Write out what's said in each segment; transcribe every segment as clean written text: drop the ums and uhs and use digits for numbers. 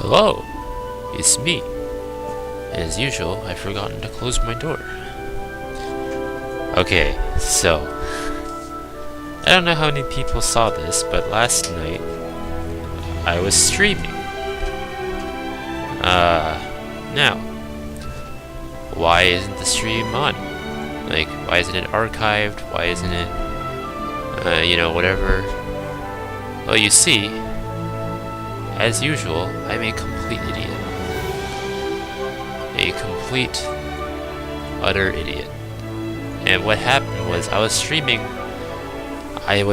Hello, it's me. As usual, I've forgotten to close my door. Okay, so I don't know how many people saw this, but last night I was streaming. Now, why isn't the stream on? Like, why isn't it archived? Why isn't it, whatever? Well, you see, as usual, I'm a complete idiot. A complete, utter idiot. And what happened was, I was streaming. I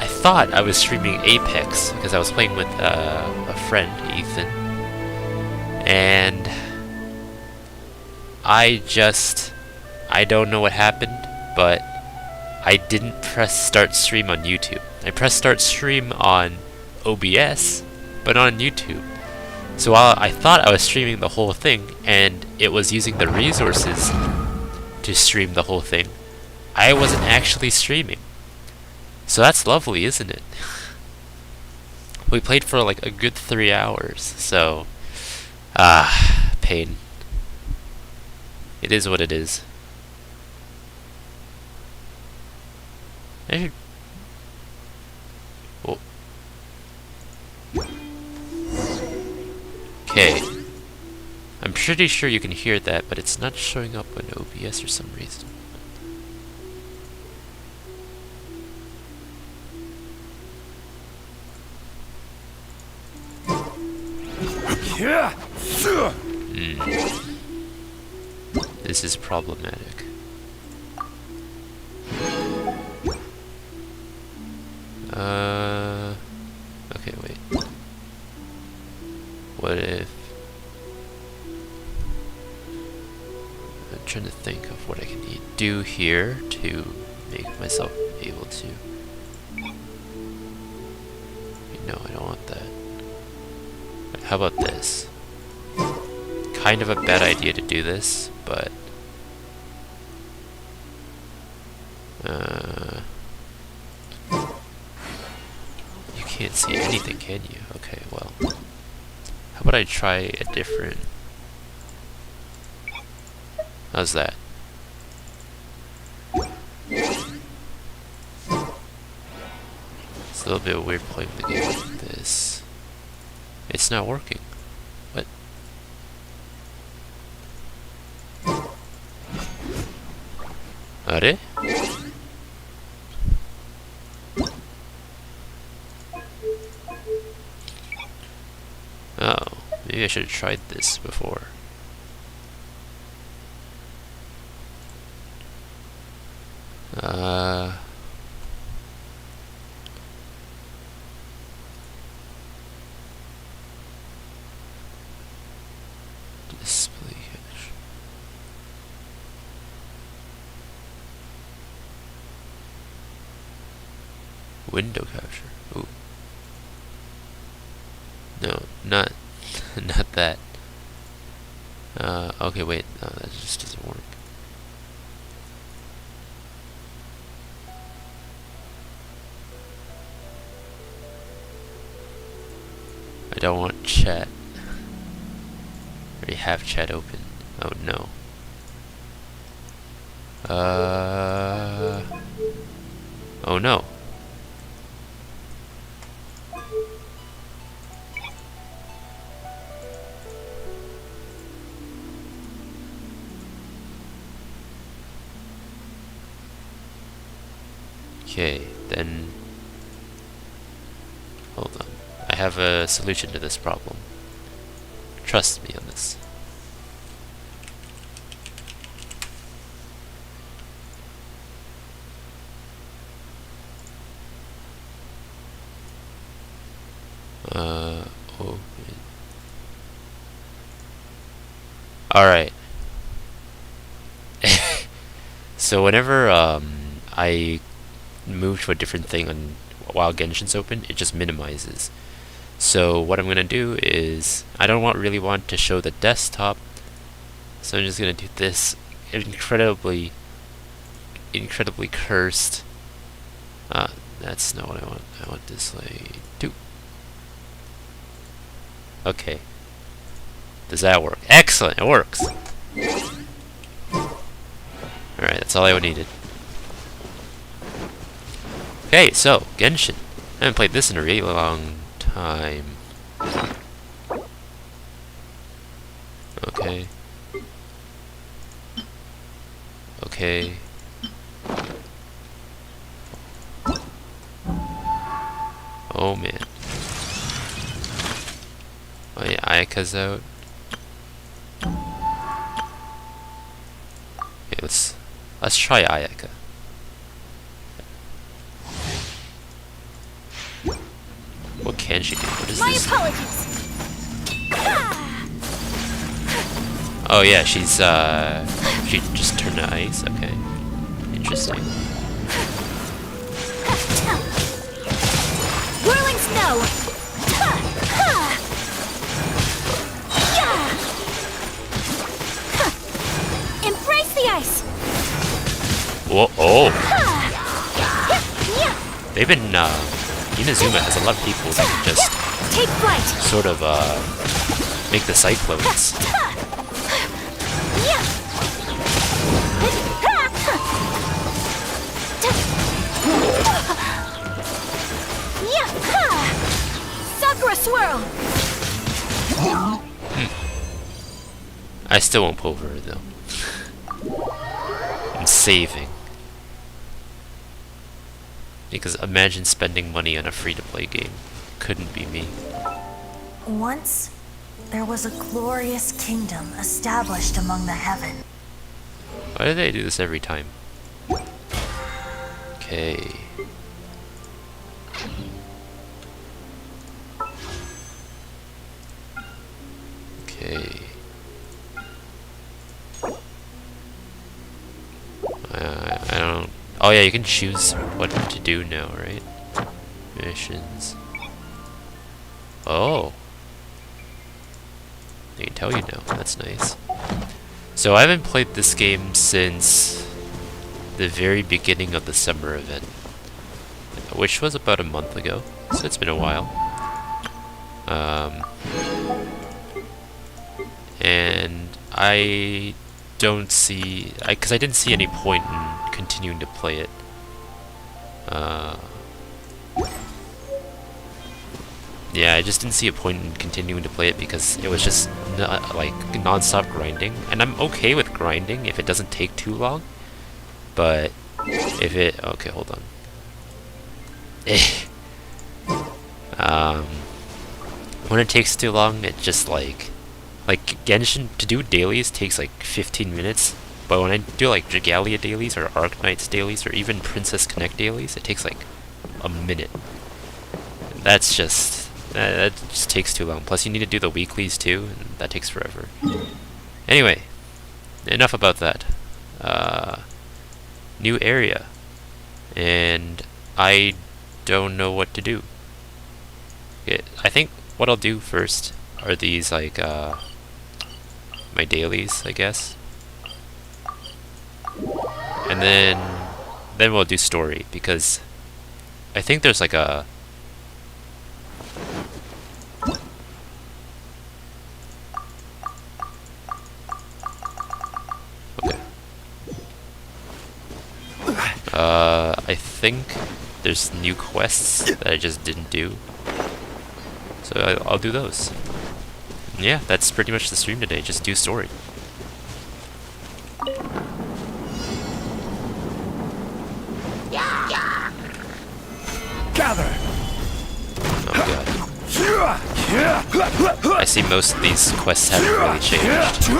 thought I was streaming Apex because I was playing with a friend, Ethan, and I don't know what happened, but I didn't press start stream on YouTube. I pressed start stream on OBS, but not on YouTube. So while I thought I was streaming the whole thing, and it was using the resources to stream the whole thing, I wasn't actually streaming. So that's lovely, isn't it? We played for like a good 3 hours, so pain. It is what it is. Okay. I'm pretty sure you can hear that, but it's not showing up on OBS for some reason. This is problematic. Okay, wait. What if... I'm trying to think of what I can do here to make myself able to... No, I don't want that. How about this? Kind of a bad idea to do this, but... you can't see anything, can you? Okay, well... How about I try a different... How's that? It's a little bit weird playing the game like this. It's not working. What? Are? Oh, maybe I should have tried this before. Display capture. Window capture. Ooh. No, not that. Okay, wait. No, that just doesn't work. I don't want chat. I already have chat open. Oh no. Oh no. Okay, then... Hold on. I have a solution to this problem. Trust me on this. Open. Alright. So whenever I move to a different thing while Genshin's open, it just minimizes. So what I'm gonna do is, I don't really want to show the desktop, so I'm just gonna do this incredibly cursed. That's not what I want. I want display 2. Okay, Does that work? Excellent, it works. Alright, that's all I needed. Okay, so, Genshin. I haven't played this in a really long time. Okay. Okay. Oh man. Oh yeah, Ayaka's out. Okay, let's try Ayaka. What can she do? What is My this? apologies. Oh yeah, she just turned to ice. Okay, interesting. Whirling snow. Embrace the ice. Whoa! Oh, they've been. Inazuma has a lot of people that can just Take flight. sort of make the cyclones. Sakura swirl. I still won't pull her though. I'm saving. Because imagine spending money on a free-to-play game. Couldn't be me. Once, there was a glorious kingdom established among the heaven. Why do they do this every time? Okay. Okay. I don't... Oh yeah, you can choose what to do now, right? Missions. Oh. They can tell you now. That's nice. So I haven't played this game since the very beginning of the summer event, which was about a month ago, so it's been a while. And I don't see... because I didn't see any point in continuing to play it. Yeah, I just didn't see a point in continuing to play it because it was just like non-stop grinding, and I'm okay with grinding if it doesn't take too long. But if it... okay, hold on. When it takes too long, it just like Genshin, to do dailies takes like 15 minutes, but when I do like Dragalia dailies or Arknights dailies or even Princess Connect dailies, it takes like a minute. That's just... that just takes too long. Plus you need to do the weeklies too, and that takes forever. Anyway, enough about that. New area. And I don't know what to do. Okay, I think what I'll do first are these like my dailies, I guess. And then we'll do story, because I think there's like a... okay. I think there's new quests that I just didn't do. So I'll do those. Yeah, that's pretty much the stream today. Just do story. Gather. Oh god. I see most of these quests haven't really changed.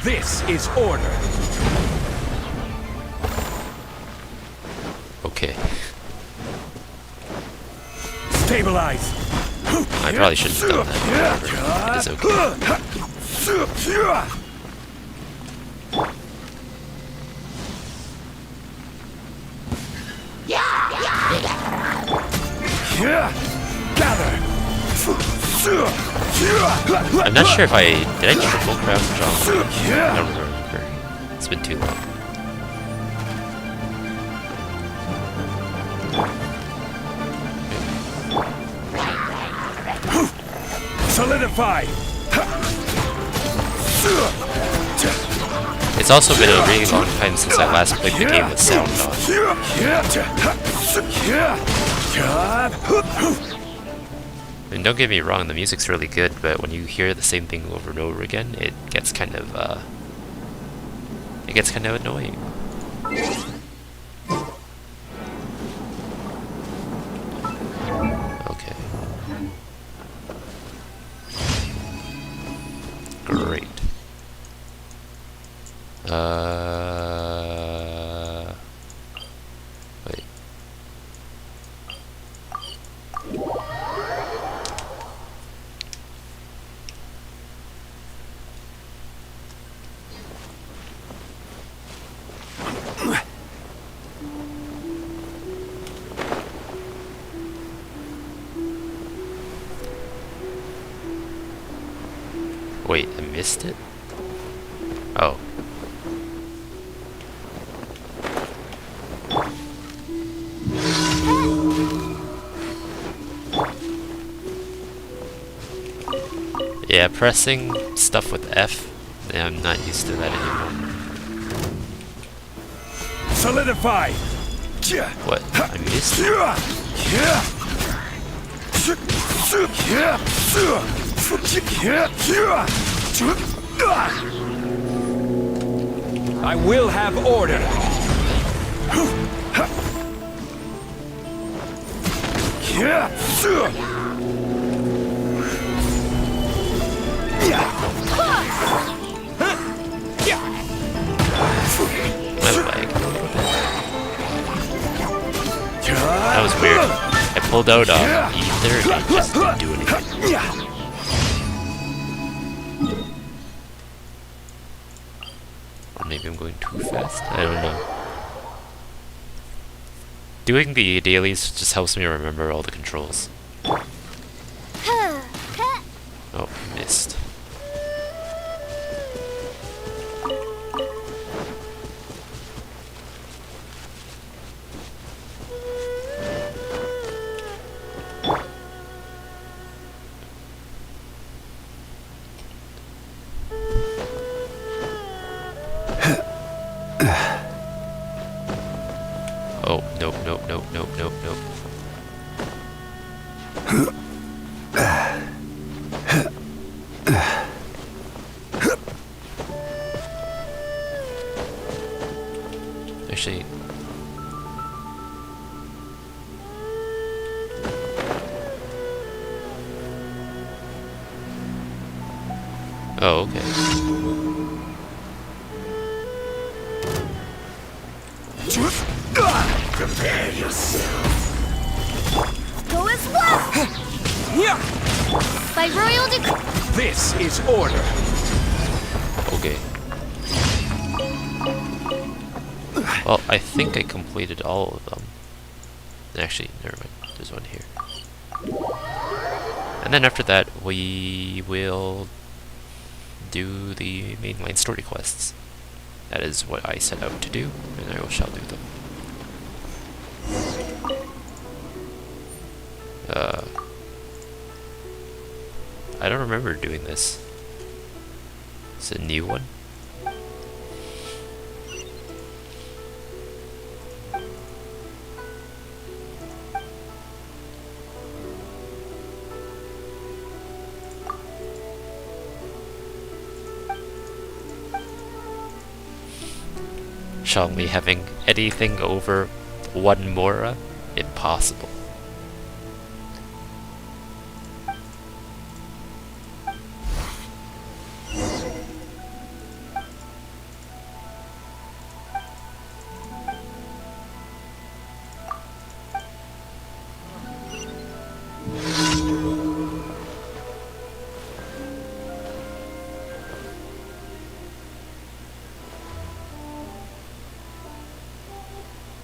This is order. Okay. Stabilize. I probably shouldn't have done that. It is okay. Gather. I'm not sure if did I triple crouch on? I don't remember. It's been too long. Solidify. It's also been a really long time since I last played the game with sound on. And don't get me wrong, the music's really good, but when you hear the same thing over and over again, it gets kind of annoying. Okay. Great. Wait. Wait, I missed it? Oh. Yeah, pressing stuff with F, yeah, I'm not used to that anymore. Solidify. What? I missed it? I will have order. My leg. That was weird. I pulled out ether and it just didn't do anything. Or maybe I'm going too fast? I don't know. Doing the dailies just helps me remember all the controls. Oh, missed. Oh, nope, nope, nope, nope, nope, nope. Actually... Oh, okay. Prepare yourself. Go as well! By royal decree. This is order. Okay. Well, I think I completed all of them. Actually, never mind. There's one here. And then after that, we will do the mainline story quests. That is what I set out to do, and I shall do them. I don't remember doing this. It's a new one. Shall we having anything over 1 Mora? Impossible.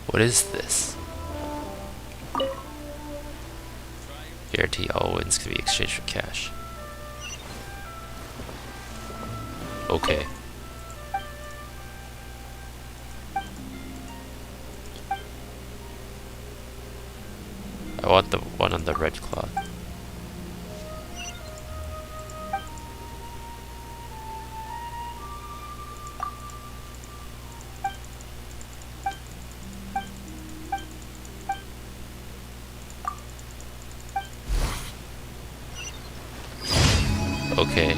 What is this? Guarantee all wins can be exchanged for cash. Okay. I want the one on the red cloth. Okay.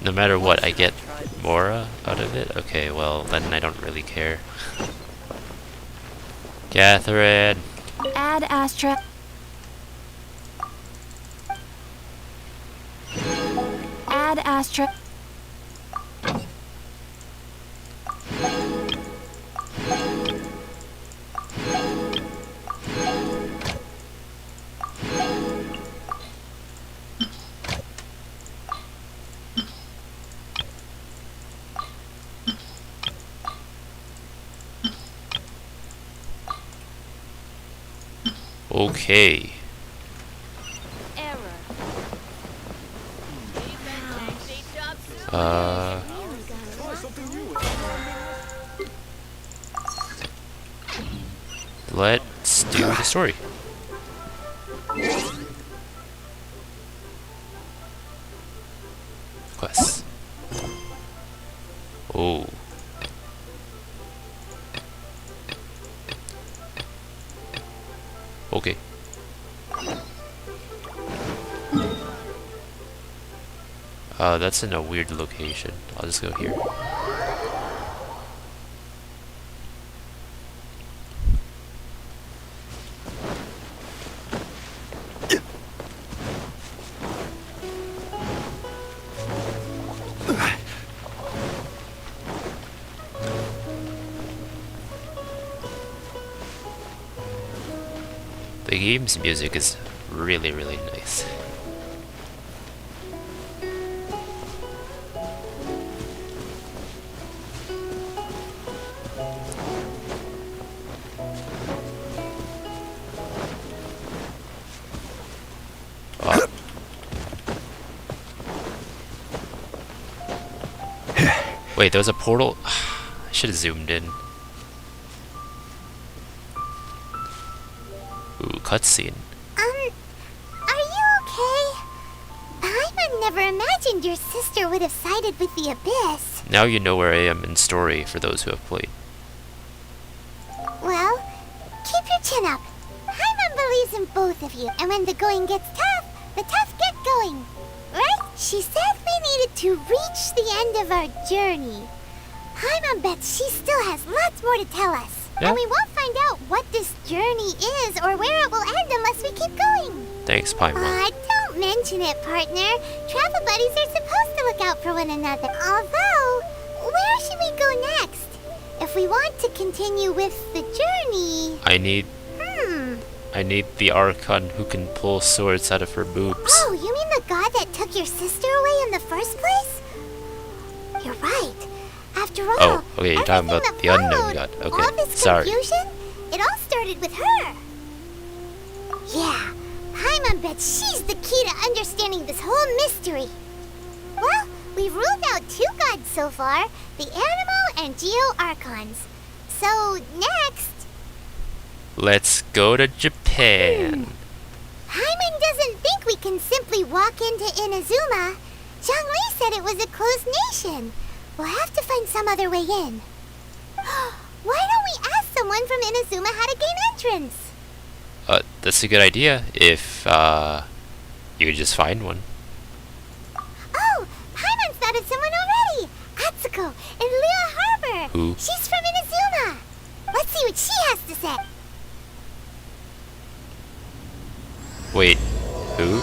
No matter what, I get Mora out of it? Okay, well, then I don't really care. Catherine! Add Astra. Add Astra. Okay. Let's do the story. Quests. Oh. Okay. That's in a weird location. I'll just go here. The game's music is really, really nice. Wait, there was a portal? I should have zoomed in. Ooh, cutscene. Are you okay? I never imagined your sister would have sided with the Abyss. Now you know where I am in story for those who have played. Well, keep your chin up. Paimon believes in both of you, and when the going gets tough, the tough get going. Right? She said we needed to reach the end of our journey. Paimon bets she still has lots more to tell us. Yeah. And we won't find out what this journey is or where it will end unless we keep going. Thanks, Paimon. Don't mention it, partner. Travel buddies are supposed to look out for one another. Although, where should we go next? If we want to continue with the journey... I need the archon who can pull swords out of her boobs. Oh, you mean the god that took your sister away in the first place? You're right. After all, Oh, okay, you're talking about everything the that unknown followed, god. all Okay, this sorry. confusion, it all started with her. Yeah, Paimon bets she's the key to understanding this whole mystery. Well, we've ruled out 2 gods so far, the Animo and Geo Archons. So, next... Let's go to Japan. Paimon doesn't think we can simply walk into Inazuma. Zhongli said it was a closed nation. We'll have to find some other way in. Why don't we ask someone from Inazuma how to gain entrance? That's a good idea if you could just find one. Oh, Paimon's thought of someone already. Atsuko in Lua Harbor. Who? She's from Inazuma. Let's see what she has to say. Wait, who?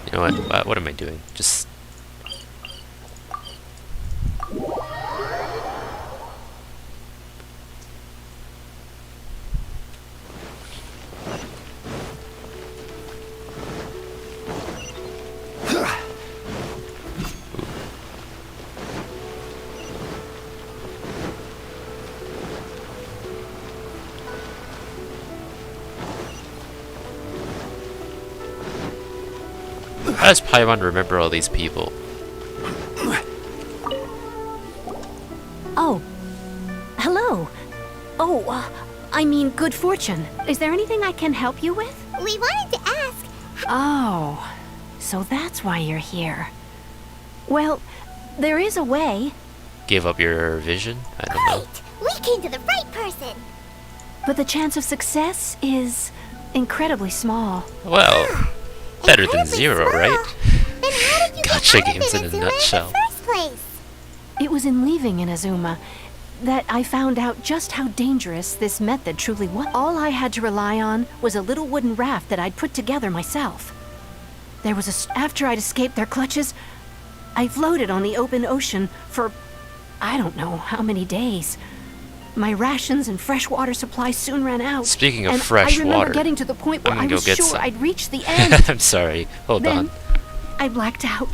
You know what? What am I doing? Just... How does Paimon remember all these people? Oh. Hello. Oh, I mean good fortune. Is there anything I can help you with? We wanted to ask. Oh. So that's why you're here. Well, there is a way. Give up your vision? I don't know. Great! We came to the right person. But the chance of success is incredibly small. Well, better than Incredibly zero, small. right? Then how did you Gotcha get out games of in a Inazuma nutshell. in the first place? It was in leaving Inazuma that I found out just how dangerous this method truly was. All I had to rely on was a little wooden raft that I'd put together myself. After I'd escaped their clutches, I floated on the open ocean for I don't know how many days. My rations and fresh water supply soon ran out. Speaking of and fresh I remember water, getting to the point where I'm I gonna go was get sure some. I'd reached the end. I'm sorry. Hold Then on. I blacked out.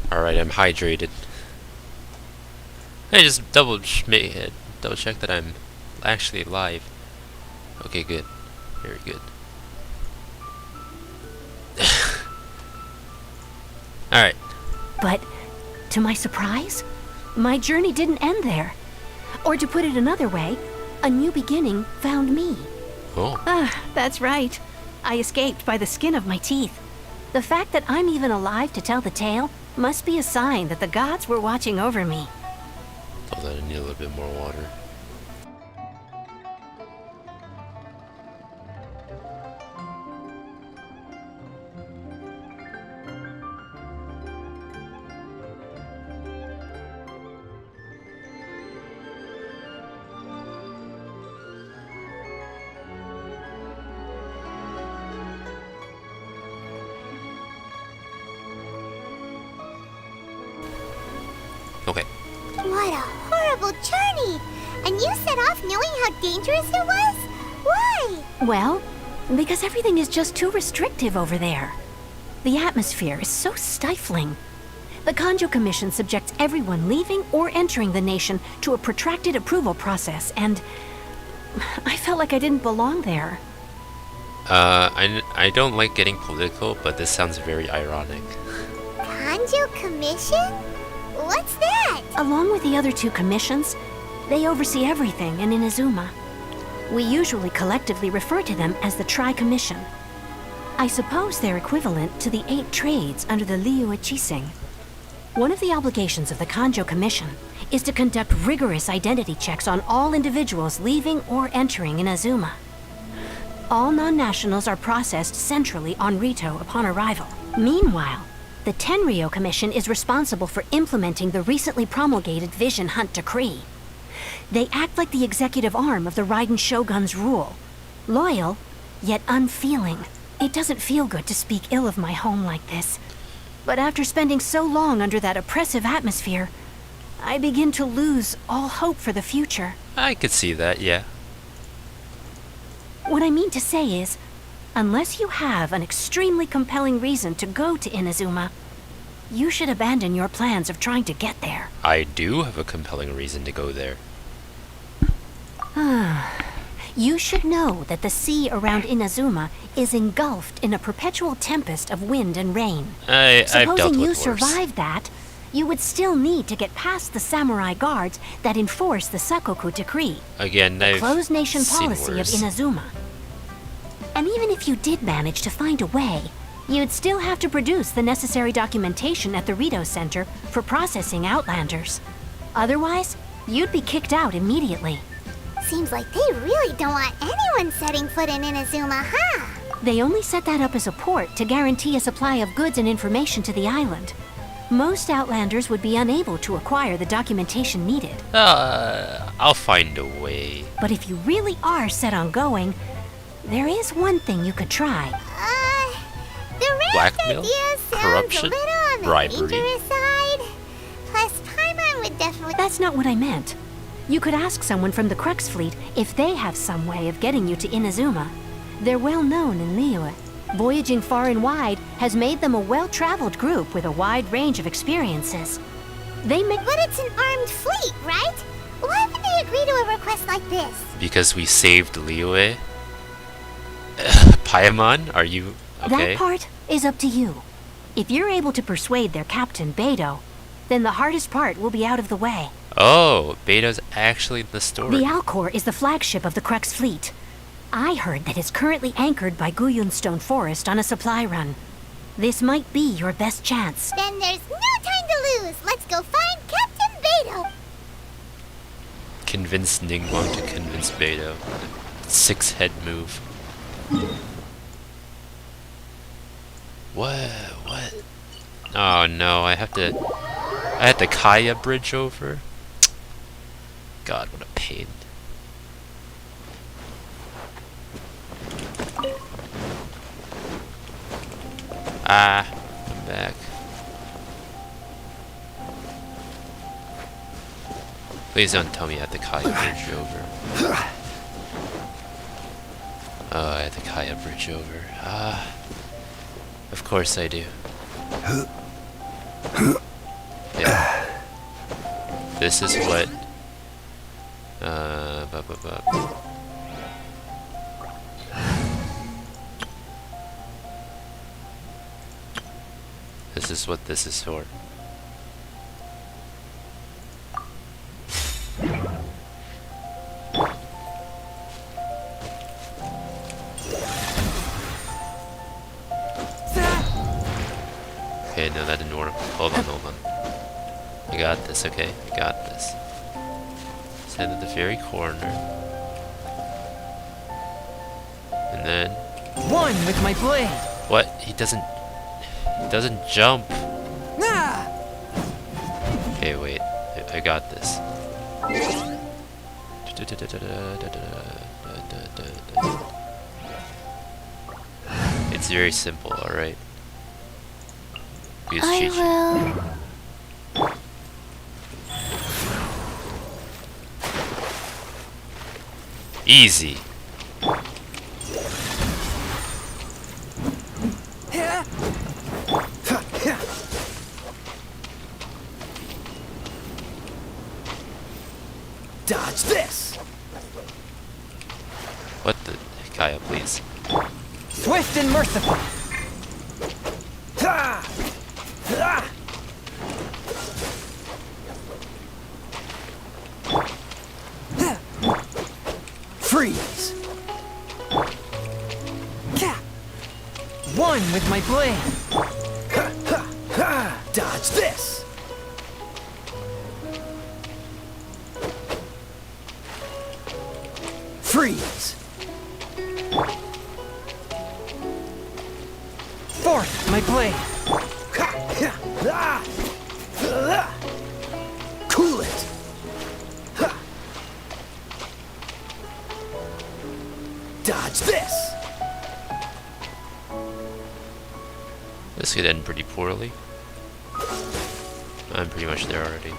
Alright, I'm hydrated. Hey, just double check that I'm actually live. Okay, good. Very good. Alright. But, to my surprise, my journey didn't end there. Or to put it another way, a new beginning found me. Oh. Ah, that's right. I escaped by the skin of my teeth. The fact that I'm even alive to tell the tale must be a sign that the gods were watching over me. Hold on, I need a little bit more water. Okay. What a horrible journey! And you set off knowing how dangerous it was? Why? Well, because everything is just too restrictive over there. The atmosphere is so stifling. The Kanjo Commission subjects everyone leaving or entering the nation to a protracted approval process, and I felt like I didn't belong there. I don't like getting political, but this sounds very ironic. Kanjo Commission? What's that? Along with the other two commissions, they oversee everything in Inazuma. We usually collectively refer to them as the Tri-Commission. I suppose they're equivalent to the 8 trades under the Liu Ichising. One of the obligations of the Kanjo Commission is to conduct rigorous identity checks on all individuals leaving or entering Inazuma. All non-nationals are processed centrally on Rito upon arrival. Meanwhile, the Tenryo Commission is responsible for implementing the recently promulgated Vision Hunt Decree. They act like the executive arm of the Raiden Shogun's rule. Loyal, yet unfeeling. It doesn't feel good to speak ill of my home like this. But after spending so long under that oppressive atmosphere, I begin to lose all hope for the future. I could see that, yeah. What I mean to say is, unless you have an extremely compelling reason to go to Inazuma, you should abandon your plans of trying to get there. I do have a compelling reason to go there. You should know that the sea around Inazuma is engulfed in a perpetual tempest of wind and rain. I've dealt Supposing you with worse. survived that, you would still need to get past the samurai guards that enforce the Sakoku Decree, Again, the I've closed nation seen policy worse. of Inazuma. And even if you did manage to find a way, you'd still have to produce the necessary documentation at the Rito Center for processing Outlanders. Otherwise, you'd be kicked out immediately. Seems like they really don't want anyone setting foot in Inazuma, huh? They only set that up as a port to guarantee a supply of goods and information to the island. Most Outlanders would be unable to acquire the documentation needed. I'll find a way. But if you really are set on going, there is one thing you could try. The rest Blackmail? idea sounds Corruption? a little on the Bribery? dangerous side. Plus, Paimon would definitely... That's not what I meant. You could ask someone from the Crux Fleet if they have some way of getting you to Inazuma. They're well known in Liyue. Voyaging far and wide has made them a well-traveled group with a wide range of experiences. They may... But it's an armed fleet, right? Why would they agree to a request like this? Because we saved Liyue? Paimon, are you okay? That part is up to you. If you're able to persuade their captain, Beidou, then the hardest part will be out of the way. Oh, Beto's actually the story. The Alcor is the flagship of the Crux Fleet. I heard that it's currently anchored by Guyunstone Forest on a supply run. This might be your best chance. Then there's no time to lose. Let's go find Captain Beidou. Convince Ningguang to convince Beto. 6-head move. What? Oh no, I have to Kaya bridge over? God, what a pain. I'm back. Please don't tell me I have to Kaya bridge over. Oh, I have to Kaya bridge over. Of course I do. Yeah. This is what... This is what this is for. Okay, no, that didn't work. Hold on. I got this, okay? I got this. Stand at the very corner. And then... One with my blade! What? He doesn't jump. Ah! Okay, wait. I got this. It's very simple, alright? Use cheat sheet. will. Easy. Dodge this! What the... Kaya, please. Swift and merciful! Ha! Ha! Freeze! One with my blade! Dodge this! Freeze! forth, my blade. Cool it. Dodge this. This could end pretty poorly. I'm pretty much there already.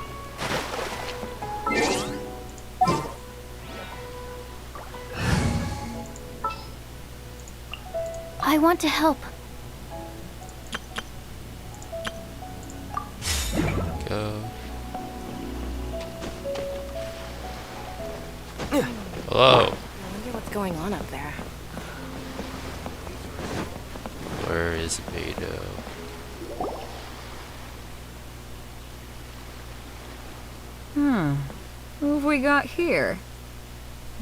I want to help. Go. Hello. I wonder what's going on up there. Where is Beto? Who have we got here?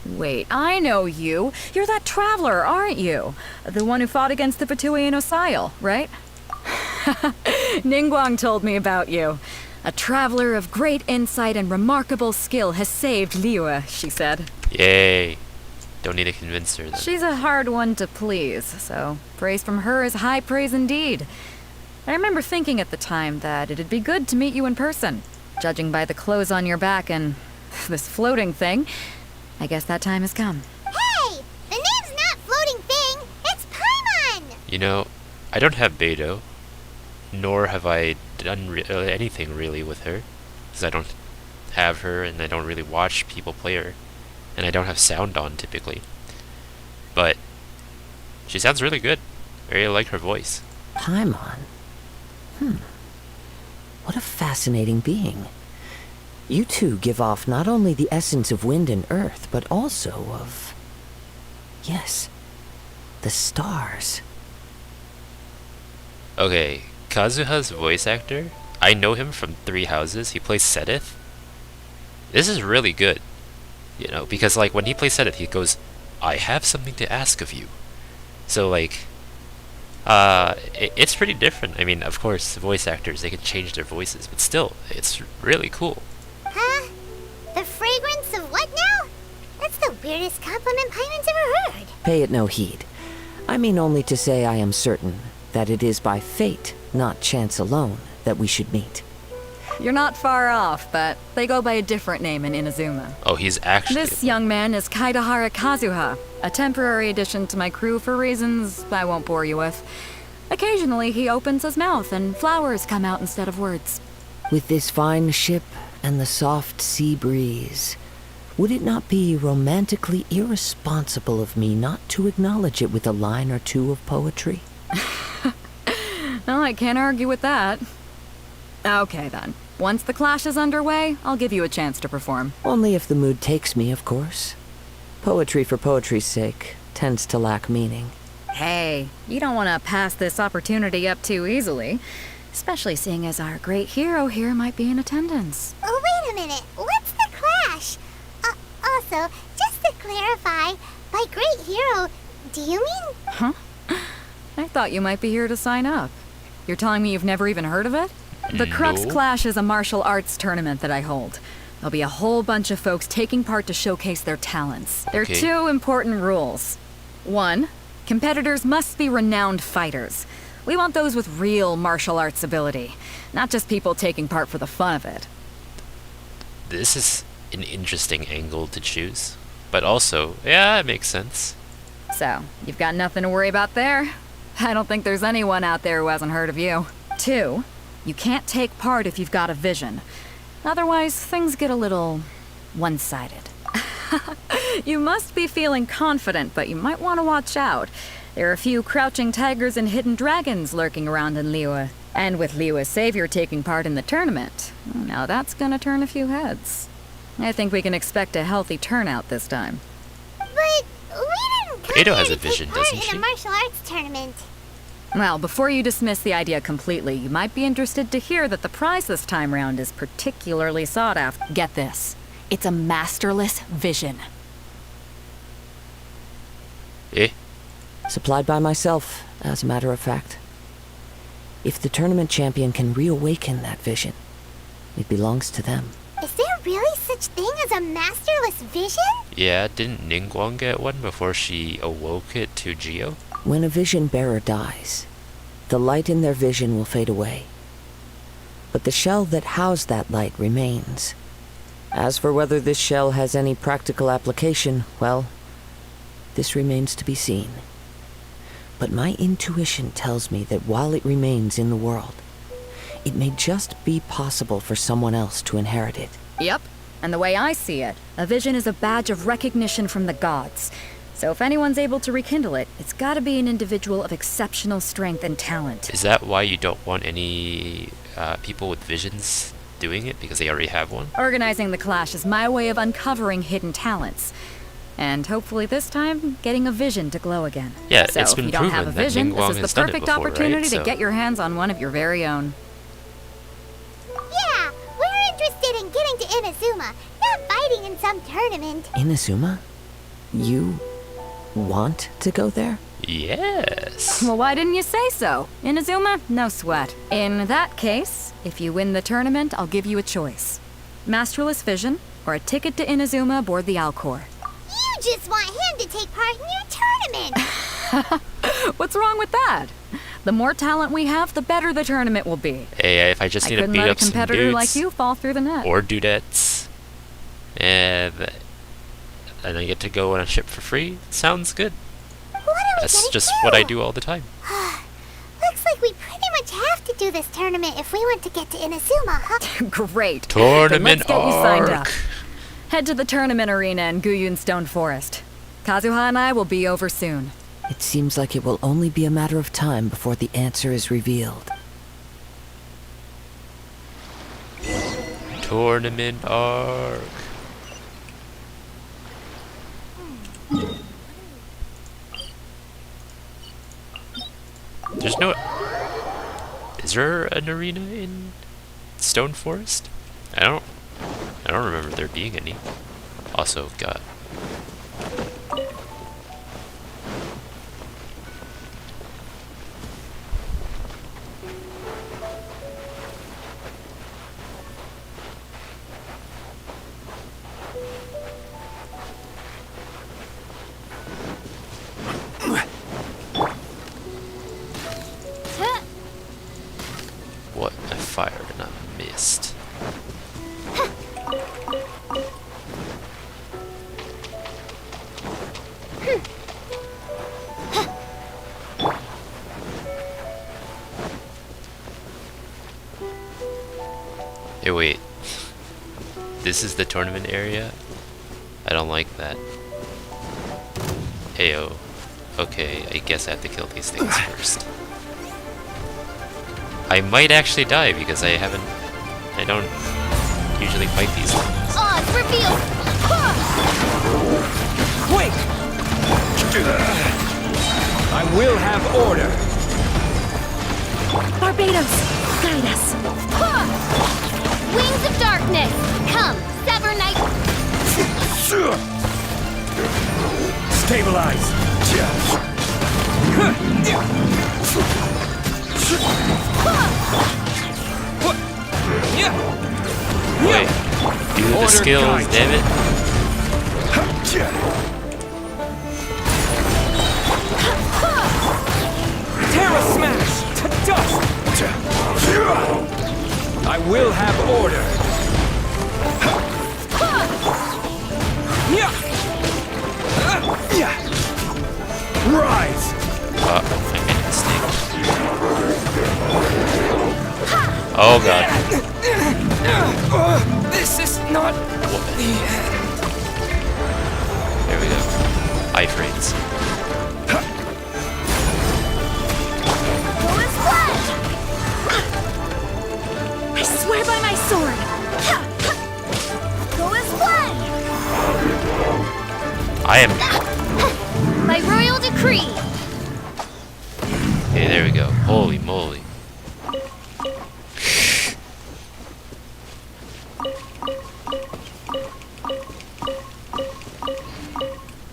Wait, I know you. You're that traveler, aren't you? The one who fought against the Fatui and Osile, right? Ningguang told me about you. A traveler of great insight and remarkable skill has saved Liyue, she said. Yay. Don't need to convince her then. She's a hard one to please, so praise from her is high praise indeed. I remember thinking at the time that it'd be good to meet you in person. Judging by the clothes on your back and this floating thing, I guess that time has come. Hey! The name's not Floating Thing! It's Paimon! You know, I don't have Beto, nor have I done anything really with her, because I don't have her and I don't really watch people play her, and I don't have sound on typically. But she sounds really good. I really like her voice. Paimon? What a fascinating being. You two give off not only the essence of wind and earth, but also of... yes, the stars. Okay, Kazuha's voice actor, I know him from Three Houses. He plays Sedith. This is really good. You know, because like when he plays Sedith, he goes, I have something to ask of you. So like, it's pretty different. I mean, of course, voice actors, they can change their voices, but still, it's really cool. Huh? The fragrance of what now? That's the weirdest compliment Paimon's ever heard. Pay it no heed. I mean only to say I am certain that it is by fate, not chance alone, that we should meet. You're not far off, but they go by a different name in Inazuma. Oh, he's actually... This young man is Kaidahara Kazuha, a temporary addition to my crew for reasons I won't bore you with. Occasionally, he opens his mouth and flowers come out instead of words. With this fine ship and the soft sea breeze, would it not be romantically irresponsible of me not to acknowledge it with a line or two of poetry? Well, I can't argue with that. Okay, then. Once the clash is underway, I'll give you a chance to perform. Only if the mood takes me, of course. Poetry for poetry's sake tends to lack meaning. Hey, you don't want to pass this opportunity up too easily. Especially seeing as our great hero here might be in attendance. Oh, wait a minute. What's the clash? Also, just to clarify, by great hero, do you mean... Huh? I thought you might be here to sign up. You're telling me you've never even heard of it? The Crux No. Clash is a martial arts tournament that I hold. There'll be a whole bunch of folks taking part to showcase their talents. There are Okay. 2 important rules. 1, competitors must be renowned fighters. We want those with real martial arts ability, not just people taking part for the fun of it. This is an interesting angle to choose. But also, yeah, it makes sense. So, you've got nothing to worry about there. I don't think there's anyone out there who hasn't heard of you. 2, you can't take part if you've got a vision. Otherwise, things get a little one-sided. You must be feeling confident, but you might want to watch out. There are a few crouching tigers and hidden dragons lurking around in Liyue. And with Liyue's savior taking part in the tournament, now that's gonna turn a few heads. I think we can expect a healthy turnout this time. But we didn't come Kato here has to a vision, take part doesn't in she? a martial arts tournament. Well, before you dismiss the idea completely, you might be interested to hear that the prize this time round is particularly sought after. Get this. It's a masterless vision. Eh? Supplied by myself, as a matter of fact. If the tournament champion can reawaken that vision, it belongs to them. Is there really such thing as a masterless vision? Yeah, didn't Ningguang get one before she awoke it to Geo? When a vision bearer dies, the light in their vision will fade away. But the shell that housed that light remains. As for whether this shell has any practical application, well, this remains to be seen. But my intuition tells me that while it remains in the world, it may just be possible for someone else to inherit it. Yep. And the way I see it, a vision is a badge of recognition from the gods. So if anyone's able to rekindle it, it's gotta be an individual of exceptional strength and talent. Is that why you don't want any people with visions doing it? Because they already have one? Organizing the clash is my way of uncovering hidden talents. And hopefully this time, getting a vision to glow again. Yeah, so it's been if you don't have a proven that vision, Ningguang this is has the done it perfect before, opportunity right? to So- get your hands on one of your very own. Yeah, we're interested in getting to Inazuma, not fighting in some tournament. Inazuma? You want to go there? Yes. Well, why didn't you say so? Inazuma? No sweat. In that case, if you win the tournament, I'll give you a choice. Masterless Vision, or a ticket to Inazuma aboard the Alcor. You just want him to take part in your tournament. What's wrong with that? The more talent we have, the better the tournament will be. Hey, if I just I need to couldn't beat let a up some competitor dudes like you fall through the net. or dudettes, and I get to go on a ship for free, sounds good. What are we That's gonna just do? what I do all the time. Looks like we pretty much have to do this tournament if we want to get to Inazuma, huh? Great. Tournament Then let's get you signed up. arc. Head to the tournament arena in Guyun Stone Forest. Kazuha and I will be over soon. It seems like it will only be a matter of time before the answer is revealed. Tournament arc. There's no... Is there an arena in Stone Forest? I don't remember there being any. Also, God. What? I fired and I missed. Hey, wait. This is the tournament area? I don't like that. Heyo. Okay, I guess I have to kill these things first. I might actually die because I don't usually fight these things. Odds revealed. Quick! I will have order. Barbados, guide us. Wings of darkness. Come, sever night. Stabilize. Wait, do the Order skills, guide. damn it. Terra smash to dust. I will have order. Rise. I made a mistake. Oh god. This is not There we go. Iframes. I swear by my sword. Go as one. I am... By royal decree. Okay, there we go. Holy moly.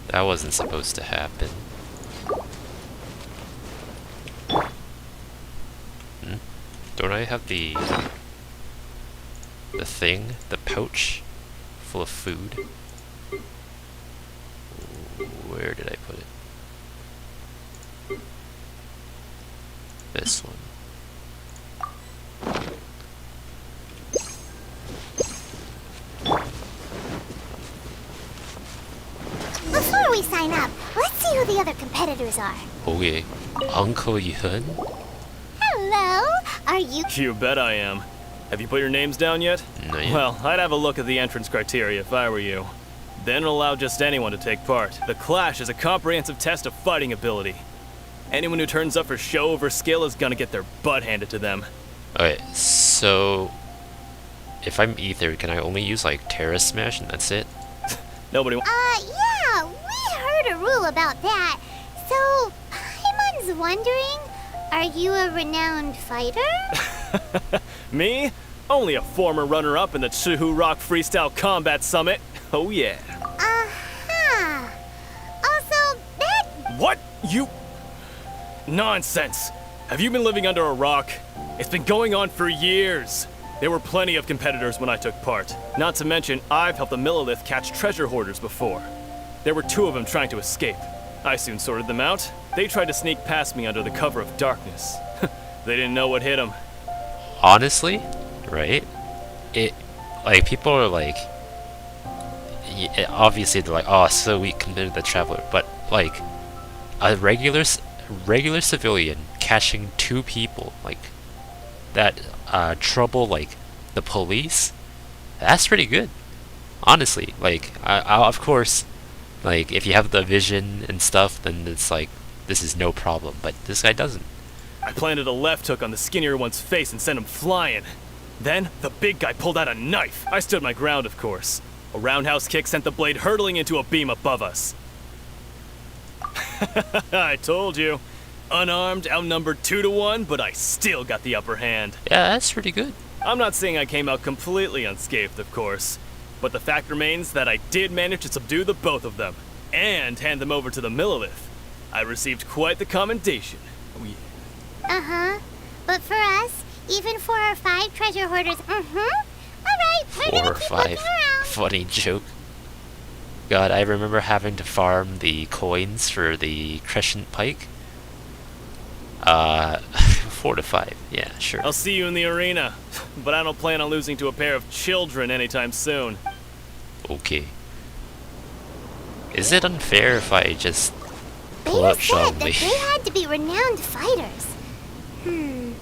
That wasn't supposed to happen. Don't I have the thing? The pouch? Full of food? Where did I put it? this one. Before we sign up, let's see who the other competitors are. Okay. Uncle Yun? Hello, are you... You bet I am. Have you put your names down yet? Not yet. Well, I'd have a look at the entrance criteria if I were you. Then allow just anyone to take part. The Clash is a comprehensive test of fighting ability. Anyone who turns up for show over skill is gonna get their butt handed to them. Okay, so if I'm Ether, can I only use like Terra Smash and that's it? Nobody Yeah, we heard a rule about that. So, Paimon's wondering, are you a renowned fighter? Me? Only a former runner-up in the Chihu Rock Freestyle Combat Summit. Oh yeah. Uh-huh. Also, that... What? You... Nonsense. Have you been living under a rock? It's been going on for years. There were plenty of competitors when I took part. Not to mention, I've helped the Millilith catch treasure hoarders before. There were 2 of them trying to escape. I soon sorted them out. They tried to sneak past me under the cover of darkness. They didn't know what hit them. Honestly, right? Like, people are like, obviously they're like, oh, so we committed the Traveler, but like, a regular civilian catching 2 people, like, that trouble, like, the police, that's pretty good. Honestly, like, of course, like, if you have the vision and stuff, then it's like, this is no problem, but this guy doesn't. I planted a left hook on the skinnier one's face and sent him flying. Then, the big guy pulled out a knife. I stood my ground, of course. A roundhouse kick sent the blade hurtling into a beam above us. I told you. Unarmed, outnumbered 2 to 1, but I still got the upper hand. Yeah, that's pretty good. I'm not saying I came out completely unscathed, of course. But the fact remains that I did manage to subdue the both of them. And hand them over to the Millilith. I received quite the commendation. Oh yeah. Uh-huh. But for us, even for our 5 treasure hoarders, Alright, we're 4 gonna or keep 5. looking around. Funny joke. God, I remember having to farm the coins for the Crescent Pike. 4 to 5. Yeah, sure. I'll see you in the arena. But I don't plan on losing to a pair of children anytime soon. Okay. Is it unfair if I just pull Beta up said Shaw that they had to be renowned fighters. Who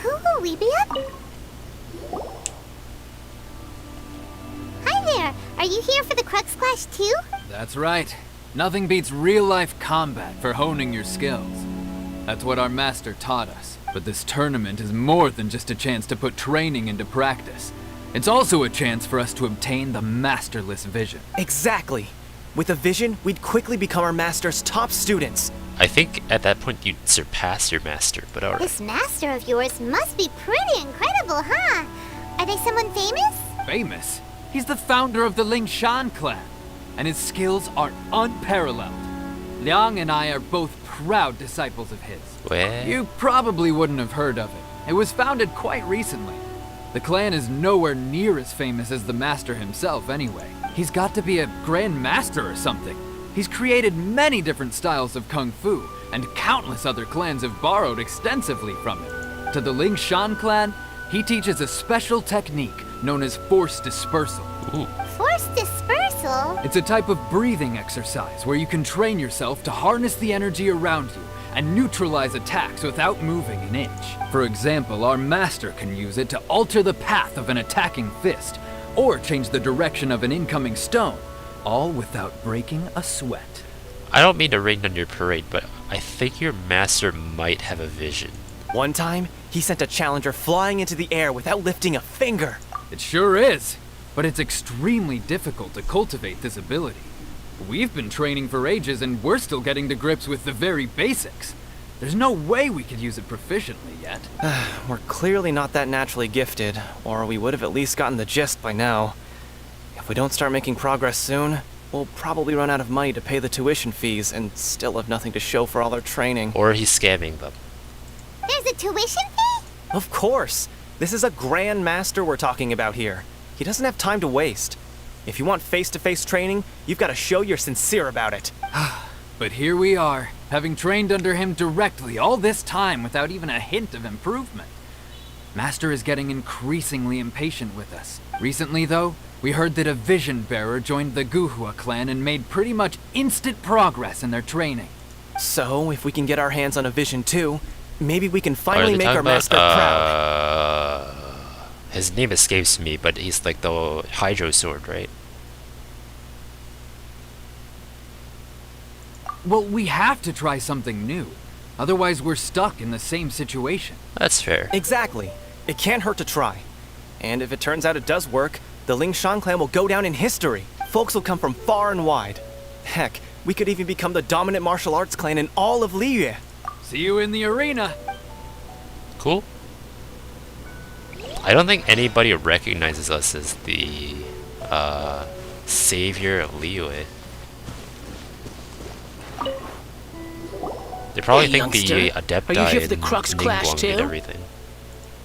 will we be up? Hi there. Are you here for the Crux Clash too? That's right. Nothing beats real-life combat for honing your skills. That's what our master taught us. But this tournament is more than just a chance to put training into practice. It's also a chance for us to obtain the masterless vision. Exactly. With a vision, we'd quickly become our master's top students. I think at that point you'd surpass your master, but alright. This master of yours must be pretty incredible, huh? Are they someone famous? Famous? He's the founder of the Lingshan clan, and his skills are unparalleled. Liang and I are both proud disciples of his. Well, You probably wouldn't have heard of it. It was founded quite recently. The clan is nowhere near as famous as the master himself anyway. He's got to be a grand master or something. He's created many different styles of kung fu, and countless other clans have borrowed extensively from him. To the Lingshan clan, he teaches a special technique known as force dispersal. ooh. Force dispersal? It's a type of breathing exercise where you can train yourself to harness the energy around you and neutralize attacks without moving an inch. For example, our master can use it to alter the path of an attacking fist, or change the direction of an incoming stone, all without breaking a sweat. I don't mean to rain on your parade, but I think your master might have a vision. One time, he sent a challenger flying into the air without lifting a finger. It sure is, but it's extremely difficult to cultivate this ability. We've been training for ages and we're still getting to grips with the very basics. There's no way we could use it proficiently yet. We're clearly not that naturally gifted, or we would have at least gotten the gist by now. If we don't start making progress soon, we'll probably run out of money to pay the tuition fees and still have nothing to show for all our training. Or he's scamming them. There's a tuition fee? Of course! This is a grand master we're talking about here. He doesn't have time to waste. If you want face-to-face training, you've got to show you're sincere about it. But here we are, having trained under him directly all this time without even a hint of improvement. Master is getting increasingly impatient with us. Recently, though, we heard that a vision bearer joined the Guhua clan and made pretty much instant progress in their training. So, if we can get our hands on a vision too, maybe we can Are finally they make talking our about, master proud. His name escapes me, but he's like the Hydro Sword, right? Well, we have to try something new. Otherwise, we're stuck in the same situation. That's fair. Exactly. It can't hurt to try. And if it turns out it does work, the Lingshan clan will go down in history. Folks will come from far and wide. Heck, we could even become the dominant martial arts clan in all of Liyue. See you in the arena. Cool. I don't think anybody recognizes us as the savior of Liyue. They probably Hey, think the youngster. Adepti Are you here for the and Crux Clash Ningguang did too? everything.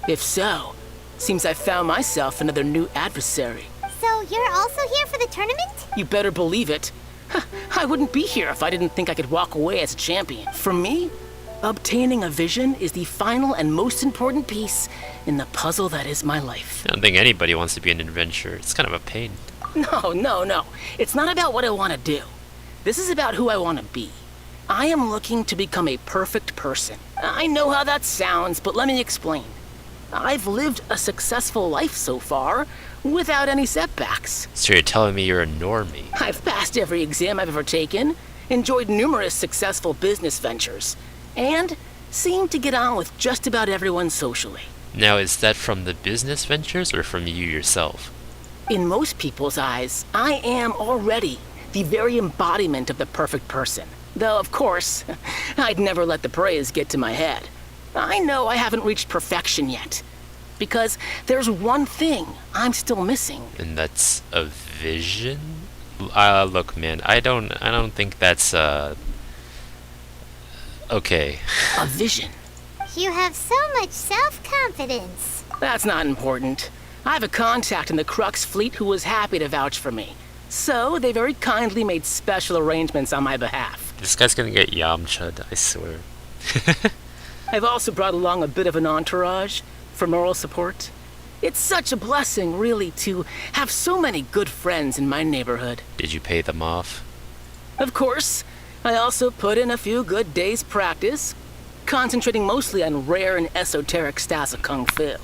If so, seems I found myself another new adversary. So you're also here for the tournament? You better believe it. I wouldn't be here if I didn't think I could walk away as a champion. For me, obtaining a vision is the final and most important piece in the puzzle that is my life. I don't think anybody wants to be an adventurer. It's kind of a pain. No. It's not about what I want to do. This is about who I want to be. I am looking to become a perfect person. I know how that sounds, but let me explain. I've lived a successful life so far, without any setbacks. So you're telling me you're a normie? I've passed every exam I've ever taken, enjoyed numerous successful business ventures, and seem to get on with just about everyone socially. Now, is that from the business ventures or from you yourself? In most people's eyes, I am already the very embodiment of the perfect person. Though, of course, I'd never let the praise get to my head. I know I haven't reached perfection yet, because there's one thing I'm still missing. And that's a vision? Look, man, I don't think that's, okay. A vision. You have so much self-confidence. That's not important. I have a contact in the Crux fleet who was happy to vouch for me. So, they very kindly made special arrangements on my behalf. This guy's gonna get Yamcha'd, I swear. I've also brought along a bit of an entourage for moral support. It's such a blessing, really, to have so many good friends in my neighborhood. Did you pay them off? Of course, I also put in a few good days' practice, concentrating mostly on rare and esoteric styles of Kung Fu.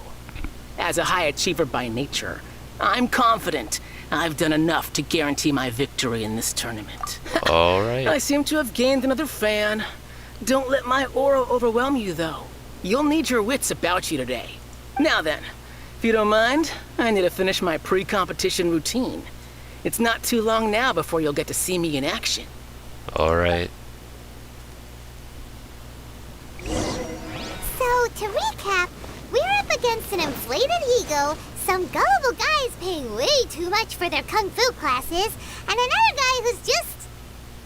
As a high achiever by nature, I'm confident I've done enough to guarantee my victory in this tournament. Alright. I seem to have gained another fan. Don't let my aura overwhelm you, though. You'll need your wits about you today. Now then, if you don't mind, I need to finish my pre-competition routine. It's not too long now before you'll get to see me in action. Alright. So, to recap, we're up against an inflated ego, some gullible guys paying way too much for their kung fu classes, and another guy who's just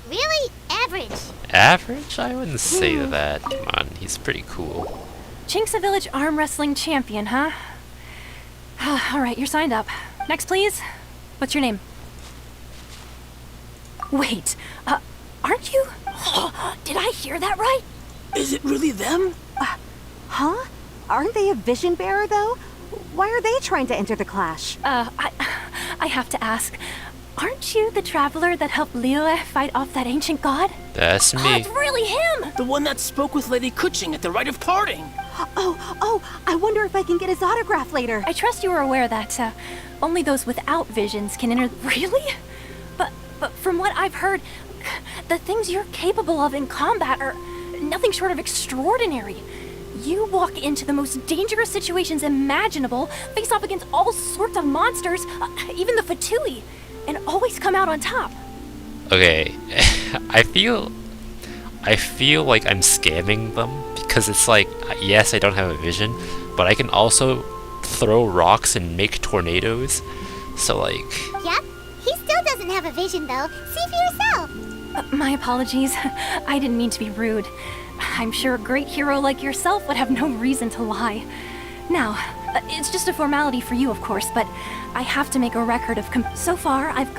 really average. Average? I wouldn't say that. Come on, he's pretty cool. Chinksa Village arm wrestling champion, huh? All right, you're signed up. Next, please. What's your name? Wait, aren't you? Did I hear that right? Is it really them? Huh? Aren't they a vision bearer, though? Why are they trying to enter the clash? I have to ask. Aren't you the traveler that helped Liyue fight off that ancient god? That's me. Oh, it's really him! The one that spoke with Lady Kuching at the rite of parting. Oh, I wonder if I can get his autograph later. I trust you are aware that only those without visions can enter. Really? But from what I've heard, the things you're capable of in combat are nothing short of extraordinary. You walk into the most dangerous situations imaginable, face off against all sorts of monsters, even the Fatui, and always come out on top. Okay, I feel like I'm scamming them because it's like, yes, I don't have a vision, but I can also throw rocks and make tornadoes. So like. Yep, he still doesn't have a vision though. See for yourself. My apologies. I didn't mean to be rude. I'm sure a great hero like yourself would have no reason to lie. Now, it's just a formality for you, of course, but I have to make a record of so far, I've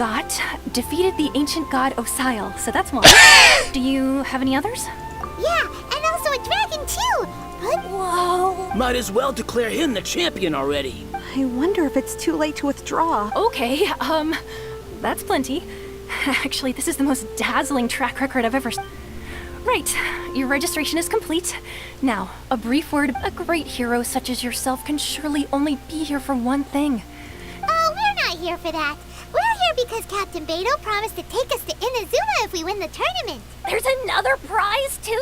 defeated the ancient god Osial, so that's one. Do you have any others? Yeah, and also a dragon too. But Whoa. Might as well declare him the champion already. I wonder if it's too late to withdraw. Okay, that's plenty. Actually, this is the most dazzling track record I've ever... Right, your registration is complete. Now, a brief word. A great hero such as yourself can surely only be here for one thing. oh, we're not here for that. We're here because Captain Beto promised to take us to Inazuma if we win the tournament. There's another prize, too?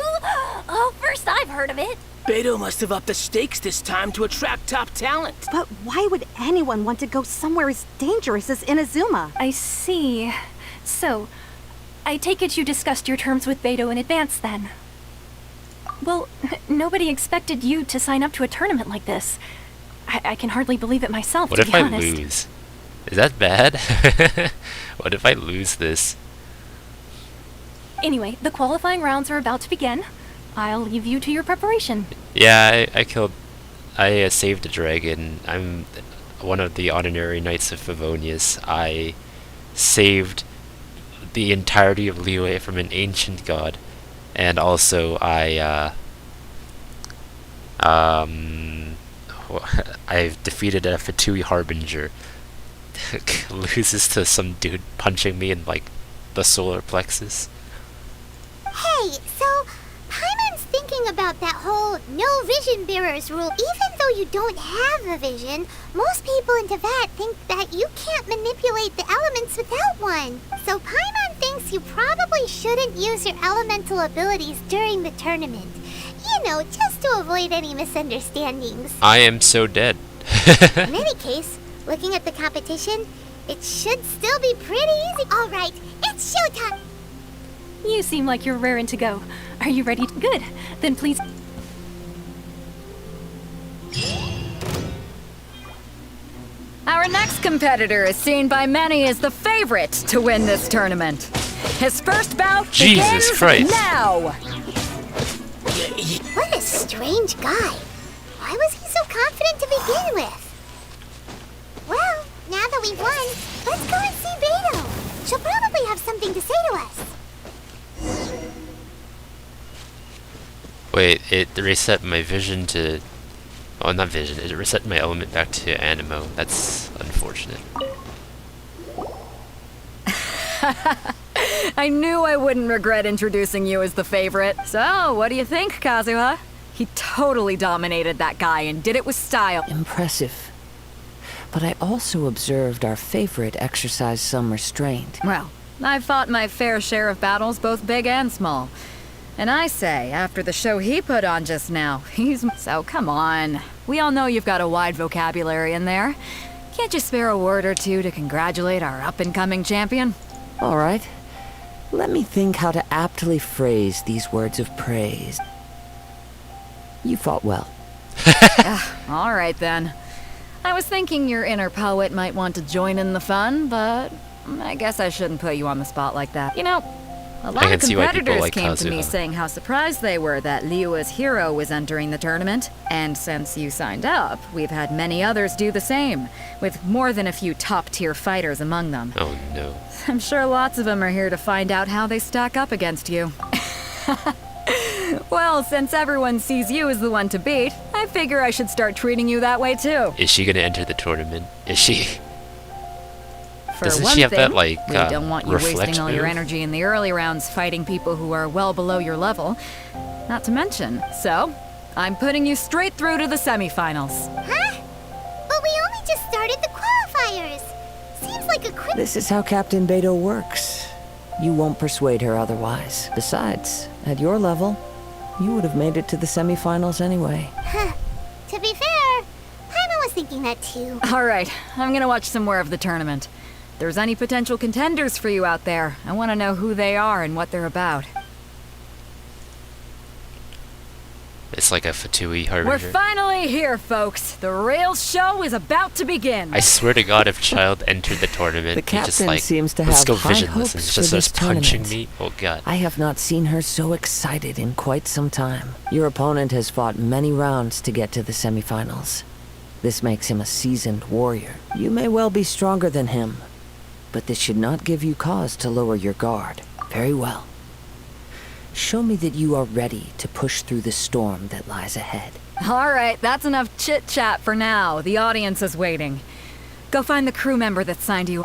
Oh, first I've heard of it. Beto must have upped the stakes this time to attract top talent. But why would anyone want to go somewhere as dangerous as Inazuma? I see. So, I take it you discussed your terms with Beto in advance, then? Well, nobody expected you to sign up to a tournament like this. I can hardly believe it myself, What to if be I honest. lose? Is that bad? What if I lose this? Anyway, the qualifying rounds are about to begin. I'll leave you to your preparation. Yeah, I saved a dragon. I'm one of the honorary knights of Favonius. I saved the entirety of Liyue from an ancient god, and also I've defeated a Fatui Harbinger. Loses to some dude punching me in like the solar plexus. Hey, so Paimon's thinking about that whole no vision bearers rule. Even though you don't have a vision, most people in Teyvat think that you can't manipulate the elements without one. So Paimon thinks you probably shouldn't use your elemental abilities during the tournament. You know, just to avoid any misunderstandings. I am so dead. In any case, looking at the competition, it should still be pretty easy. All right, it's showtime. You seem like you're raring to go. Are you ready? Good. Then please... Our next competitor is seen by many as the favorite to win this tournament. His first bout Jesus begins Christ. now. What a strange guy. Why was he so confident to begin with? Well, now that we've won, let's go and see Beto. She'll probably have something to say to us. Wait, it reset my vision to... Oh, not vision. It reset my element back to Animo. That's unfortunate. I knew I wouldn't regret introducing you as the favorite. So, what do you think, Kazuha? He totally dominated that guy and did it with style. Impressive. But I also observed our favorite exercise some restraint. Well, I've fought my fair share of battles, both big and small. And I say, after the show he put on just now, he's... So, come on. We all know you've got a wide vocabulary in there. Can't you spare a word or two to congratulate our up-and-coming champion? All right. Let me think how to aptly phrase these words of praise. You fought well. All right, then. I was thinking your inner poet might want to join in the fun, but I guess I shouldn't put you on the spot like that. You know, a lot of competitors came to me saying how surprised they were that Liyue's hero was entering the tournament. And since you signed up, we've had many others do the same, with more than a few top-tier fighters among them. Oh no. I'm sure lots of them are here to find out how they stack up against you. Well, since everyone sees you as the one to beat, I figure I should start treating you that way too. Is she gonna enter the tournament? Is she? For Doesn't one she have thing, that, like, we don't want you reflect wasting all your move? energy in the early rounds fighting people who are well below your level. Not to mention, so, I'm putting you straight through to the semifinals. Huh? But we only just started the qualifiers. Seems like a quick... This is how Captain Beto works. You won't persuade her otherwise. Besides, at your level, you would have made it to the semifinals anyway. Huh. To be fair, Paimon was thinking that too. Alright, I'm gonna watch some more of the tournament. If there's any potential contenders for you out there, I want to know who they are and what they're about. It's like a Fatui We're Harbinger. finally here, folks. The real show is about to begin. I swear to God, if Child entered the tournament, The he just captain like, seems to let's have go high visionless and hopes just for this starts punching tournament. me. Oh God. I have not seen her so excited in quite some time. Your opponent has fought many rounds to get to the semifinals. This makes him a seasoned warrior. You may well be stronger than him, but this should not give you cause to lower your guard. Very well. Show me that you are ready to push through the storm that lies ahead. All right, that's enough chit-chat for now. The audience is waiting. Go find the crew member that signed you.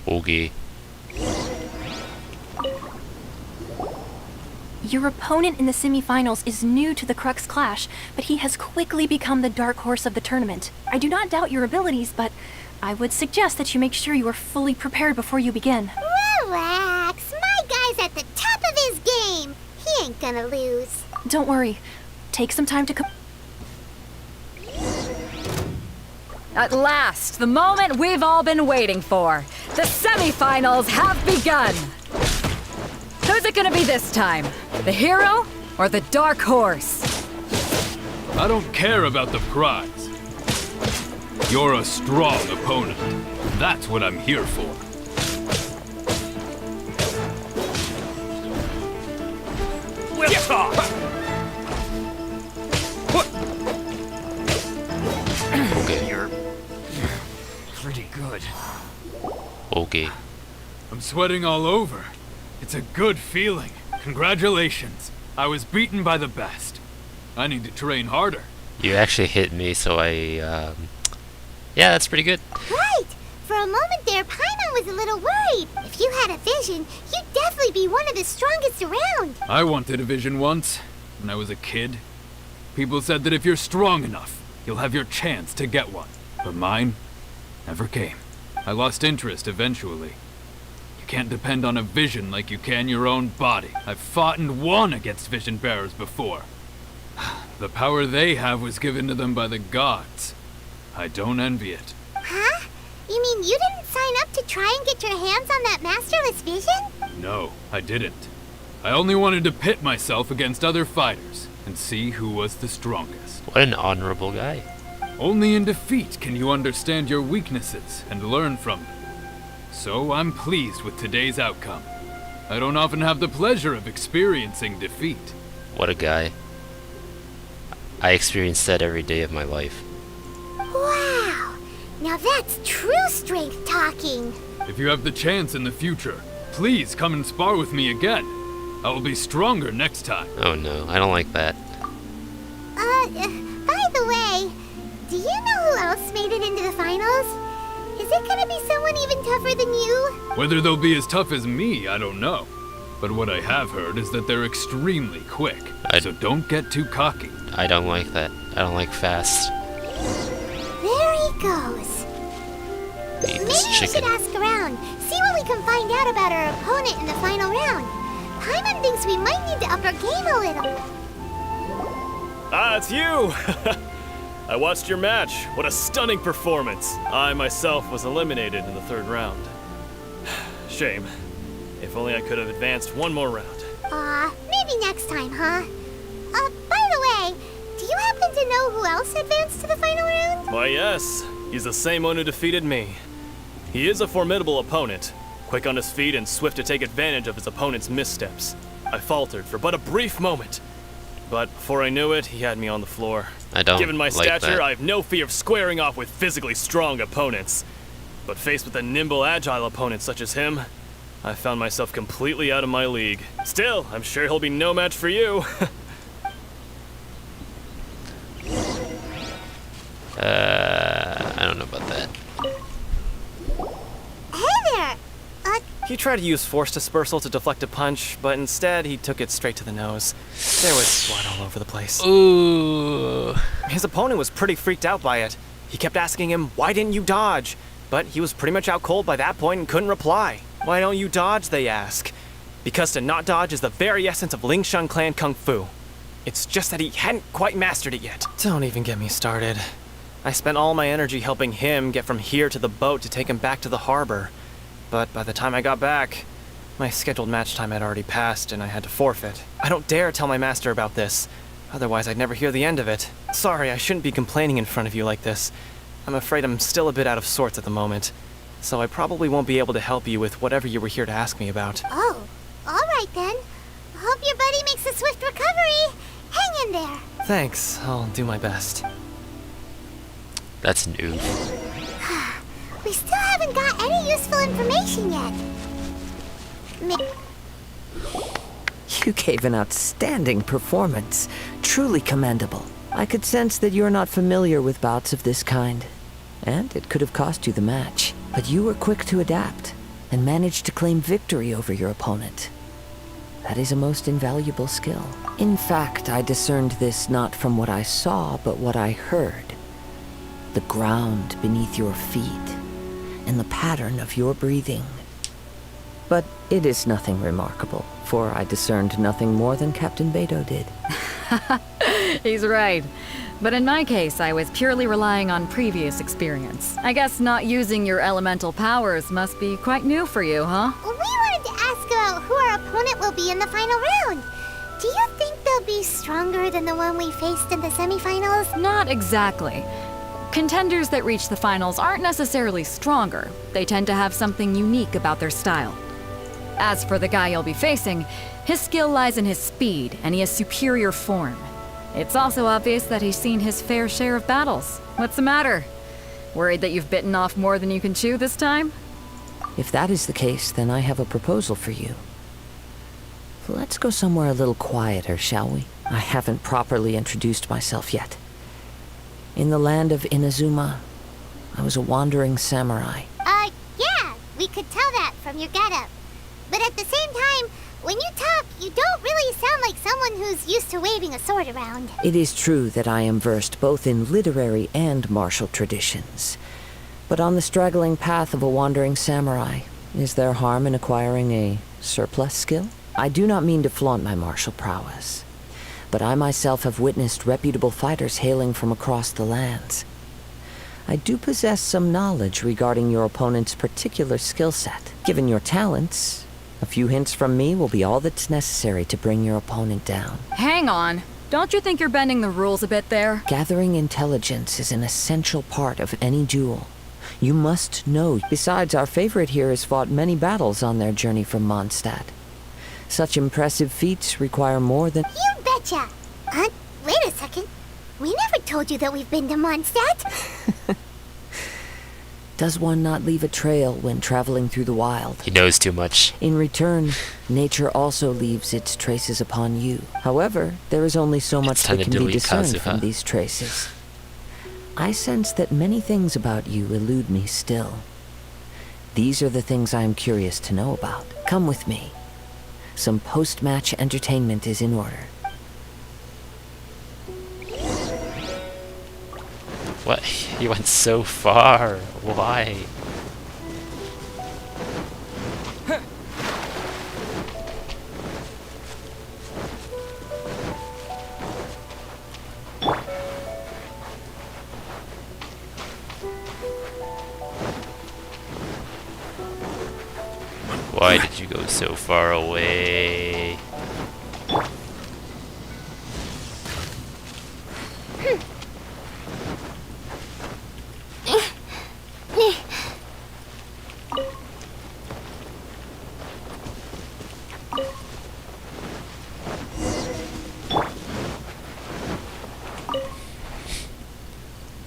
Okay. Your opponent in the semifinals is new to the Crux Clash, but he has quickly become the dark horse of the tournament. I do not doubt your abilities, but I would suggest that you make sure you are fully prepared before you begin. Relax. My guy's at the top of his game. He ain't gonna lose. Don't worry. Take some time to At last, the moment we've all been waiting for. The semifinals have begun. Who's it gonna be this time? The hero or the dark horse? I don't care about the prize. You're a strong opponent. That's what I'm here for. Get off! Okay. You're pretty good. Okay. I'm sweating all over. It's a good feeling. Congratulations. I was beaten by the best. I need to train harder. You actually hit me, so yeah, that's pretty good. Right. For a moment there, Paimon was a little worried. If you had a vision, you'd definitely be one of the strongest around. I wanted a vision once, when I was a kid. People said that if you're strong enough, you'll have your chance to get one. But mine never came. I lost interest eventually. You can't depend on a vision like you can your own body. I've fought and won against vision bearers before. The power they have was given to them by the gods. I don't envy it. Huh? You mean you didn't sign up to try and get your hands on that masterless vision? No, I didn't. I only wanted to pit myself against other fighters and see who was the strongest. What an honorable guy. Only in defeat can you understand your weaknesses and learn from them. So I'm pleased with today's outcome. I don't often have the pleasure of experiencing defeat. What a guy. I experience that every day of my life. Wow. Now that's true strength talking. If you have the chance in the future, please come and spar with me again. I will be stronger next time. Oh no, I don't like that. By the way, do you know who else made it into the finals? Is it gonna be someone even tougher than you? Whether they'll be as tough as me, I don't know. But what I have heard is that they're extremely quick. So don't get too cocky. I don't like that. I don't like fast. There he goes. Eat Maybe this we should chicken. ask around, see what we can find out about our opponent in the final round. Paimon thinks we might need to up our game a little. Ah, it's you! I watched your match. What a stunning performance. I myself was eliminated in the third round. Shame. If only I could have advanced one more round. Maybe next time, huh? By the way, do you happen to know who else advanced to the final round? Why, yes. He's the same one who defeated me. He is a formidable opponent, quick on his feet and swift to take advantage of his opponent's missteps. I faltered for but a brief moment, but before I knew it, he had me on the floor. I don't Given my like stature, that. I have no fear of squaring off with physically strong opponents. But faced with a nimble, agile opponent such as him, I found myself completely out of my league. Still, I'm sure he'll be no match for you. I don't know about that. Hey there! He tried to use force dispersal to deflect a punch, but instead he took it straight to the nose. There was blood all over the place. Ooh. His opponent was pretty freaked out by it. He kept asking him, "Why didn't you dodge?" But he was pretty much out cold by that point and couldn't reply. "Why don't you dodge?" they ask. Because to not dodge is the very essence of Ling Shun clan kung fu. It's just that he hadn't quite mastered it yet. Don't even get me started. I spent all my energy helping him get from here to the boat to take him back to the harbor. But by the time I got back, my scheduled match time had already passed and I had to forfeit. I don't dare tell my master about this, otherwise I'd never hear the end of it. Sorry, I shouldn't be complaining in front of you like this. I'm afraid I'm still a bit out of sorts at the moment, so I probably won't be able to help you with whatever you were here to ask me about. Oh, alright then. Hope your buddy makes a swift recovery. Hang in there. Thanks, I'll do my best. That's an oof. We still haven't got any useful information yet. You gave an outstanding performance. Truly commendable. I could sense that you're not familiar with bouts of this kind, and it could have cost you the match. But you were quick to adapt, and managed to claim victory over your opponent. That is a most invaluable skill. In fact, I discerned this not from what I saw, but what I heard. The ground beneath your feet, and the pattern of your breathing. But it is nothing remarkable, for I discerned nothing more than Captain Beto did. He's right. But in my case, I was purely relying on previous experience. I guess not using your elemental powers must be quite new for you, huh? We wanted to ask about who our opponent will be in the final round. Do you think they'll be stronger than the one we faced in the semifinals? Not exactly. Contenders that reach the finals aren't necessarily stronger. They tend to have something unique about their style. As for the guy you'll be facing, his skill lies in his speed, and he has superior form. It's also obvious that he's seen his fair share of battles. What's the matter? Worried that you've bitten off more than you can chew this time? If that is the case, then I have a proposal for you. Let's go somewhere a little quieter, shall we? I haven't properly introduced myself yet. In the land of Inazuma, I was a wandering samurai. Yeah, we could tell that from your getup. But at the same time, when you talk, you don't really sound like someone who's used to waving a sword around. It is true that I am versed both in literary and martial traditions. But on the straggling path of a wandering samurai, is there harm in acquiring a surplus skill? I do not mean to flaunt my martial prowess, but I myself have witnessed reputable fighters hailing from across the lands. I do possess some knowledge regarding your opponent's particular skill set. Given your talents, a few hints from me will be all that's necessary to bring your opponent down. Hang on. Don't you think you're bending the rules a bit there? Gathering intelligence is an essential part of any duel. You must know. Besides, our favorite here has fought many battles on their journey from Mondstadt. Such impressive feats require more than— You betcha! Wait a second. We never told you that we've been to Mondstadt. Does one not leave a trail when traveling through the wild? He knows too much. In return, nature also leaves its traces upon you. However, there is only so much that can be discerned from these traces. I sense that many things about you elude me still. These are the things I am curious to know about. Come with me. Some post-match entertainment is in order. What? He went so far. Why? Why did you go so far away?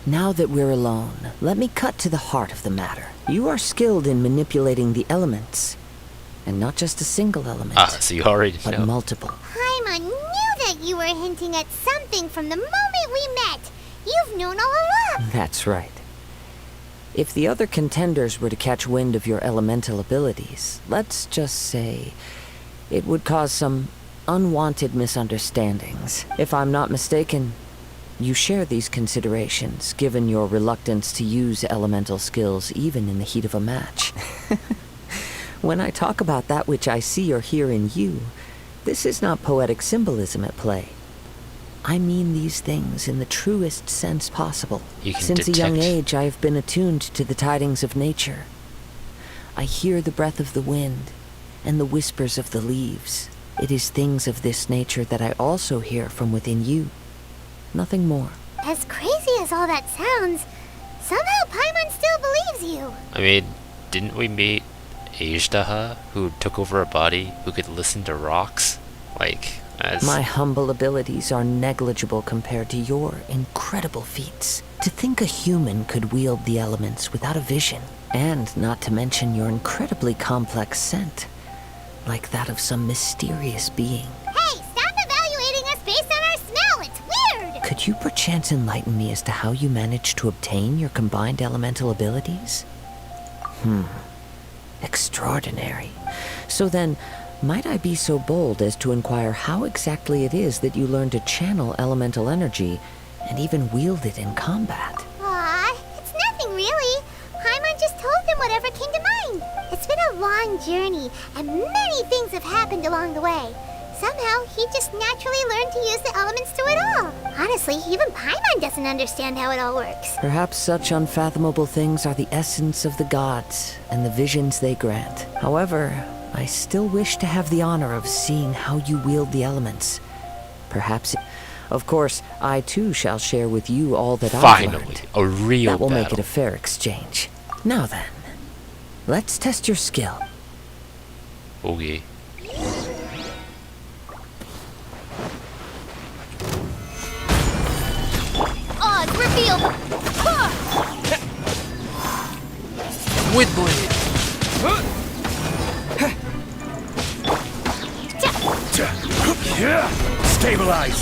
Now that we're alone, let me cut to the heart of the matter. You are skilled in manipulating the elements. And not just a single element. So you already but know. multiple. Paimon knew that you were hinting at something from the moment we met. You've known all along. That's right. If the other contenders were to catch wind of your elemental abilities, let's just say it would cause some unwanted misunderstandings. If I'm not mistaken, you share these considerations, given your reluctance to use elemental skills even in the heat of a match. When I talk about that which I see or hear in you, this is not poetic symbolism at play. I mean these things in the truest sense possible. Since a young age, I have been attuned to the tidings of nature. I hear the breath of the wind and the whispers of the leaves. It is things of this nature that I also hear from within you. Nothing more. As crazy as all that sounds, somehow Paimon still believes you. I mean, didn't we meet Ajdaha, who took over a body who could listen to rocks? Like, as... My humble abilities are negligible compared to your incredible feats. To think a human could wield the elements without a vision, and not to mention your incredibly complex scent, like that of some mysterious being. Could you perchance enlighten me as to how you managed to obtain your combined elemental abilities? Extraordinary. So then, might I be so bold as to inquire how exactly it is that you learned to channel elemental energy and even wield it in combat? Aw, it's nothing really. Paimon just told him whatever came to mind. It's been a long journey, and many things have happened along the way. Somehow, he just naturally learned to use the elements through it all. Honestly, even Paimon doesn't understand how it all works. Perhaps such unfathomable things are the essence of the gods and the visions they grant. However, I still wish to have the honor of seeing how you wield the elements. Perhaps, of course, I too shall share with you all that I've learned. Finally, a real That will battle. make it a fair exchange. Now then, let's test your skill. Okay. Odds revealed. Wind blade. Stabilize.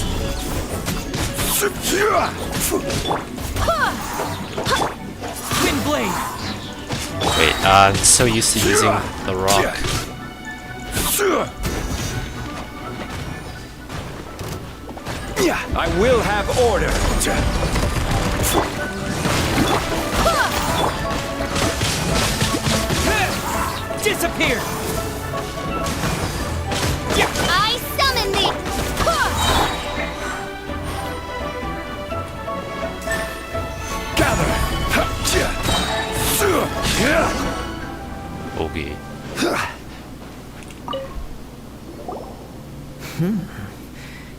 Wind blade. Wait, I'm so used to using the rock. I will have order. Disappear. I summon thee. Gather. Okay.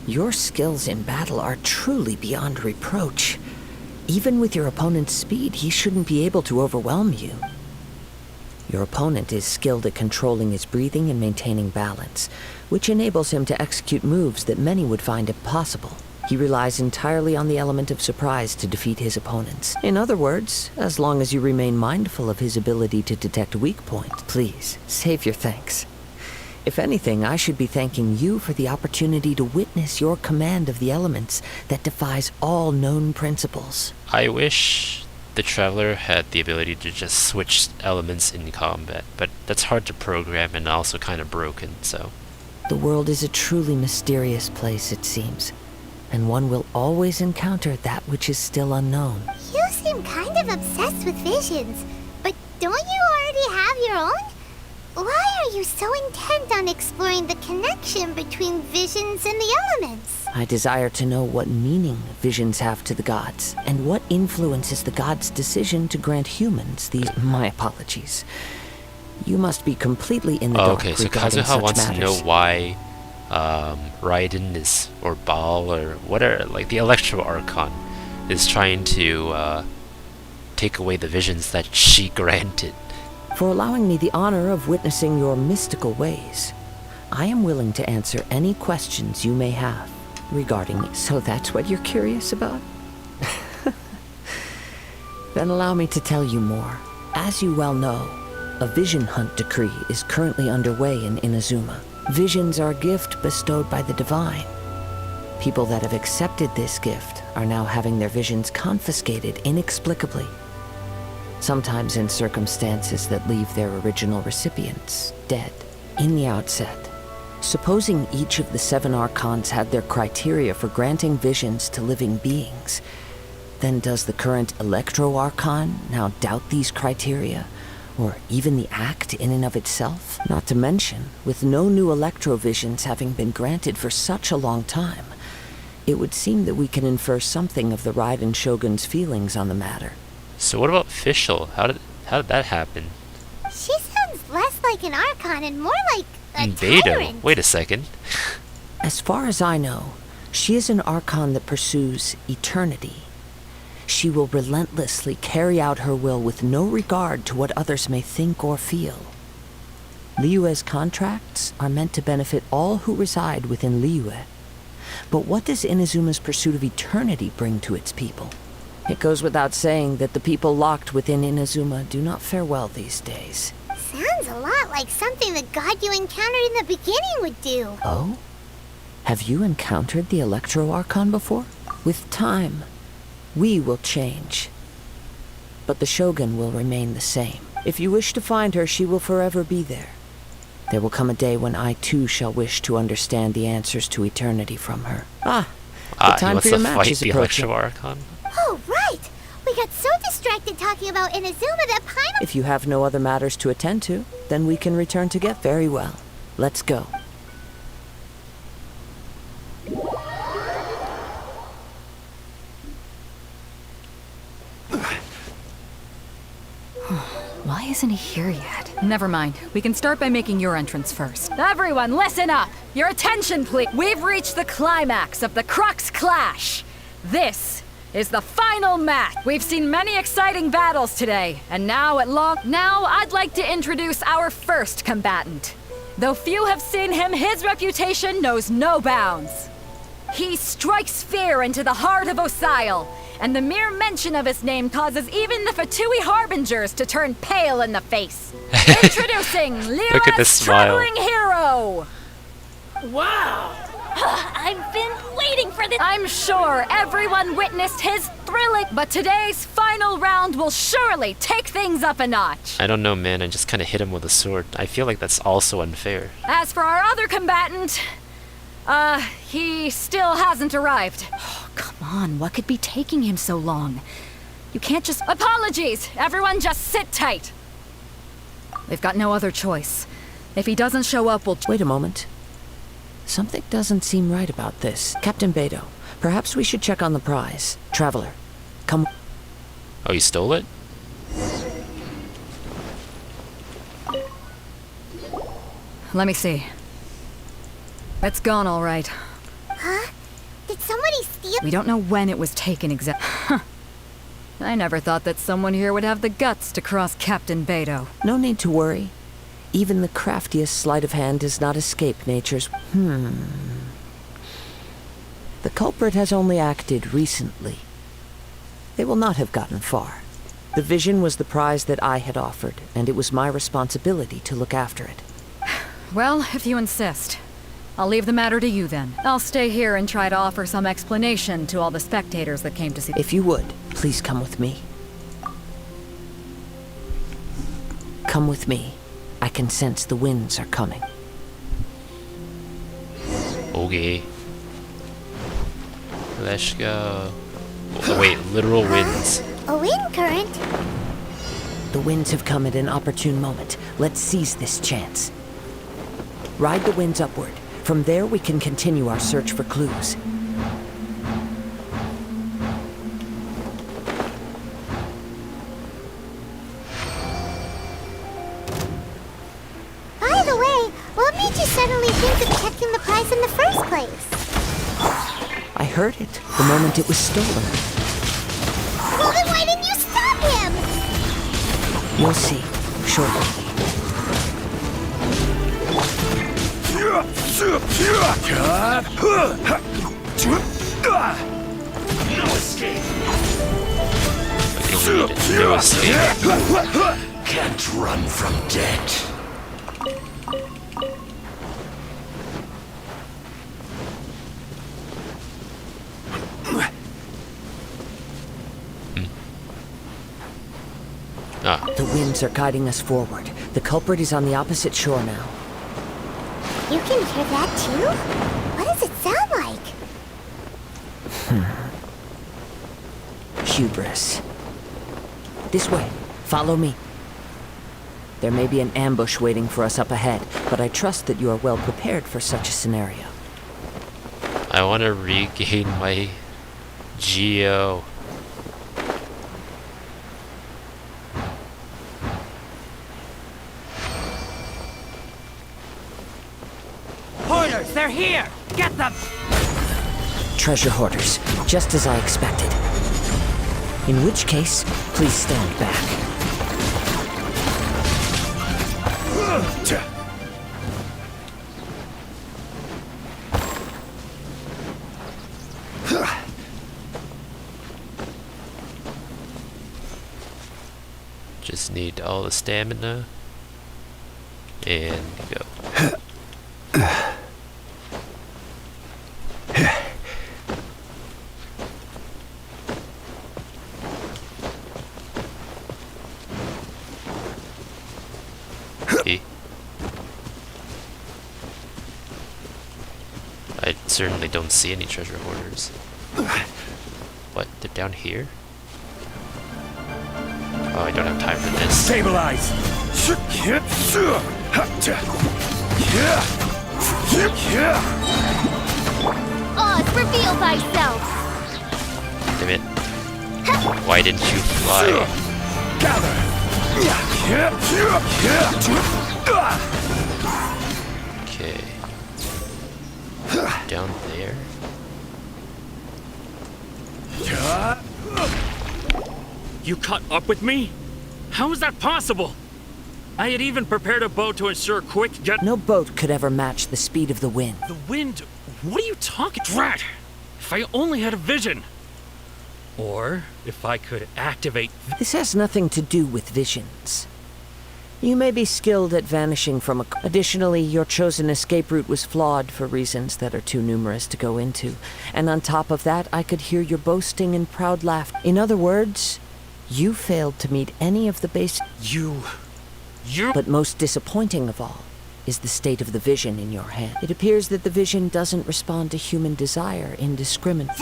Your skills in battle are truly beyond reproach. Even with your opponent's speed, he shouldn't be able to overwhelm you. Your opponent is skilled at controlling his breathing and maintaining balance, which enables him to execute moves that many would find impossible. He relies entirely on the element of surprise to defeat his opponents. In other words, as long as you remain mindful of his ability to detect weak points, please, save your thanks. If anything, I should be thanking you for the opportunity to witness your command of the elements that defies all known principles. I wish the Traveler had the ability to just switch elements in combat, but that's hard to program and also kind of broken, so... The world is a truly mysterious place, it seems, and one will always encounter that which is still unknown. You seem kind of obsessed with visions, but don't you already have your own? Why are you so intent on exploring the connection between visions and the elements? I desire to know what meaning visions have to the gods, and what influences the gods' decision to grant humans these... My apologies. You must be completely in the dark okay, so regarding Kazuha such wants matters. to know why Raiden is, or Baal, or whatever, like the Electro Archon is trying to take away the visions that she granted. For allowing me the honor of witnessing your mystical ways, I am willing to answer any questions you may have regarding me. So that's what you're curious about? Then allow me to tell you more. As you well know, a vision hunt decree is currently underway in Inazuma. Visions are a gift bestowed by the divine. People that have accepted this gift are now having their visions confiscated inexplicably. Sometimes in circumstances that leave their original recipients dead. In the outset, supposing each of the 7 archons had their criteria for granting visions to living beings, then does the current Electro Archon now doubt these criteria, or even the act in and of itself? Not to mention, with no new Electro visions having been granted for such a long time, it would seem that we can infer something of the Raiden Shogun's feelings on the matter. So what about Fischl? How did that happen? She sounds less like an Archon and more like a Beidou. tyrant. Wait a second. As far as I know, she is an Archon that pursues eternity. She will relentlessly carry out her will with no regard to what others may think or feel. Liyue's contracts are meant to benefit all who reside within Liyue. But what does Inazuma's pursuit of eternity bring to its people? It goes without saying that the people locked within Inazuma do not fare well these days. Sounds a lot like something the god you encountered in the beginning would do. Oh? Have you encountered the Electro Archon before? With time, we will change. But the Shogun will remain the same. If you wish to find her, she will forever be there. There will come a day when I too shall wish to understand the answers to eternity from her. The he time wants for your to match fight is the approaching. electro archon. Oh, right! We got so distracted talking about Inazuma that Paimon... If you have no other matters to attend to, then we can return to get very well. Let's go. Why isn't he here yet? Never mind. We can start by making your entrance first. Everyone, listen up! Your attention, please! We've reached the climax of the Crux Clash! This is the final match! We've seen many exciting battles today, and now I'd like to introduce our first combatant. Though few have seen him, his reputation knows no bounds. He strikes fear into the heart of Osile, and the mere mention of his name causes even the Fatui Harbingers to turn pale in the face. Introducing Look at this Lyra's smile. traveling hero! Wow! I've been waiting for this! I'm sure everyone witnessed his thrilling... But today's final round will surely take things up a notch. I don't know, man. I just kind of hit him with a sword. I feel like that's also unfair. As for our other combatant, he still hasn't arrived. Oh, come on, what could be taking him so long? You can't just... Apologies! Everyone just sit tight! They've got no other choice. If he doesn't show up, we'll... Wait a moment. Something doesn't seem right about this. Captain Beto, perhaps we should check on the prize. Traveler, come... Oh, you stole it? Let me see. It's gone all right. Huh? Did somebody steal... We don't know when it was taken exactly. I never thought that someone here would have the guts to cross Captain Beto. No need to worry. Even the craftiest sleight of hand does not escape nature's... The culprit has only acted recently. They will not have gotten far. The vision was the prize that I had offered, and it was my responsibility to look after it. Well, if you insist. I'll leave the matter to you then. I'll stay here and try to offer some explanation to all the spectators that came to see... If you would, please come with me. Come with me. I can sense the winds are coming. Okay. Let's go. Oh, wait, literal winds. A wind current? The winds have come at an opportune moment. Let's seize this chance. Ride the winds upward. From there, we can continue our search for clues. By the way, what made you suddenly think of checking the prize in the first place? I heard it the moment it was stolen. Well, then why didn't you stop him? You'll see, shortly. No escape. No escape. Can't run from death. The winds are guiding us forward. The culprit is on the opposite shore now. You can hear that too? What does it sound like? Hubris. This way. Follow me. There may be an ambush waiting for us up ahead, but I trust that you are well prepared for such a scenario. I want to regain my Geo. Hoarders, they're here! Get them! Treasure hoarders, just as I expected. In which case, please stand back. Just need all the stamina. And go. I certainly don't see any treasure hoarders. What? They're down here? Oh, I don't have time for this. Stabilize! Oz, reveal thyself! Damn it. Why didn't you fly? Gather! Okay. Down there. You caught up with me? How is that possible? I had even prepared a boat to ensure quick get- No boat could ever match the speed of the wind. The wind? What are you talking- Drat! If I only had a vision! Or if I could activate- This has nothing to do with visions. You may be skilled at vanishing from a... Additionally, your chosen escape route was flawed for reasons that are too numerous to go into. And on top of that, I could hear your boasting and proud laughter. In other words, you failed to meet any of the base... You... But most disappointing of all is the state of the vision in your hand. It appears that the vision doesn't respond to human desire indiscriminately.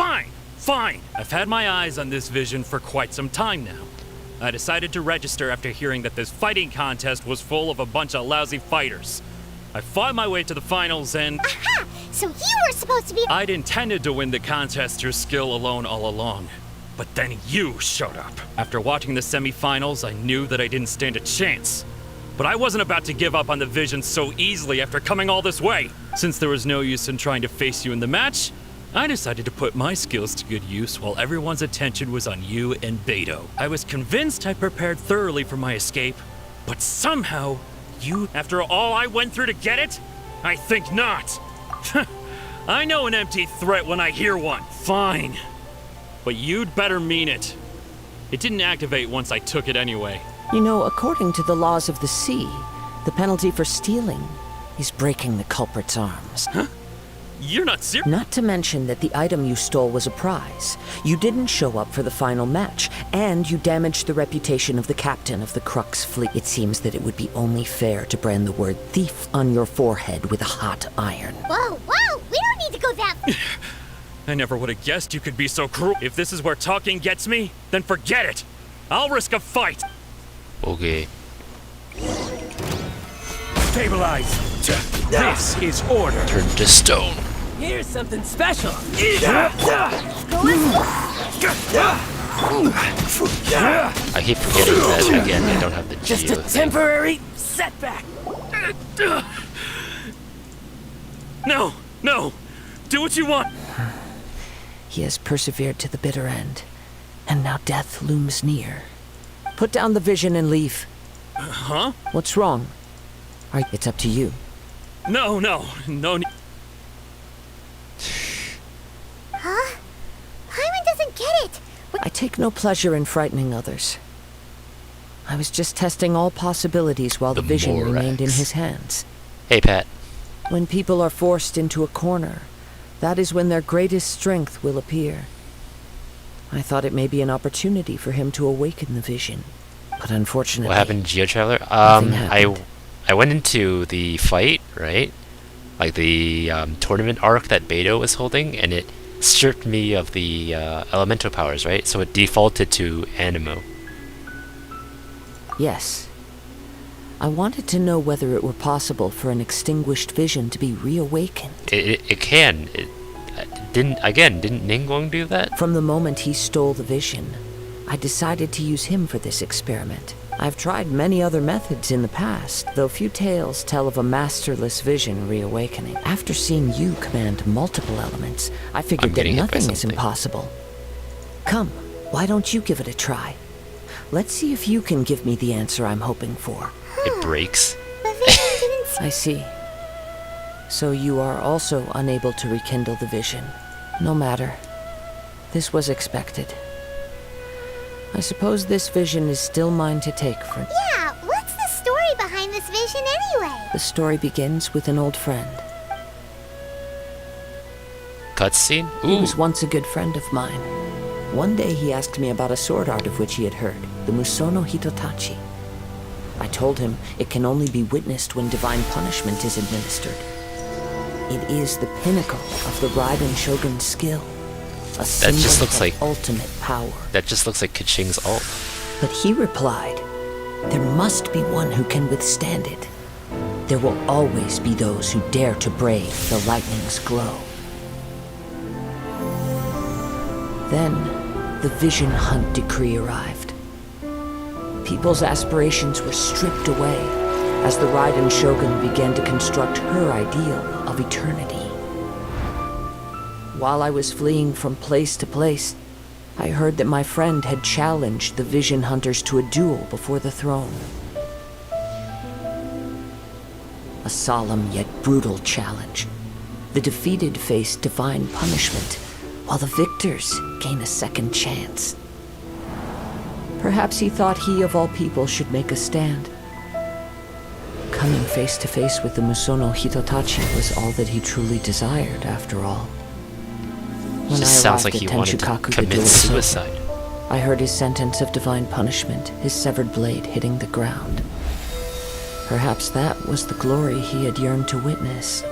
Fine! I've had my eyes on this vision for quite some time now. I decided to register after hearing that this fighting contest was full of a bunch of lousy fighters. I fought my way to the finals and... Aha! So you were supposed to be- I'd intended to win the contest through skill alone all along. But then you showed up. After watching the semifinals, I knew that I didn't stand a chance. But I wasn't about to give up on the vision so easily after coming all this way. Since there was no use in trying to face you in the match, I decided to put my skills to good use while everyone's attention was on you and Beto. I was convinced I prepared thoroughly for my escape, but somehow, you, after all I went through to get it? I think not. I know an empty threat when I hear one. Fine. But you'd better mean it. It didn't activate once I took it anyway. You know, according to the laws of the sea, the penalty for stealing is breaking the culprit's arms. Huh? You're not serious? Not to mention that the item you stole was a prize. You didn't show up for the final match, and you damaged the reputation of the captain of the Crux fleet. It seems that it would be only fair to brand the word thief on your forehead with a hot iron. Whoa, we don't need to go that- I never would have guessed you could be so cruel. If this is where talking gets me, then forget it. I'll risk a fight. Okay. Stabilize! This is order! Turn to stone. Here's something special. I keep forgetting that again. I don't have the Just geo a thing. temporary setback. No! Do what you want! He has persevered to the bitter end, and now death looms near. Put down the vision and leave. Huh? What's wrong? It's up to you. No. Huh? Paimon doesn't get it! I take no pleasure in frightening others. I was just testing all possibilities while the vision remained in his hands. Hey, Pat. When people are forced into a corner, that is when their greatest strength will appear. I thought it may be an opportunity for him to awaken the vision, but unfortunately... What happened, Geo Traveler? nothing happened. I went into the fight, right? Like the tournament arc that Beto was holding, and it stripped me of the elemental powers, right? So it defaulted to Animo. Yes. I wanted to know whether it were possible for an extinguished vision to be reawakened. It can. Didn't Ningguang do that? From the moment he stole the vision, I decided to use him for this experiment. I've tried many other methods in the past, though few tales tell of a masterless vision reawakening. After seeing you command multiple elements, I figured that nothing is impossible. Come, why don't you give it a try? Let's see if you can give me the answer I'm hoping for. It breaks. I see. So you are also unable to rekindle the vision. No matter. This was expected. I suppose this vision is still mine to take for... Yeah, what's the story behind this vision anyway? The story begins with an old friend. Cutscene? He was once a good friend of mine. One day he asked me about a sword art of which he had heard, the Musono Hitotachi. I told him it can only be witnessed when divine punishment is administered. It is the pinnacle of the Raiden Shogun's skill. A That symbol just looks of like ultimate power. That just looks like Kaching's ult. But he replied, there must be one who can withstand it. There will always be those who dare to brave the lightning's glow. Then, the Vision Hunt decree arrived. People's aspirations were stripped away as the Raiden Shogun began to construct her ideal of eternity. While I was fleeing from place to place, I heard that my friend had challenged the Vision Hunters to a duel before the throne. A solemn yet brutal challenge. The defeated face divine punishment, while the victors gain a second chance. Perhaps he thought he of all people should make a stand. Coming face to face with the Musono Hitotachi was all that he truly desired, after all. When Just I sounds arrived like he at wanted to Tenchukaku, the commit door was open. suicide. I heard his sentence of divine punishment, his severed blade hitting the ground. Perhaps that was the glory he had yearned to witness.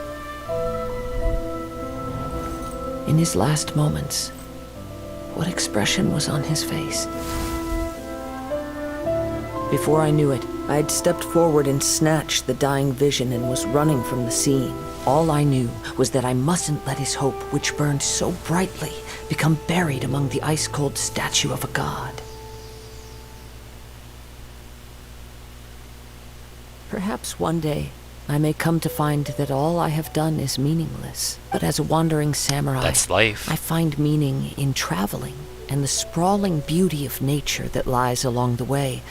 In his last moments, what expression was on his face? Before I knew it, I had stepped forward and snatched the dying vision and was running from the scene. All I knew was that I mustn't let his hope, which burned so brightly, become buried among the ice-cold statue of a god. Perhaps one day, I may come to find that all I have done is meaningless. But as a wandering samurai, That's life. I find meaning in traveling and the sprawling beauty of nature that lies along the way,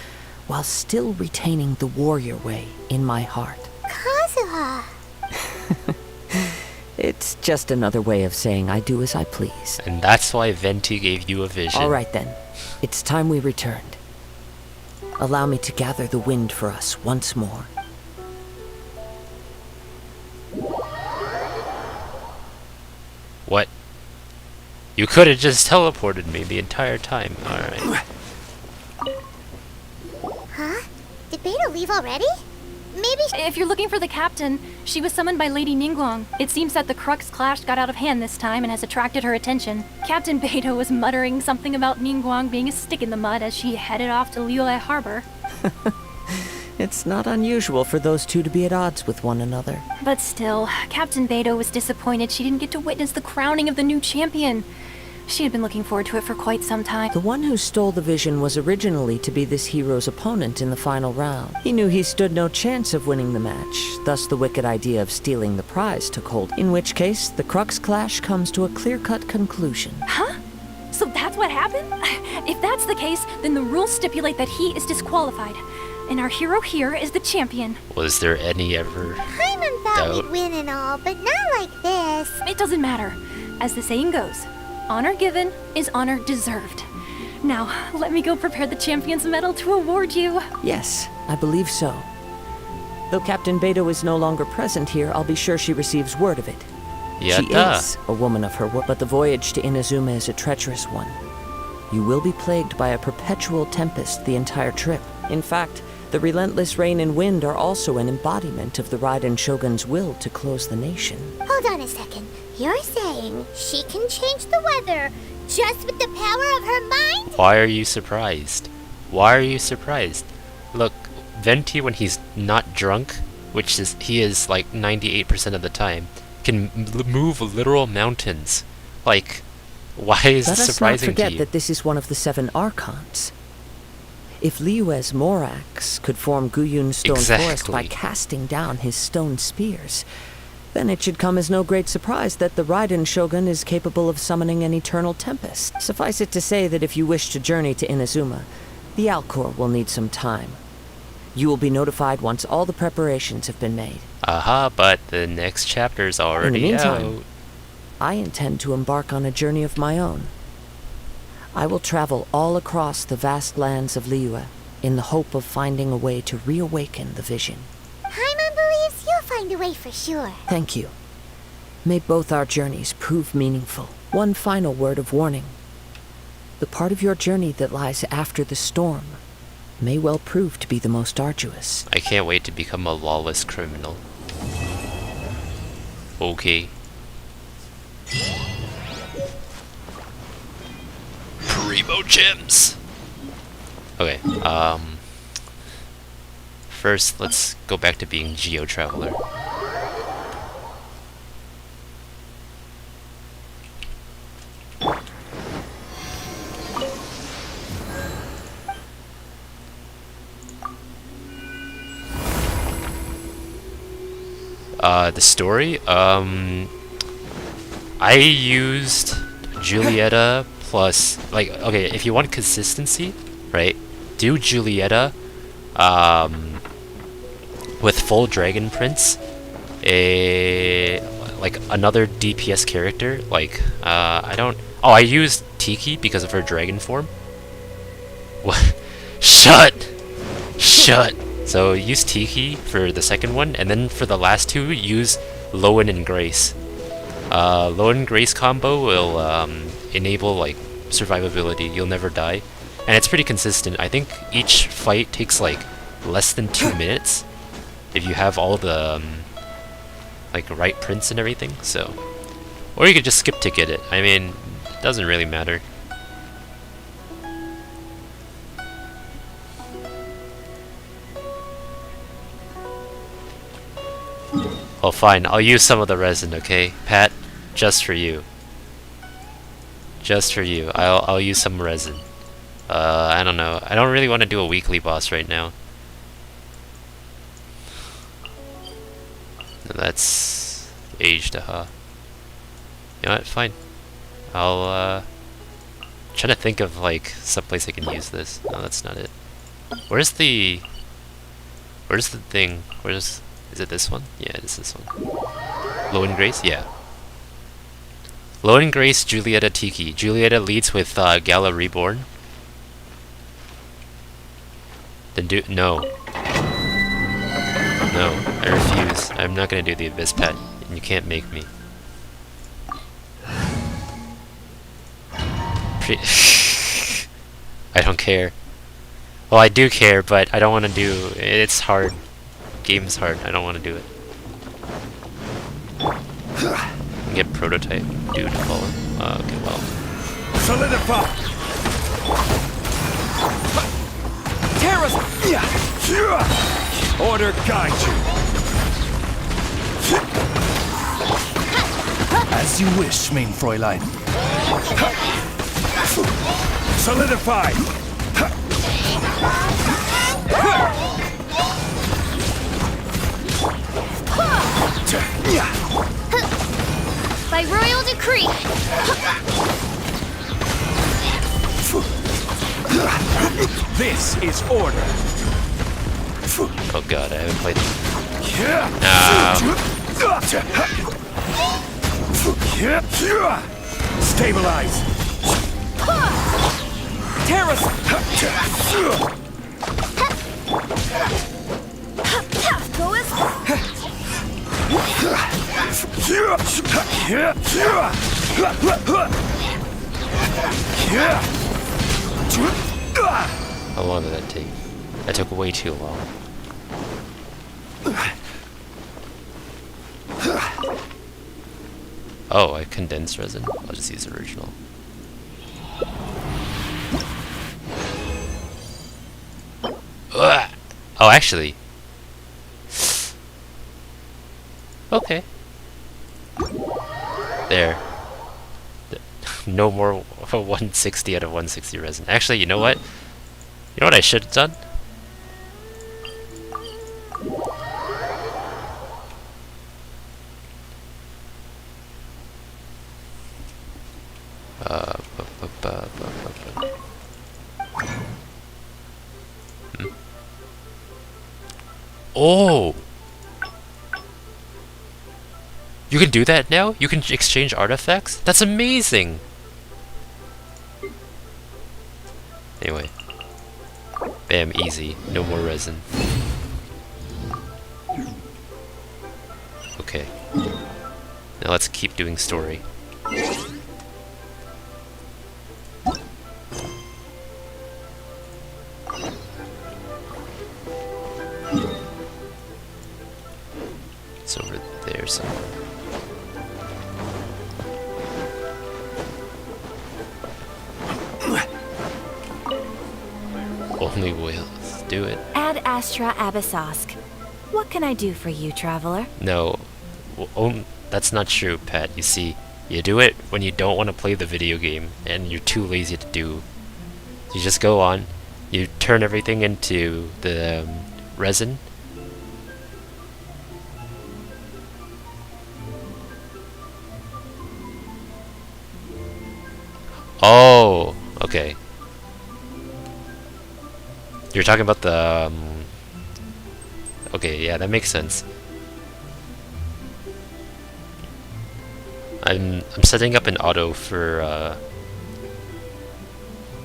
while still retaining the warrior way in my heart. Kazuha! It's just another way of saying I do as I please. And that's why Venti gave you a vision. All right then, it's time we returned. Allow me to gather the wind for us once more. What? You could have just teleported me the entire time. Alright. Huh? Did Beta leave already? Maybe If you're looking for the captain, she was summoned by Lady Ningguang. It seems that the Crux clash got out of hand this time and has attracted her attention. Captain Beidou was muttering something about Ningguang being a stick in the mud as she headed off to Liyue Harbor. It's not unusual for those two to be at odds with one another. But still, Captain Beidou was disappointed she didn't get to witness the crowning of the new champion. She had been looking forward to it for quite some time. The one who stole the vision was originally to be this hero's opponent in the final round. He knew he stood no chance of winning the match, thus the wicked idea of stealing the prize took hold. In which case, the Crux clash comes to a clear-cut conclusion. Huh? So that's what happened? If that's the case, then the rules stipulate that he is disqualified. And our hero here is the champion. Was there any ever Paimon thought doubt? we'd win and all, but not like this. It doesn't matter. As the saying goes, honor given is honor deserved. Now, let me go prepare the champion's medal to award you. Yes, I believe so. Though Captain Beidou is no longer present here, I'll be sure she receives word of it. She Yatta. is a woman of her word, but the voyage to Inazuma is a treacherous one. You will be plagued by a perpetual tempest the entire trip. In fact, the relentless rain and wind are also an embodiment of the Raiden Shogun's will to close the nation. Hold on a second. You're saying she can change the weather just with the power of her mind? Why are you surprised? Why are you surprised? Look, Venti, when he's not drunk, which is he is like 98% of the time, can move literal mountains. Like, why is Let it us not surprising to forget you? that this is one of the 7 archons. If Liyue's Morax could form Guyun's stone forest by Exactly. casting down his stone spears, then it should come as no great surprise that the Raiden Shogun is capable of summoning an eternal tempest. Suffice it to say that if you wish to journey to Inazuma, the Alcor will need some time. You will be notified once all the preparations have been made. Aha, but the next chapter's already meantime, out. I intend to embark on a journey of my own. I will travel all across the vast lands of Liyue in the hope of finding a way to reawaken the vision. Paimon believes you'll find a way for sure. Thank you. May both our journeys prove meaningful. One final word of warning. The part of your journey that lies after the storm may well prove to be the most arduous. I can't wait to become a lawless criminal. Okay. Primo gems! Okay, first, let's go back to being Geo Traveler. The story, I used Julieta plus, like, okay, if you want consistency, right, do Julieta, with full Dragon Prince, like, another DPS character, like, I used Tiki because of her dragon form. What? Shut! So use Tiki for the second one, and then for the last two, use Lowen and Grace. Lowen and Grace combo will enable like survivability. You'll never die, and it's pretty consistent. I think each fight takes like less than 2 minutes if you have all the like right prints and everything. So, or you could just skip to get it. I mean, it doesn't really matter. Oh, fine. I'll use some of the resin, okay? Pat, just for you. Just for you. I'll use some resin. I don't know. I don't really want to do a weekly boss right now. That's aged, aha. You know what? Fine. I'll trying to think of like someplace I can use this. No, that's not it. Where's the thing? Is it this one? Yeah, it is this one. Lowen Grace? Yeah. Lowen Grace, Julieta, Tiki. Julieta leads with Gala Reborn. Then no. No, I refuse. I'm not gonna do the Abyss Pet, and you can't make me. I don't care. Well, I do care, but I don't want to do. It's hard. Game's hard. I don't want to do it. Get prototype dude to follow. Okay, well. Solidify. Terrace. Order guide you. As you wish, main Fräulein. Solidify. By royal decree. This is order. Oh god, I haven't played it. Stabilize. Terrace. Go as How long did that take? That took way too long. Oh, I condensed resin. I'll just use original. Ugh. Oh, actually. Okay. There. No more 160 out of 160 resin. Actually, you know what? You know what I should have done? Oh! You can do that now? You can exchange artifacts? That's amazing! Anyway. Bam, easy. No more resin. Okay. Now let's keep doing story. It's over there somewhere. only will do it. Ad Astra Abyssosk. What can I do for you, traveler? No, that's not true, Pat. You see, you do it when you don't want to play the video game and you're too lazy to do. You just go on, you turn everything into the resin. Oh, okay. You're talking about the okay, yeah, that makes sense. I'm setting up an auto for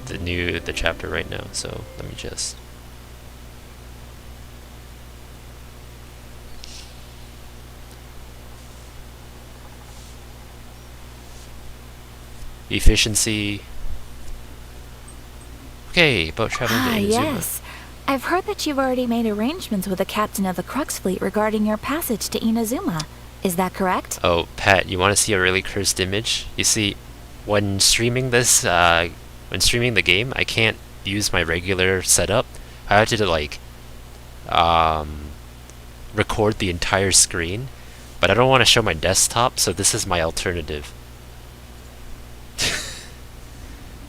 the chapter right now, so let me just efficiency. Okay, about traveling to Inazuma. Yes. I've heard that you've already made arrangements with the captain of the Crux fleet regarding your passage to Inazuma. Is that correct? Oh, Pat, you want to see a really cursed image? You see, when streaming this, when streaming the game, I can't use my regular setup. I have to like record the entire screen, but I don't want to show my desktop, so this is my alternative.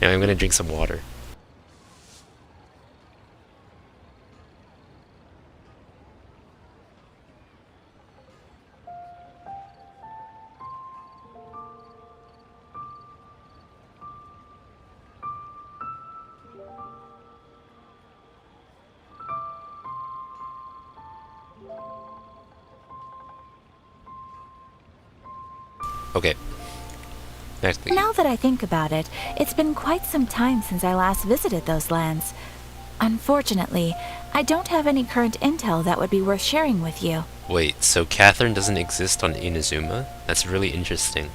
Now I'm gonna drink some water. Okay. Next thing. Now that I think about it, it's been quite some time since I last visited those lands. Unfortunately, I don't have any current intel that would be worth sharing with you. Wait, so Catherine doesn't exist on Inazuma? That's really interesting.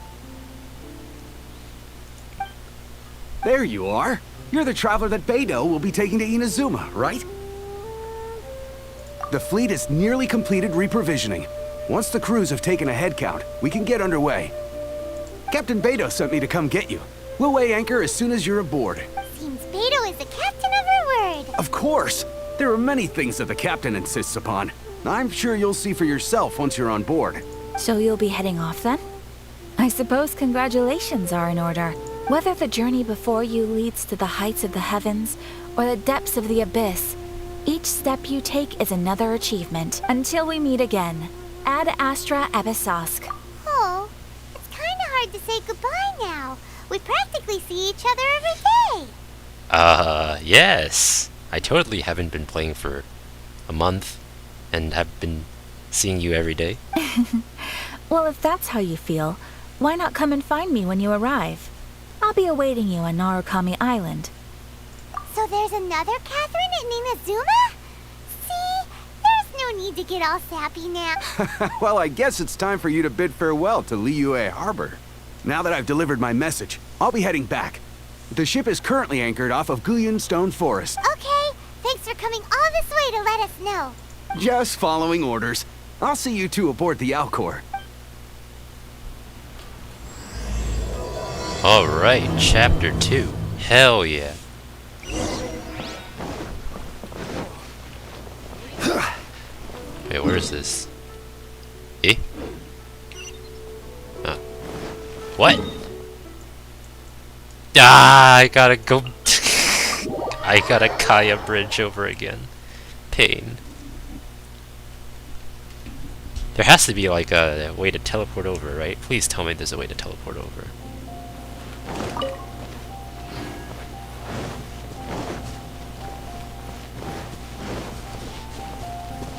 There you are. You're the traveler that Beidou will be taking to Inazuma, right? The fleet is nearly completed reprovisioning. Once the crews have taken a head count, we can get underway. Captain Beidou sent me to come get you. We'll weigh anchor as soon as you're aboard. Seems Beidou is the captain of her word. Of course! There are many things that the captain insists upon. I'm sure you'll see for yourself once you're on board. So you'll be heading off then? I suppose congratulations are in order. Whether the journey before you leads to the heights of the heavens or the depths of the abyss, each step you take is another achievement. Until we meet again. Ad Astra Abyssosk. Oh, it's kinda hard to say goodbye now. We practically see each other every day. Yes. I totally haven't been playing for a month and have been seeing you every day. Well, if that's how you feel, why not come and find me when you arrive? I'll be awaiting you on Narukami Island. So there's another Catherine in Inazuma? See? There's no need to get all sappy now. Well, I guess it's time for you to bid farewell to Liyue Harbor. Now that I've delivered my message, I'll be heading back. The ship is currently anchored off of Guyan Stone Forest. Okay, thanks for coming all this way to let us know. Just following orders. I'll see you two aboard the Alcor. Alright, chapter 2. Hell yeah. Wait, where is this? Eh? What? Ah, I gotta go. I gotta Kaya bridge over again. Pain. There has to be like a way to teleport over, right? Please tell me there's a way to teleport over.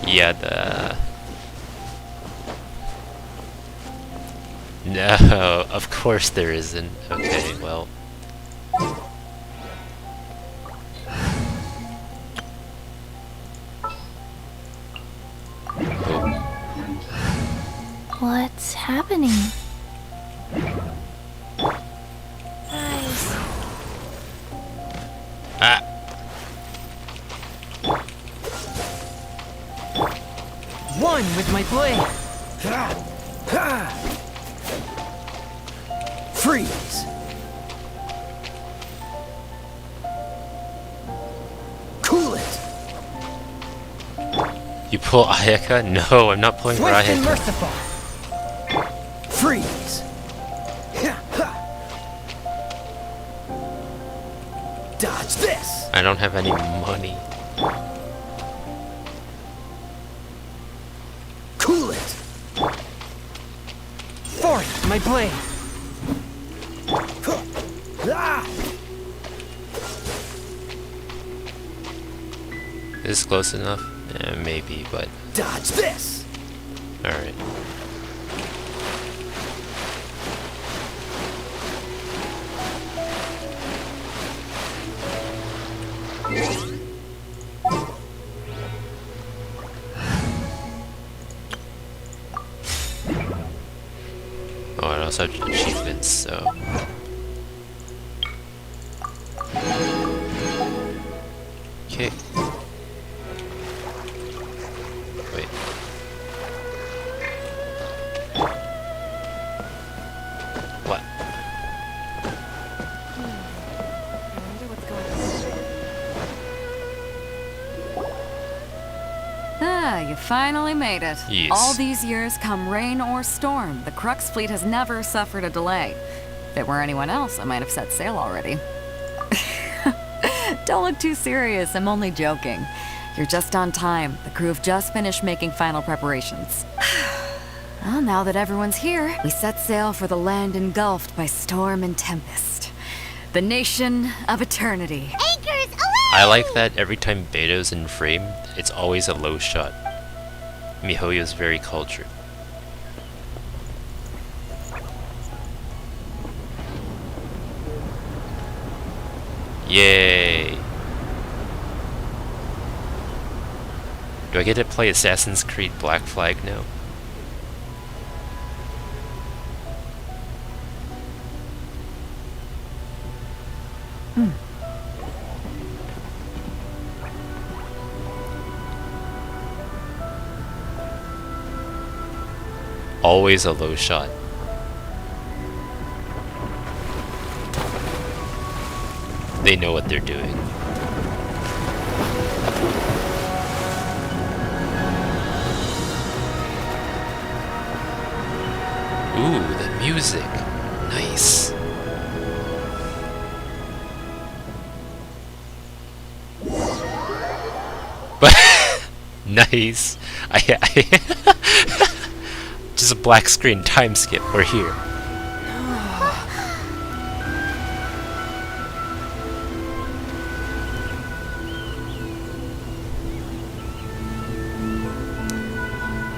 Yeah, No, of course there isn't. Okay, well. What's happening? Guys. Ah. One with my blade. Freeze! Cool! You pull Ayaka? No, I'm not pulling for Swift and Ayaka. merciful. Freeze. Dodge this. I don't have any money. Cool it. Forth, my blade. Ah! Is this close enough? Maybe, but... Dodge this. Alright. Oh, I also have achievements, so... Okay. Wait. What? Ah, you finally made it. Yes. All these years, come rain or storm, the Crux fleet has never suffered a delay. If it were anyone else, I might have set sail already. Don't look too serious, I'm only joking. You're just on time. The crew have just finished making final preparations. Well, now that everyone's here, we set sail for the land engulfed by storm and tempest. The nation of eternity. Anchors away! I like that every time Beto's in frame, it's always a low shot. MiHoYo's very cultured. Yay! Do I get to play Assassin's Creed Black Flag now? Always a low shot. They know what they're doing. Ooh, the music. Nice. But nice. Just a black screen time skip. We're here.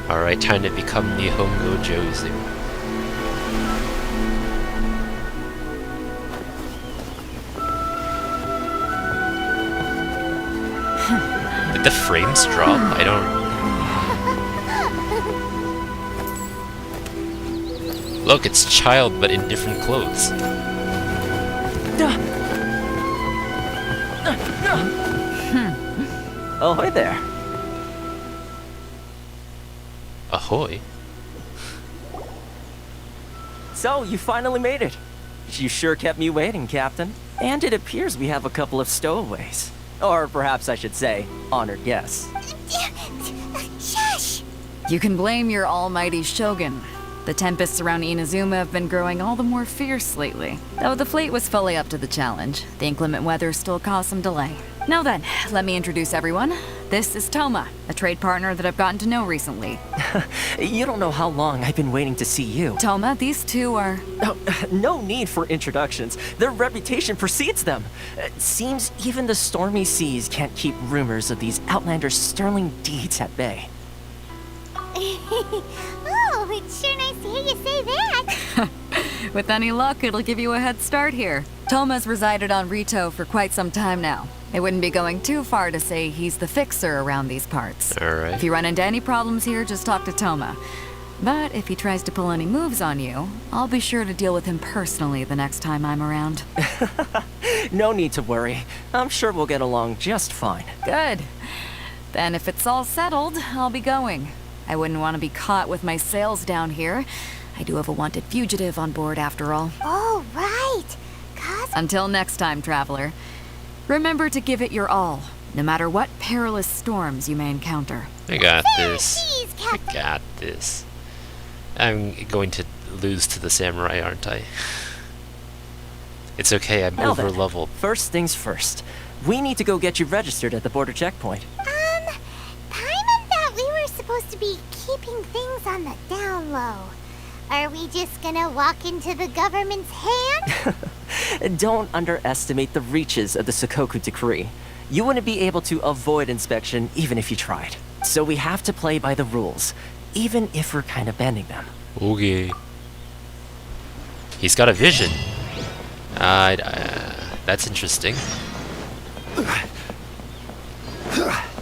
Alright, time to become Nihongo Jozu. Did the frames drop? I don't... Look, it's Child, but in different clothes. Oh, hi there. Ahoy. So, you finally made it. You sure kept me waiting, Captain. And it appears we have a couple of stowaways. Or perhaps I should say, honored guests. Shush! You can blame your almighty Shogun. The tempests around Inazuma have been growing all the more fierce lately. Though the fleet was fully up to the challenge, the inclement weather still caused some delay. Now then, let me introduce everyone. This is Toma, a trade partner that I've gotten to know recently. You don't know how long I've been waiting to see you. Toma, these two are... Oh, no need for introductions. Their reputation precedes them. Seems even the stormy seas can't keep rumors of these outlanders' sterling deeds at bay. Oh, it's sure nice to hear you say that. With any luck, it'll give you a head start here. Toma's resided on Rito for quite some time now. It wouldn't be going too far to say he's the fixer around these parts. Alright. If you run into any problems here, just talk to Toma. But if he tries to pull any moves on you, I'll be sure to deal with him personally the next time I'm around. No need to worry. I'm sure we'll get along just fine. Good. Then if it's all settled, I'll be going. I wouldn't want to be caught with my sails down here. I do have a wanted fugitive on board after all. Oh, right. Until next time, traveler. Remember to give it your all, no matter what perilous storms you may encounter. I got this. I got this. I'm going to lose to the samurai, aren't I? It's okay, I'm Now over then, leveled. first things first. We need to go get you registered at the border checkpoint. Paimon thought we were supposed to be keeping things on the down low. Are we just gonna walk into the government's hand? Don't underestimate the reaches of the Sakoku decree. You wouldn't be able to avoid inspection even if you tried. So we have to play by the rules, even if we're kind of bending them. Okay. He's got a vision. That's interesting.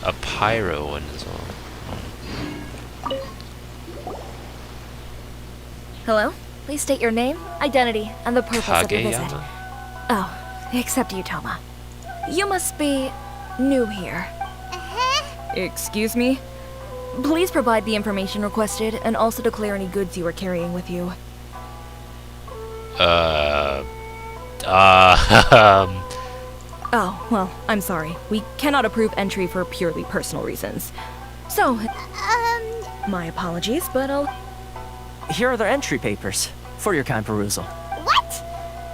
A pyro one as well. Hello? Please state your name, identity, and the purpose of your visit. Kageyama? Oh, except you, Toma. You must be new here. Excuse me? Please provide the information requested and also declare any goods you are carrying with you. Oh, well, I'm sorry. We cannot approve entry for purely personal reasons. So, my apologies, but I'll... Here are their entry papers for your kind perusal. What?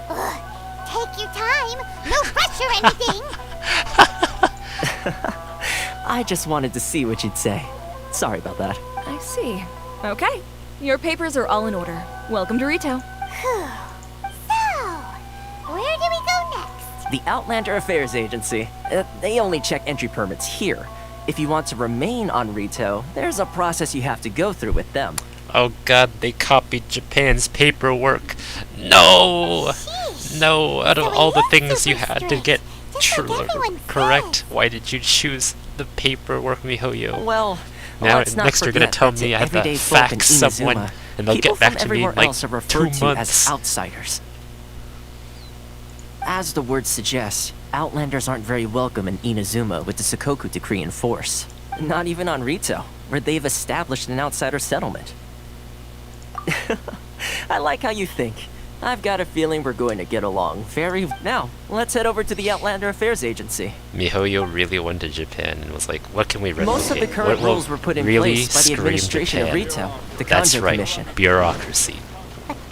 Ugh, take your time. No rush or anything. I just wanted to see what you'd say. Sorry about that. I see. Okay. Your papers are all in order. Welcome to Rito. Where do we go next? The Outlander Affairs Agency. They only check entry permits here. If you want to remain on Rito, there's a process you have to go through with them. Oh god, they copied Japan's paperwork. No! No, out of all the things you had to get true correct, why did you choose the paperwork, MiHoYo? Well, now let's not next you're gonna forget tell that me I have to everyday folk in fax someone Inazuma, and they'll people get back from to me in everywhere like else are 2 referred to months. as outsiders. As the word suggests, outlanders aren't very welcome in Inazuma with the Sakoku decree in force. Not even on Rito, where they've established an outsider settlement. I like how you think. I've got a feeling we're going to get along very... Now, let's head over to the Outlander Affairs Agency. MiHoYo really went to Japan and was like, what can we replicate? Most of the current What will rules were put in really place by the scream administration of Japan? Rito, the That's Kanjo right, Commission. bureaucracy.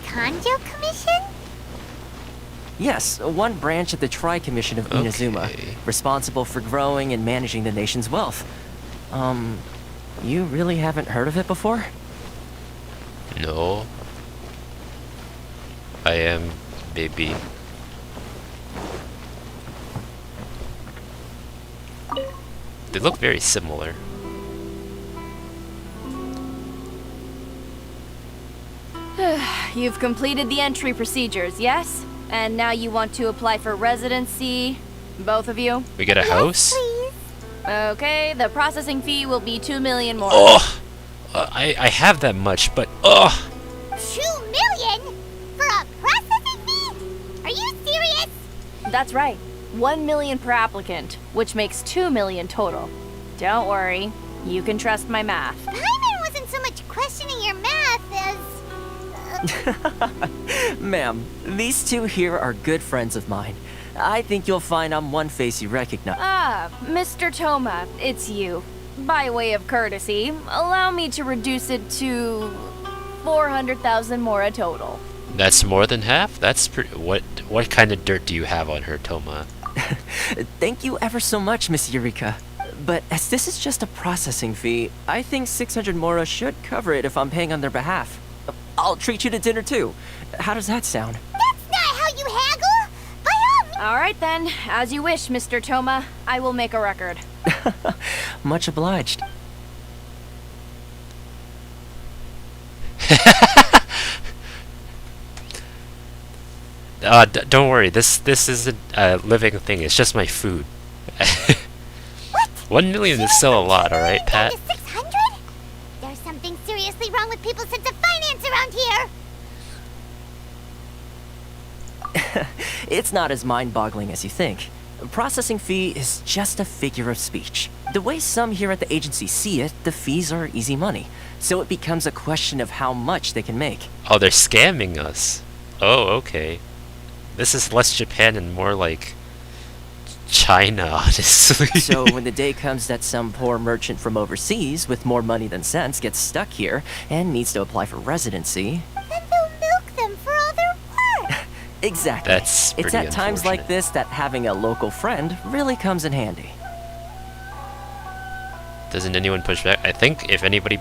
Kanjo Commission? Yes, one branch of the Tri-Commission of Inazuma, responsible for growing and managing the nation's wealth. You really haven't heard of it before? No. I am baby. They look very similar. You've completed the entry procedures, yes? And now you want to apply for residency, both of you? We get a house? Okay, the processing fee will be 2 million more. Oh! I have that much, but 2 million? For a processing fee? Are you serious? That's right. 1 million per applicant, which makes 2 million total. Don't worry, you can trust my math. Paimon wasn't so much questioning your math as... Ma'am, these two here are good friends of mine. I think you'll find I'm one face you recognize. Ah, Mr. Toma, it's you. By way of courtesy, allow me to reduce it to 400,000 mora total. that's more than half? That's pretty. What kind of dirt do you have on her, Toma? Thank you ever so much, Miss Eureka. But as this is just a processing fee, I think 600 mora should cover it if I'm paying on their behalf. I'll treat you to dinner too. How does that sound? That's not how you haggle! By all means... Alright then, as you wish, Mr. Toma. I will make a record. Much obliged. Don't worry. This isn't a living thing. It's just my food. 1 million is still a lot, all right, Pat? 600? There's something seriously wrong with people's sense of finance around here. It's not as mind-boggling as you think. A processing fee is just a figure of speech. The way some here at the agency see it, the fees are easy money. So it becomes a question of how much they can make. Oh, they're scamming us. Oh, okay. This is less Japan and more like China, honestly. So when the day comes that some poor merchant from overseas with more money than sense gets stuck here and needs to apply for residency... Then they'll milk them for all their work. Exactly. That's It's pretty at times like unfortunate. this that having a local friend really comes in handy. Doesn't anyone push back? I think if anybody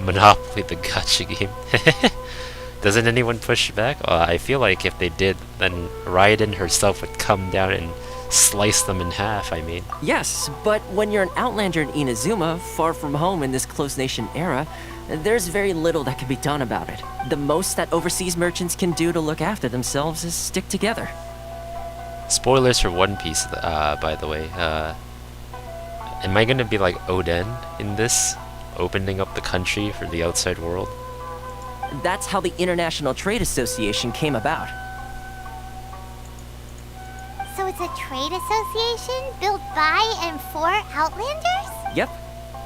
Monopoly the gacha game. Doesn't anyone push back? I feel like if they did, then Raiden herself would come down and slice them in half, I mean. Yes, but when you're an outlander in Inazuma, far from home in this closed nation era, there's very little that can be done about it. The most that overseas merchants can do to look after themselves is stick together. Spoilers for One Piece, by the way. Am I gonna be like Oden in this? Opening up the country for the outside world? That's how the International Trade Association came about. So it's a trade association built by and for Outlanders? Yep.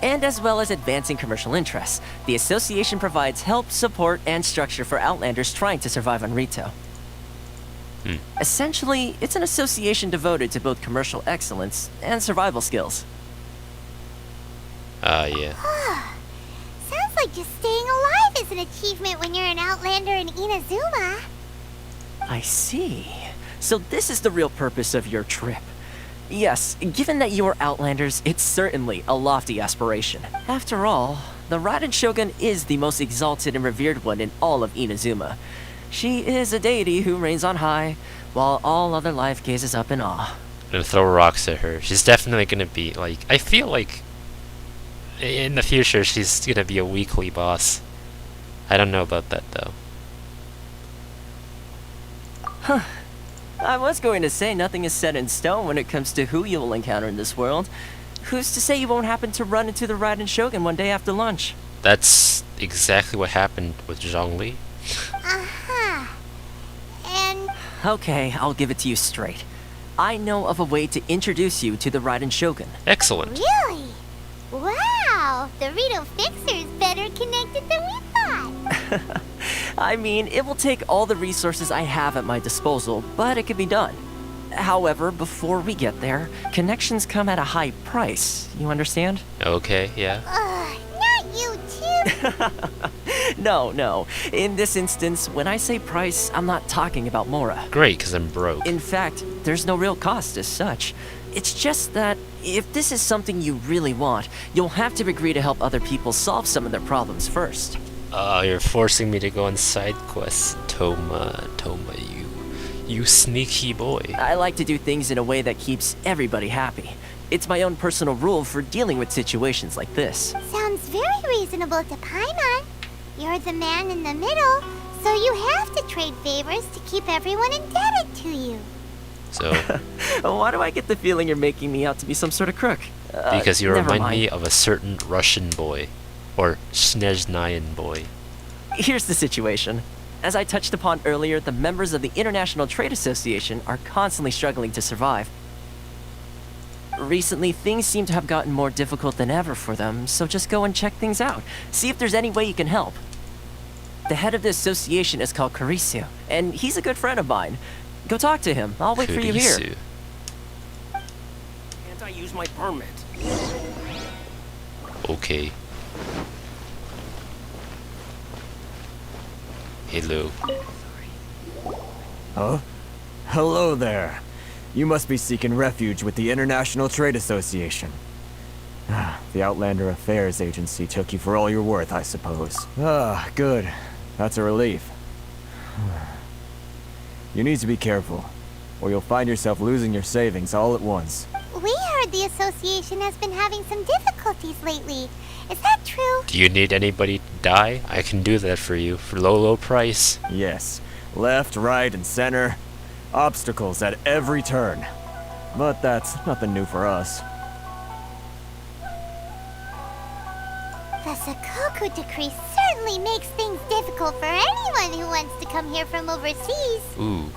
And as well as advancing commercial interests, the association provides help, support, and structure for Outlanders trying to survive on Rito. Essentially, it's an association devoted to both commercial excellence and survival skills. Yeah. Sounds like just staying alive is an achievement when you're an Outlander in Inazuma. I see. So this is the real purpose of your trip. Yes, given that you are Outlanders, it's certainly a lofty aspiration. After all, the Raiden Shogun is the most exalted and revered one in all of Inazuma. She is a deity who reigns on high, while all other life gazes up in awe. I'm gonna throw rocks at her. She's definitely gonna be like, I feel like in the future she's gonna be a weekly boss. I don't know about that though. Huh. I was going to say nothing is set in stone when it comes to who you will encounter in this world. Who's to say you won't happen to run into the Raiden Shogun one day after lunch? That's exactly what happened with Zhongli. Uh-huh. And... Okay, I'll give it to you straight. I know of a way to introduce you to the Raiden Shogun. Excellent. Really? Wow! The Rito Fixer is better connected than we thought. I mean, it will take all the resources I have at my disposal, but it can be done. However, before we get there, connections come at a high price. You understand? Okay, yeah. Not you too. No. In this instance, when I say price, I'm not talking about Mora. Great, because I'm broke. In fact, there's no real cost as such. It's just that if this is something you really want, you'll have to agree to help other people solve some of their problems first. You're forcing me to go on side quests. Toma, you sneaky boy. I like to do things in a way that keeps everybody happy. It's my own personal rule for dealing with situations like this. Sounds very reasonable to Paimon. You're the man in the middle, so you have to trade favors to keep everyone indebted to you. So... Why do I get the feeling you're making me out to be some sort of crook? Because you never remind mind. me of a certain Russian boy. Or Snezhnayan boy. Here's the situation. As I touched upon earlier, the members of the International Trade Association are constantly struggling to survive. Recently, things seem to have gotten more difficult than ever for them, so just go and check things out. See if there's any way you can help. The head of the association is called Kurisu, and he's a good friend of mine. Go talk to him. I'll wait for you here. Can't I use my permit? Okay. Hello. Huh? Hello there. You must be seeking refuge with the International Trade Association. The Outlander Affairs Agency took you for all you're worth, I suppose. Good. That's a relief. You need to be careful, or you'll find yourself losing your savings all at once. We heard the association has been having some difficulties lately. Is that true? Do you need anybody to die? I can do that for you, for low price. Yes. Left, right, and center. Obstacles at every turn. But that's nothing new for us. The Sakoku decree certainly makes things difficult for anyone who wants to come here from overseas. Ooh.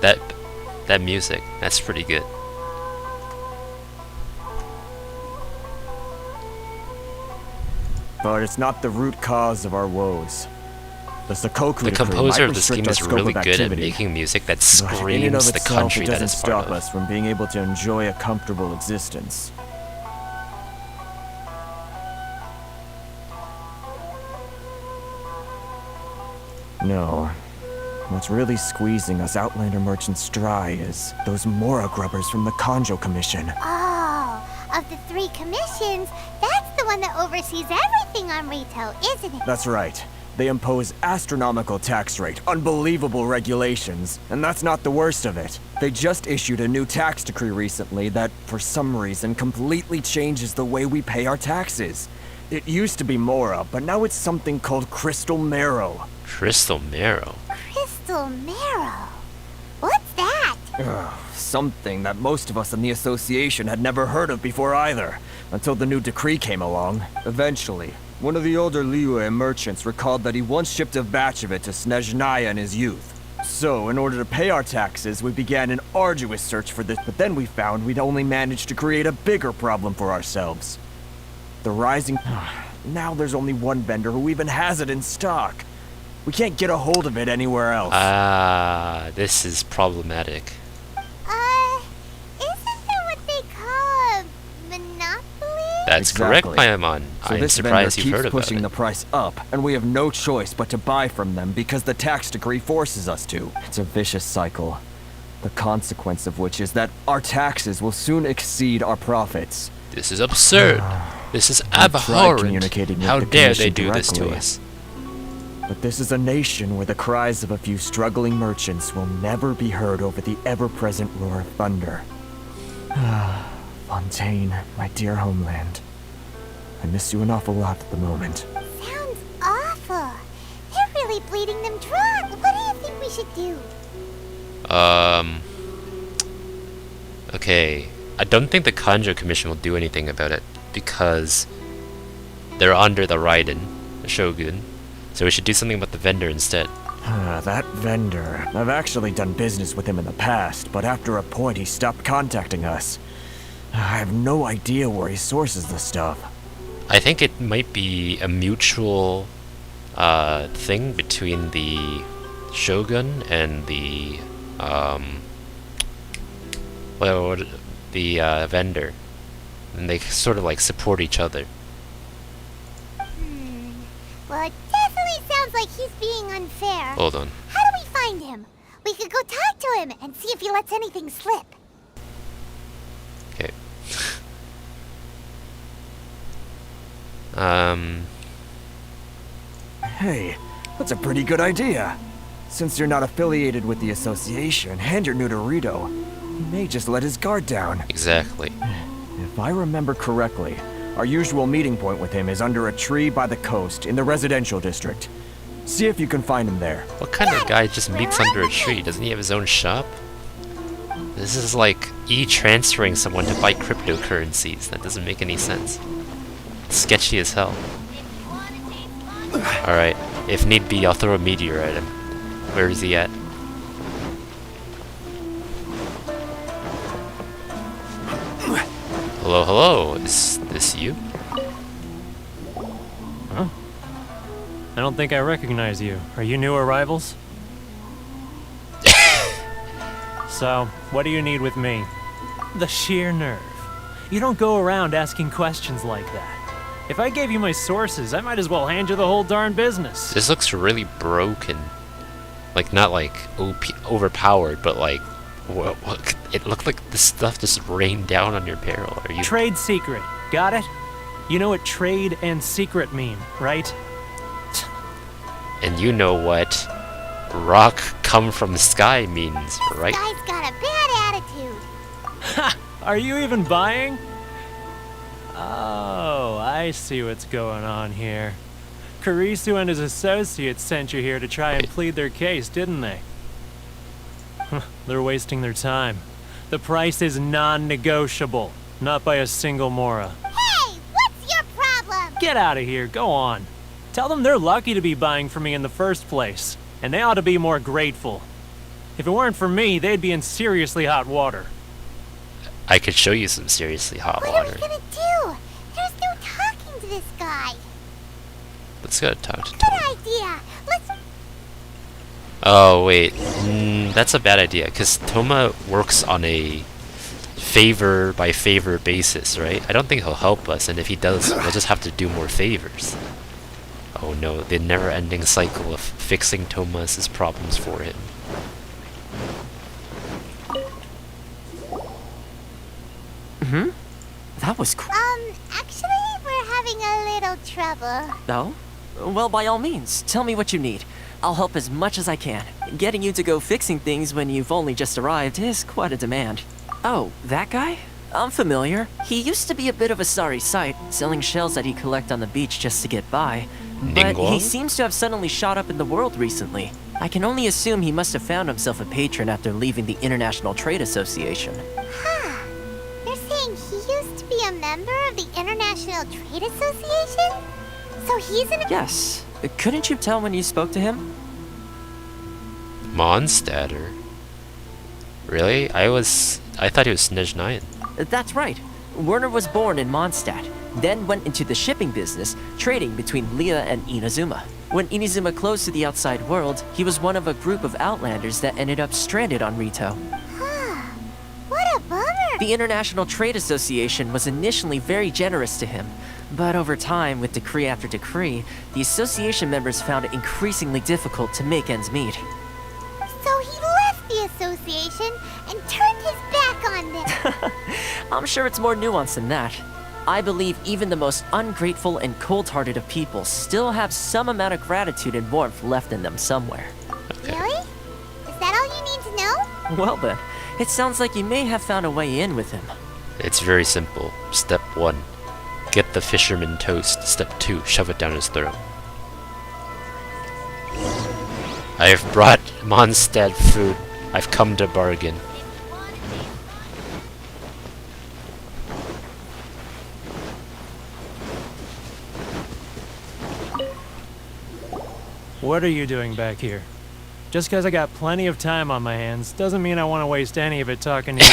That music, that's pretty good. But it's not the root cause of our woes. The Sokoku The decree composer might of this restrict game our is scope really of good at activity. making music that But in and of screams the itself, country it that doesn't it's part stop of. us from being able to enjoy a comfortable existence. No. What's really squeezing us Outlander merchants dry is those Mora grubbers from the Kanjo Commission. Oh, of the 3 commissions, that's the one that oversees everything on Rito, isn't it? That's right. They impose astronomical tax rate, unbelievable regulations, and that's not the worst of it. They just issued a new tax decree recently that, for some reason, completely changes the way we pay our taxes. It used to be Mora, but now it's something called Crystal Marrow. Crystal Marrow? Crystal Marrow? What's that? Something that most of us in the association had never heard of before either, until the new decree came along. Eventually, one of the older Liyue merchants recalled that he once shipped a batch of it to Snezhnaya in his youth. So, in order to pay our taxes, we began an arduous search for this, but then we found we'd only managed to create a bigger problem for ourselves. The rising... Now there's only one vendor who even has it in stock. We can't get a hold of it anywhere else. This is problematic. Isn't there what they call a monopoly? That's correct, Paimon. So I'm this surprised vendor you've heard keeps about pushing it. the price up, and we have no choice but to buy from them because the tax decree forces us to. It's a vicious cycle. The consequence of which is that our taxes will soon exceed our profits. This is absurd. This is abhorrent. How dare they do this to us? But this is a nation where the cries of a few struggling merchants will never be heard over the ever-present roar of thunder. Fontaine, my dear homeland. I miss you an awful lot at the moment. Sounds awful. They're really bleeding them dry. What do you think we should do? Okay. I don't think the Kanjo Commission will do anything about it, because they're under the Raiden, the Shogun, so we should do something about the vendor instead. That vendor. I've actually done business with him in the past, but after a point he stopped contacting us. I have no idea where he sources the stuff. I think it might be a mutual thing between the Shogun and the vendor, and they sort of like support each other. Well, it definitely sounds like he's being unfair. Hold on. How do we find him? We could go talk to him and see if he lets anything slip. Okay. Hey, that's a pretty good idea. Since you're not affiliated with the association and you're new to Rito, he may just let his guard down. Exactly. If I remember correctly, our usual meeting point with him is under a tree by the coast in the residential district. See if you can find him there. What kind of guy just meets under a tree? Doesn't he have his own shop? This is like e-transferring someone to buy cryptocurrencies. That doesn't make any sense. It's sketchy as hell. Alright, if need be, I'll throw a meteor at him. Where is he at? Hello, hello. Is this you? Huh? I don't think I recognize you. Are you new arrivals? So, what do you need with me? The sheer nerve. You don't go around asking questions like that. If I gave you my sources, I might as well hand you the whole darn business. This looks really broken. Like, not like overpowered, but like, what? It looked like the stuff just rained down on your barrel. Are you? Trade secret. Got it? You know what trade and secret mean, right? And you know what rock come from sky means, right? This guy's got a bad attitude. Ha! Are you even buying? Oh, I see what's going on here. Kurisu and his associates sent you here to try and plead their case, didn't they? They're wasting their time. The price is non-negotiable, not by a single Mora. Hey, what's your problem? Get out of here, go on. Tell them they're lucky to be buying from me in the first place, and they ought to be more grateful. If it weren't for me, they'd be in seriously hot water. I could show you some seriously hot What water. are we gonna do? There's no talking to this guy. Let's go talk to Good idea. Let's... Oh, wait. That's a bad idea, because Toma works on a favor by favor basis, right? I don't think he'll help us, and if he does, we'll just have to do more favors. Oh no, the never-ending cycle of fixing Tomas' problems for him. That was cool. Actually, we're having a little trouble. No? Well, by all means, tell me what you need. I'll help as much as I can. Getting you to go fixing things when you've only just arrived is quite a demand. Oh, that guy? I'm familiar. He used to be a bit of a sorry sight, selling shells that he'd collect on the beach just to get by. But he Ningguang? seems to have suddenly shot up in the world recently. I can only assume he must have found himself a patron after leaving the International Trade Association. Huh. You're saying he used to be a member of the International Trade Association? So he's an... Yes. Couldn't you tell when you spoke to him? Mondstadter? Really? I thought he was Snezhnayan. That's right. Werner was born in Mondstadt, then went into the shipping business, trading between Leah and Inazuma. When Inazuma closed to the outside world, he was one of a group of outlanders that ended up stranded on Rito. What a bummer! The International Trade Association was initially very generous to him, but over time, with decree after decree, the association members found it increasingly difficult to make ends meet. So he left the association and turned his back on them. I'm sure it's more nuanced than that. I believe even the most ungrateful and cold-hearted of people still have some amount of gratitude and warmth left in them somewhere. Really? Is that all you need to know? Well then, it sounds like you may have found a way in with him. It's very simple. Step 1. Get the fisherman toast. Step 2. Shove it down his throat. I have brought Mondstadt food. I've come to bargain. What are you doing back here? Just because I got plenty of time on my hands doesn't mean I want to waste any of it talking to you.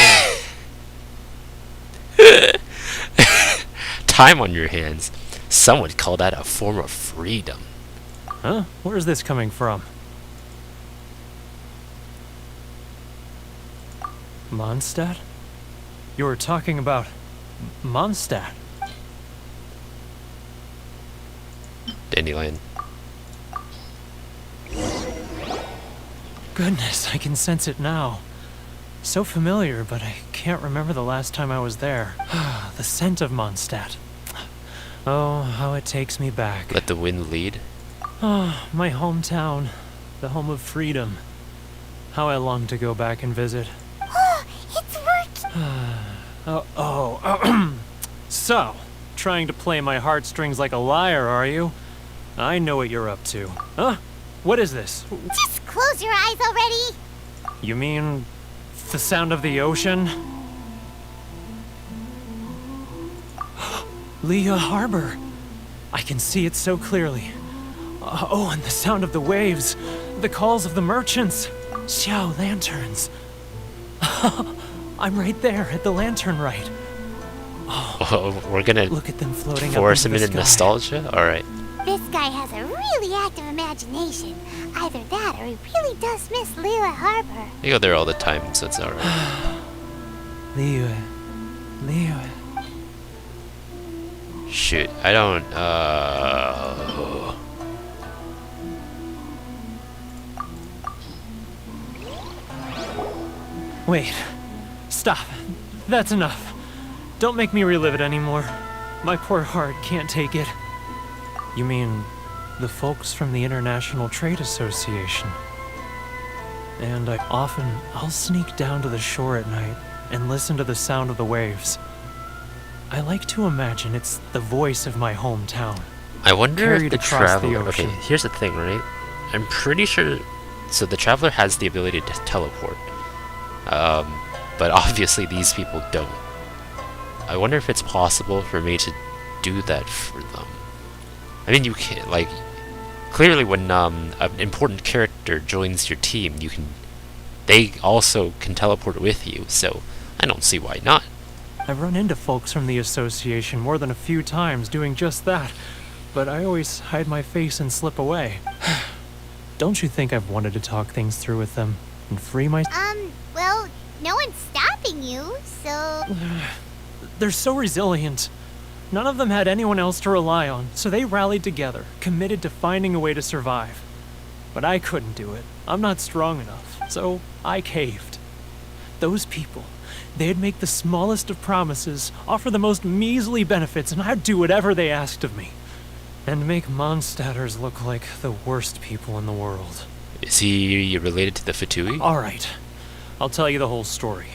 Time on your hands. Some would call that a form of freedom. Huh? Where's this coming from? Mondstadt? You were talking about Mondstadt. Dandelion. Goodness, I can sense it now. So familiar, but I can't remember the last time I was there. The scent of Mondstadt. Oh, how it takes me back. Let the wind lead. Oh, my hometown. The home of freedom. How I long to go back and visit. It's working! So, trying to play my heartstrings like a liar, are you? I know what you're up to. Huh? What is this? Just close your eyes already! You mean the sound of the ocean? Leah Harbor. I can see it so clearly. Oh, and the sound of the waves. The calls of the merchants. Xiao lanterns. I'm right there at the lantern right. Oh, we're gonna look at them floating force up him into into the sky. nostalgia? Alright. This guy has a really active imagination. Either that or he really does miss Leela Harbor. I go there all the time, so it's alright. Leah. Shoot, I don't, Wait. Stop. That's enough. Don't make me relive it anymore. My poor heart can't take it. You mean the folks from the International Trade Association? And I'll sneak down to the shore at night and listen to the sound of the waves. I like to imagine it's the voice of my hometown. I wonder if carried the across Traveler... ocean. Okay, here's the thing, right? I'm pretty sure... So the Traveler has the ability to teleport. But obviously these people don't. I wonder if it's possible for me to do that for them. I mean, you can, like... Clearly when an important character joins your team, they also can teleport with you, so I don't see why not. I've run into folks from the association more than a few times doing just that, but I always hide my face and slip away. Don't you think I've wanted to talk things through with them and free my... Well, no one's stopping you, so... They're so resilient. None of them had anyone else to rely on, so they rallied together, committed to finding a way to survive. But I couldn't do it. I'm not strong enough, so I caved. Those people, they'd make the smallest of promises, offer the most measly benefits, and I'd do whatever they asked of me. And make Mondstadters look like the worst people in the world. Is he related to the Fatui? Alright, I'll tell you the whole story.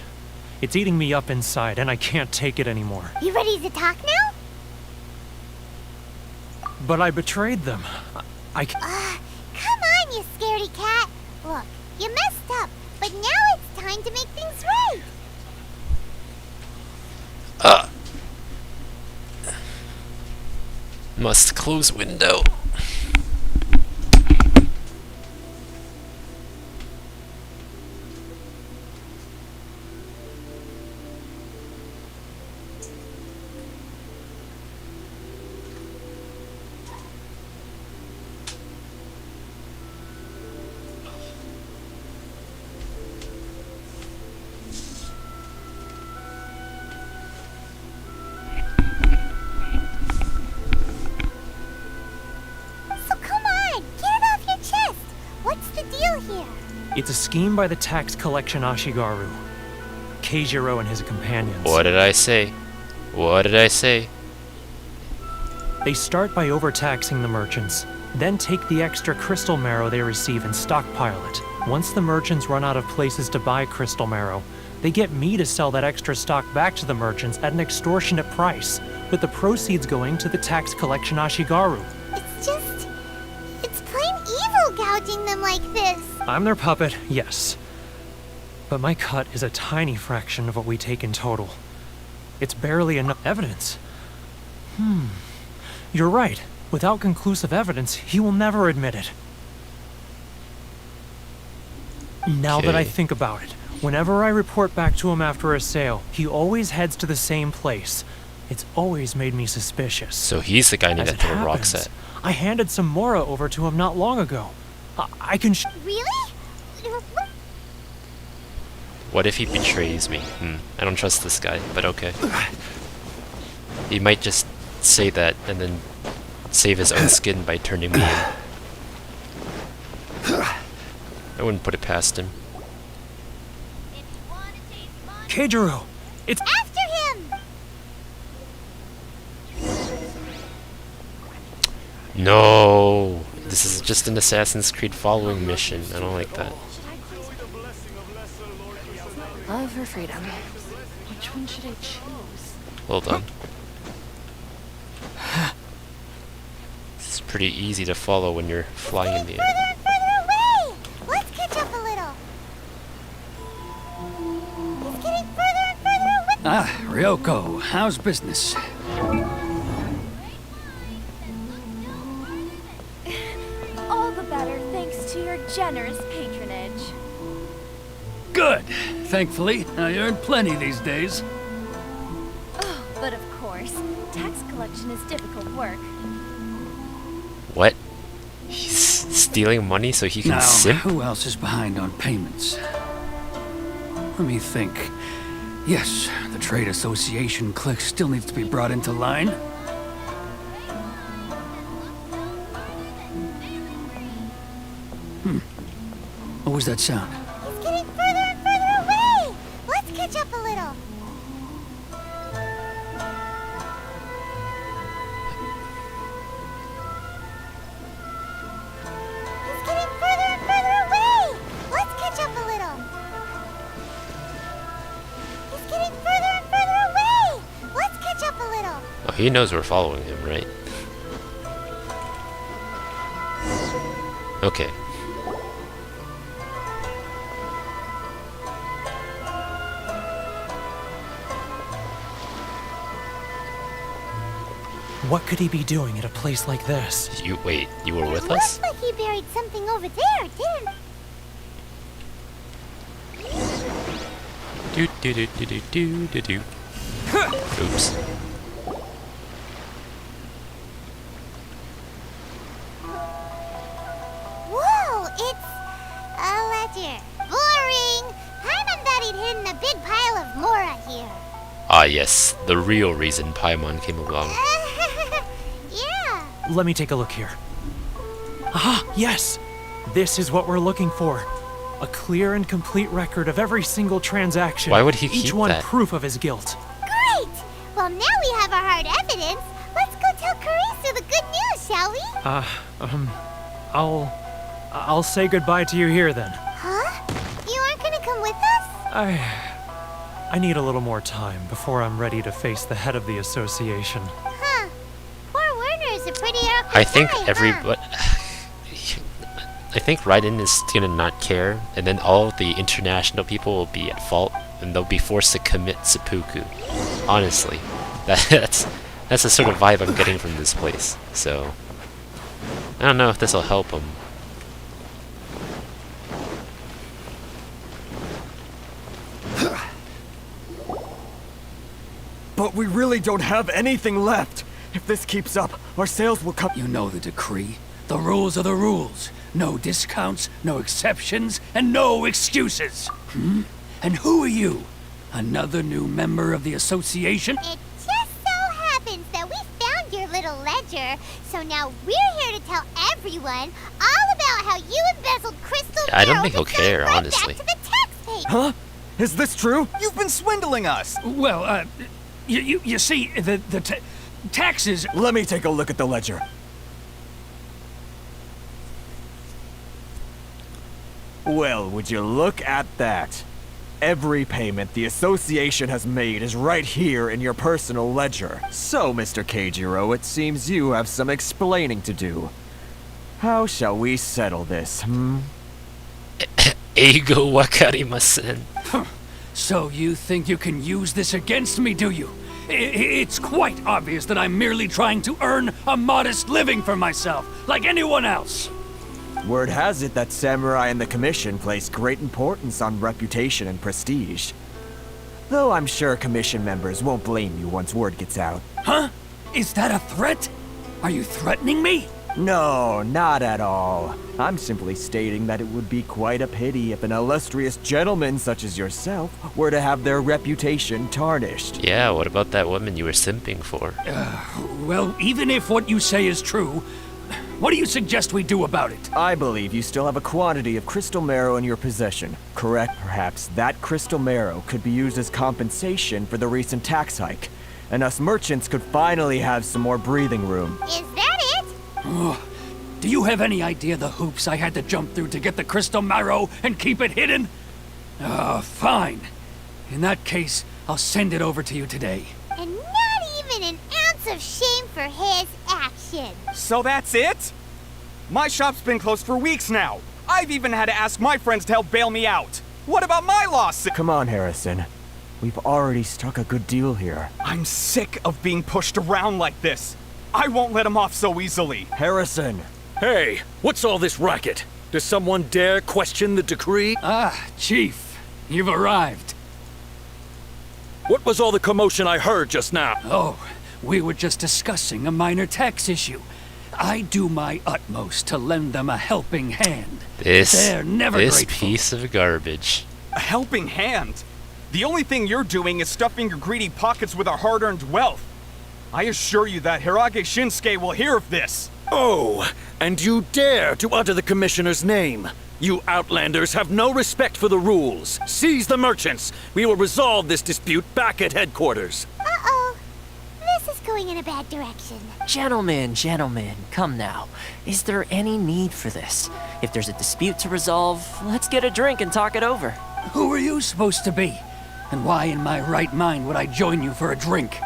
It's eating me up inside, and I can't take it anymore. You ready to talk now? But I betrayed them. Come on, you scaredy cat. Look, you messed up, but now it's time to make things right. Must close window. It's a scheme by the tax collection Ashigaru. Keijiro and his companions. What did I say? What did I say? They start by overtaxing the merchants, then take the extra crystal marrow they receive and stockpile it. Once the merchants run out of places to buy crystal marrow, they get me to sell that extra stock back to the merchants at an extortionate price, with the proceeds going to the tax collection Ashigaru. It's plain evil gouging them like this. I'm their puppet, yes. But my cut is a tiny fraction of what we take in total. It's barely enough evidence. You're right. Without conclusive evidence, he will never admit it. Now that I think about it, whenever I report back to him after a sale, he always heads to the same place. It's always made me suspicious. So he's the guy needed to throw rocks at. I handed some Mora over to him not long ago. I can Really? What if he betrays me? I don't trust this guy, but okay. He might just say that and then save his own skin by turning me in. I wouldn't put it past him. Keijiro! It's after him! No! This is just an Assassin's Creed following mission. I don't like that. Love or freedom? Which one should I choose? Hold on. This is pretty easy to follow when you're flying in the air. Further and further away! Let's catch up a little. He's getting further and further away. Ah, Ryoko, how's business? All the better thanks to your generous patronage. Good. Thankfully, I earn plenty these days. Oh, but of course, tax collection is difficult work. What? He's stealing money so he can Now, simp? who else is behind on payments? Let me think. Yes, the Trade Association clique still needs to be brought into line. What was that sound? He's getting further and further away. Let's catch up a little. He's getting further and further away. Let's catch up a little. He's getting further and further away. Let's catch up a little. Oh, he knows we're following him, right? Okay. What could he be doing at a place like this? You were with us? Looks like he buried something over there, didn't Do do do do do do do do. Oops. Whoa, yes, the real reason Paimon came along. Yeah. Let me take a look here. Ah, yes! This is what we're looking for. A clear and complete record of every single transaction. Why would he Each keep one that? proof of his guilt. Great! Well, now we have our hard evidence. Let's go tell Karisu the good news, shall we? I'll say goodbye to you here then. Huh? You aren't gonna come with us? I need a little more time before I'm ready to face the head of the association. Huh. Poor Werner's a pretty awkward I think guy, everybody... I think Raiden is gonna not care, and then all the international people will be at fault, and they'll be forced to commit seppuku. Honestly, that's the sort of vibe I'm getting from this place. So I don't know if this will help them. But we really don't have anything left. If this keeps up, our sales will come. You know the decree. The rules are the rules. No discounts, no exceptions, and no excuses. Hmm? And who are you? Another new member of the association? It just so happens that we found your little ledger, so now we're here to tell everyone all about how you embezzled crystal I don't barrels think he'll and care, sent right honestly. back to the taxpayer. Huh? Is this true? You've been swindling us! Well, you see, the taxes... Let me take a look at the ledger. Well, would you look at that? Every payment the association has made is right here in your personal ledger. So, Mr. Keijiro, it seems you have some explaining to do. How shall we settle this, hmm? Eigo wakarimasen. So you think you can use this against me, do you? It's quite obvious that I'm merely trying to earn a modest living for myself, like anyone else. Word has it that samurai and the commission place great importance on reputation and prestige. Though I'm sure commission members won't blame you once word gets out. Huh? Is that a threat? Are you threatening me? No, not at all. I'm simply stating that it would be quite a pity if an illustrious gentleman such as yourself were to have their reputation tarnished. Yeah, what about that woman you were simping for? Well, even if what you say is true, what do you suggest we do about it? I believe you still have a quantity of crystal marrow in your possession. Correct? Perhaps that crystal marrow could be used as compensation for the recent tax hike, and us merchants could finally have some more breathing room. Is that it? Oh, do you have any idea the hoops I had to jump through to get the crystal marrow and keep it hidden? Fine. In that case, I'll send it over to you today. And not even an ounce of shame for his action. So that's it? My shop's been closed for weeks now. I've even had to ask my friends to help bail me out. What about my lawsuit? Come on, Harrison. We've already struck a good deal here. I'm sick of being pushed around like this. I won't let him off so easily. Harrison! Hey, what's all this racket? Does someone dare question the decree? Chief, you've arrived. What was all the commotion I heard just now? Oh, we were just discussing a minor tax issue. I do my utmost to lend them a helping hand. They're never this grateful. piece of garbage. A helping hand? The only thing you're doing is stuffing your greedy pockets with our hard-earned wealth. I assure you that Hirage Shinsuke will hear of this. Oh, and you dare to utter the commissioner's name. You outlanders have no respect for the rules. Seize the merchants. We will resolve this dispute back at headquarters. Uh-oh. This is going in a bad direction. Gentlemen, come now. Is there any need for this? If there's a dispute to resolve, let's get a drink and talk it over. Who are you supposed to be? And why in my right mind would I join you for a drink?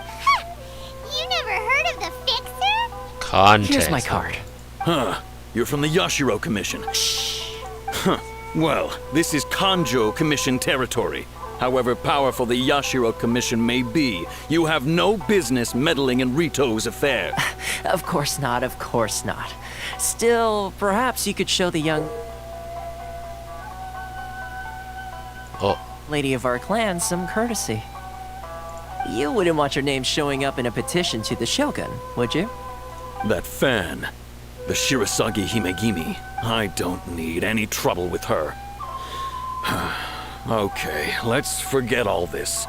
You never heard of the Fixer? Context. Here's my card. Huh. You're from the Yashiro Commission. Shh. Huh. Well, this is Kanjo Commission territory. However powerful the Yashiro Commission may be, you have no business meddling in Rito's affair. Of course not. Still, perhaps you could show the young lady of our clan some courtesy. You wouldn't want your name showing up in a petition to the Shogun, would you? That fan, the Shirasagi Himegimi, I don't need any trouble with her. Okay, let's forget all this.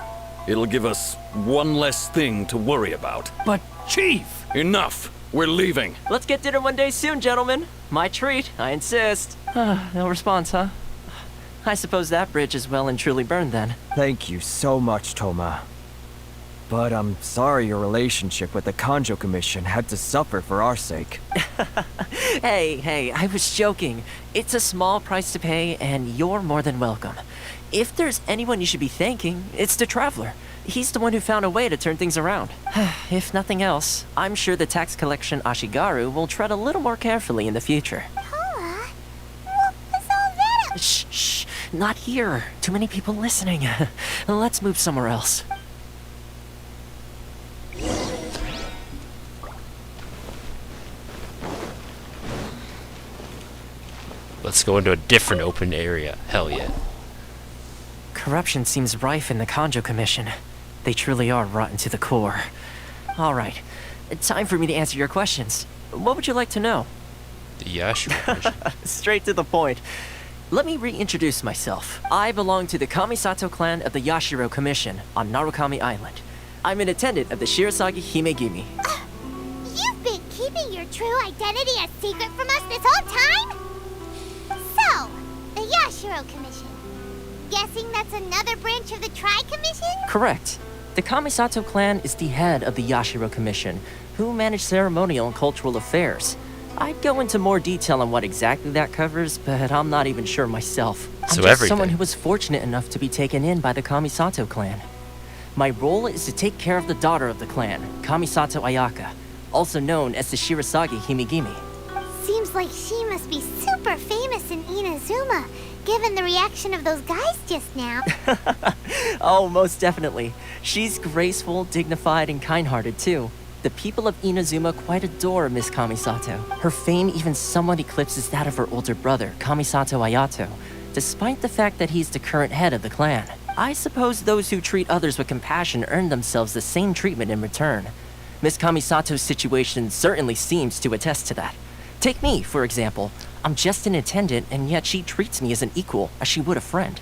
It'll give us one less thing to worry about. But, Chief! Enough! We're leaving. Let's get dinner one day soon, gentlemen. My treat, I insist. No response, huh? I suppose that bridge is well and truly burned then. Thank you so much, Toma. But I'm sorry your relationship with the Kanjo Commission had to suffer for our sake. Hey, I was joking. It's a small price to pay, and you're more than welcome. If there's anyone you should be thanking, it's the Traveler. He's the one who found a way to turn things around. If nothing else, I'm sure the tax collection Ashigaru will tread a little more carefully in the future. Toma? What was all that? Shh, not here. Too many people listening. Let's move somewhere else. Let's go into a different open area. Hell yeah. Corruption seems rife in the Kanjo Commission. They truly are rotten to the core. All right, time for me to answer your questions. What would you like to know? The Yashiro Commission. Straight to the point. Let me reintroduce myself. I belong to the Kamisato clan of the Yashiro Commission on Narukami Island. I'm an attendant of the Shirasagi Himegimi. You've been keeping your true identity a secret from us this whole time? So, the Yashiro Commission. Guessing that's another branch of the Tri-Commission? Correct. The Kamisato clan is the head of the Yashiro Commission, who manage ceremonial and cultural affairs. I'd go into more detail on what exactly that covers, but I'm not even sure myself. I'm just someone who was fortunate enough to be taken in by the Kamisato clan. My role is to take care of the daughter of the clan, Kamisato Ayaka, also known as the Shirasagi Himegimi. Seems like she must be super famous in Inazuma, given the reaction of those guys just now. Oh, most definitely. She's graceful, dignified, and kind-hearted too. The people of Inazuma quite adore Miss Kamisato. Her fame even somewhat eclipses that of her older brother, Kamisato Ayato, despite the fact that he's the current head of the clan. I suppose those who treat others with compassion earn themselves the same treatment in return. Miss Kamisato's situation certainly seems to attest to that. Take me, for example. I'm just an attendant, and yet she treats me as an equal, as she would a friend.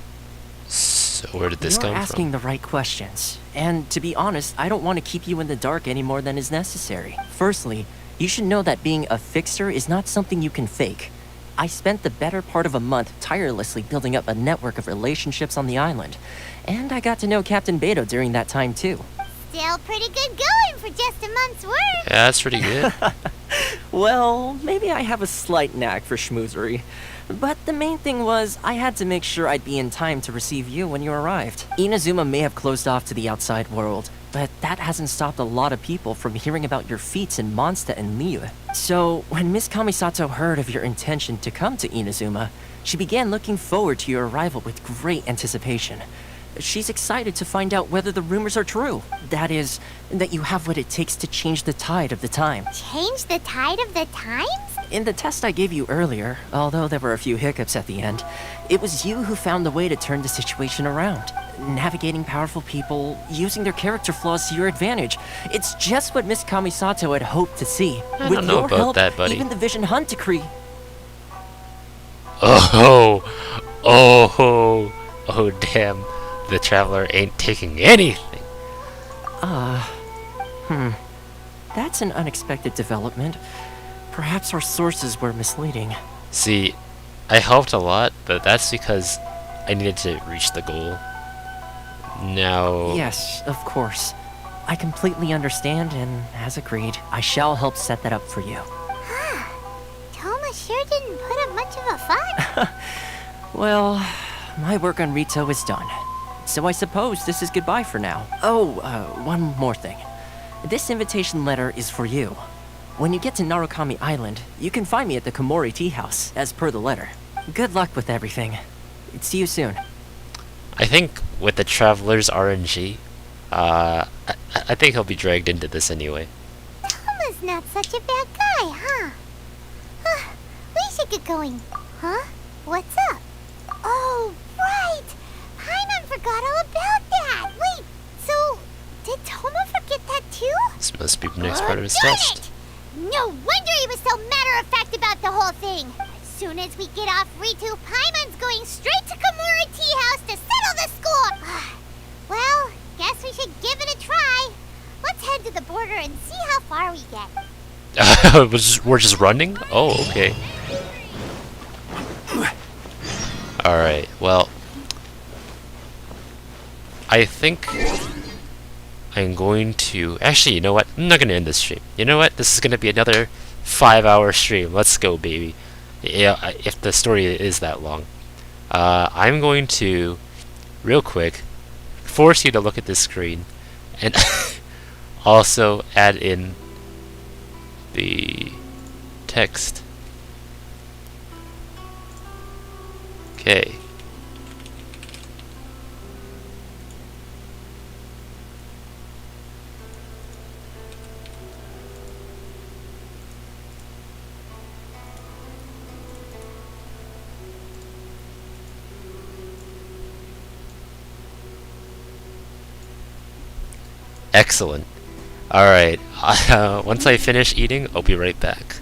So where did this come from? You're asking the right questions. And to be honest, I don't want to keep you in the dark any more than is necessary. Firstly, you should know that being a fixer is not something you can fake. I spent the better part of a month tirelessly building up a network of relationships on the island. And I got to know Captain Beto during that time too. Still pretty good going for just a month's work. Yeah, that's pretty good. Well, maybe I have a slight knack for schmoozery. But the main thing was, I had to make sure I'd be in time to receive you when you arrived. Inazuma may have closed off to the outside world, but that hasn't stopped a lot of people from hearing about your feats in Mondstadt and Liyue. So, when Miss Kamisato heard of your intention to come to Inazuma, she began looking forward to your arrival with great anticipation. She's excited to find out whether the rumors are true. That is, that you have what it takes to change the tide of the time. Change the tide of the times? In the test I gave you earlier, although there were a few hiccups at the end, it was you who found the way to turn the situation around. Navigating powerful people, using their character flaws to your advantage. It's just what Miss Kamisato had hoped to see. I don't know about that, buddy. Even the Vision Hunt decree. Oh, damn. The Traveler ain't taking anything. That's an unexpected development. Perhaps our sources were misleading. See, I helped a lot, but that's because I needed to reach the goal. Now... Yes, of course. I completely understand, and as agreed, I shall help set that up for you. Toma sure didn't put up much of a fight. Well, my work on Rito is done. So I suppose this is goodbye for now. Oh, one more thing. This invitation letter is for you. When you get to Narukami Island, you can find me at the Komori Tea House, as per the letter. Good luck with everything. See you soon. I think with the Traveler's RNG, I think he'll be dragged into this anyway. Toma's not such a bad guy, huh? We should get going. Huh? What's up? Oh, right! Paimon forgot all about that! Wait, so did Toma forget that too? This must be the next part of his test. No wonder he was so matter-of-fact about the whole thing. As soon as we get off Ritu, Paimon's going straight to Komori Tea House to settle the score. Well, guess we we should give it a try. Let's head to the border and see how far we get. We're just running? Oh, okay. Alright, well, I think I'm going to... Actually, you know what? I'm not going to end this stream. You know what? This is going to be another 5-hour stream. Let's go, baby. Yeah, if the story is that long. I'm going to, real quick, force you to look at this screen and also add in the text. Okay. Excellent. Alright, once I finish eating, I'll be right back.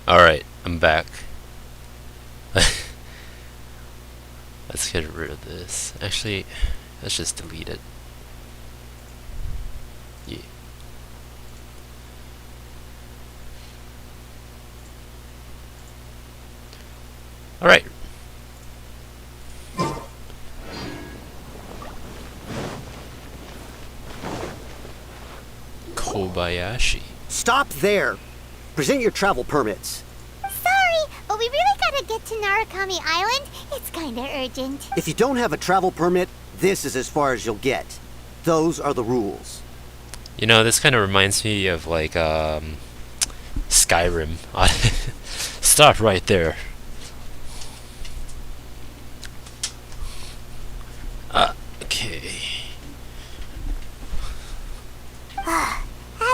Alright, I'm back. Let's get rid of this. Actually, let's just delete it. Yeah. Alright. Kobayashi. Stop there! Present your travel permits. Sorry, but we really gotta get to Narukami Island. It's kinda urgent. If you don't have a travel permit, this is as far as you'll get. Those are the rules. You know, this kind of reminds me of like Skyrim. Stop right there. Okay.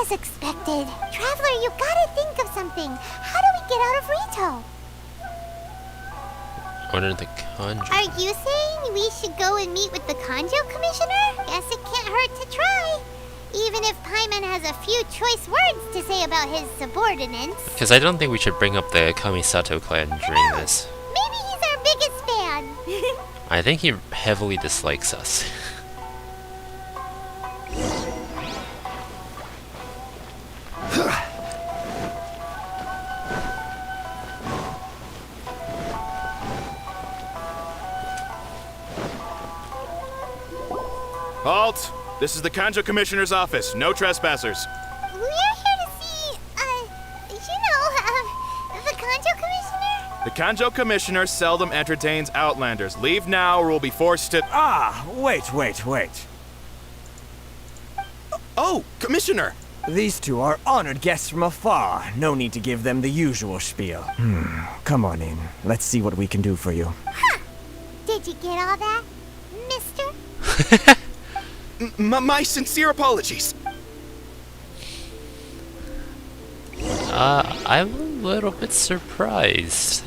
As expected. Traveler, you gotta think of something. How do we get out of Rito? Order the conjure. Are you saying we should go and meet with the Kanjo Commissioner? Guess it can't hurt to try. Even if Paimon has a few choice words to say about his subordinates. Because I don't think we should bring up the Kamisato clan during this. Maybe he's our biggest fan. I think he heavily dislikes us. Halt! This is the Kanjo Commissioner's office. No trespassers. We're here to see, the Kanjo Commissioner? The Kanjo Commissioner seldom entertains Outlanders. Leave now or we'll be forced to... Ah, wait. Oh, Commissioner! These two are honored guests from afar. No need to give them the usual spiel. Come on in. Let's see what we can do for you. Huh. Did you get all that, mister? My sincere apologies. I'm a little bit surprised.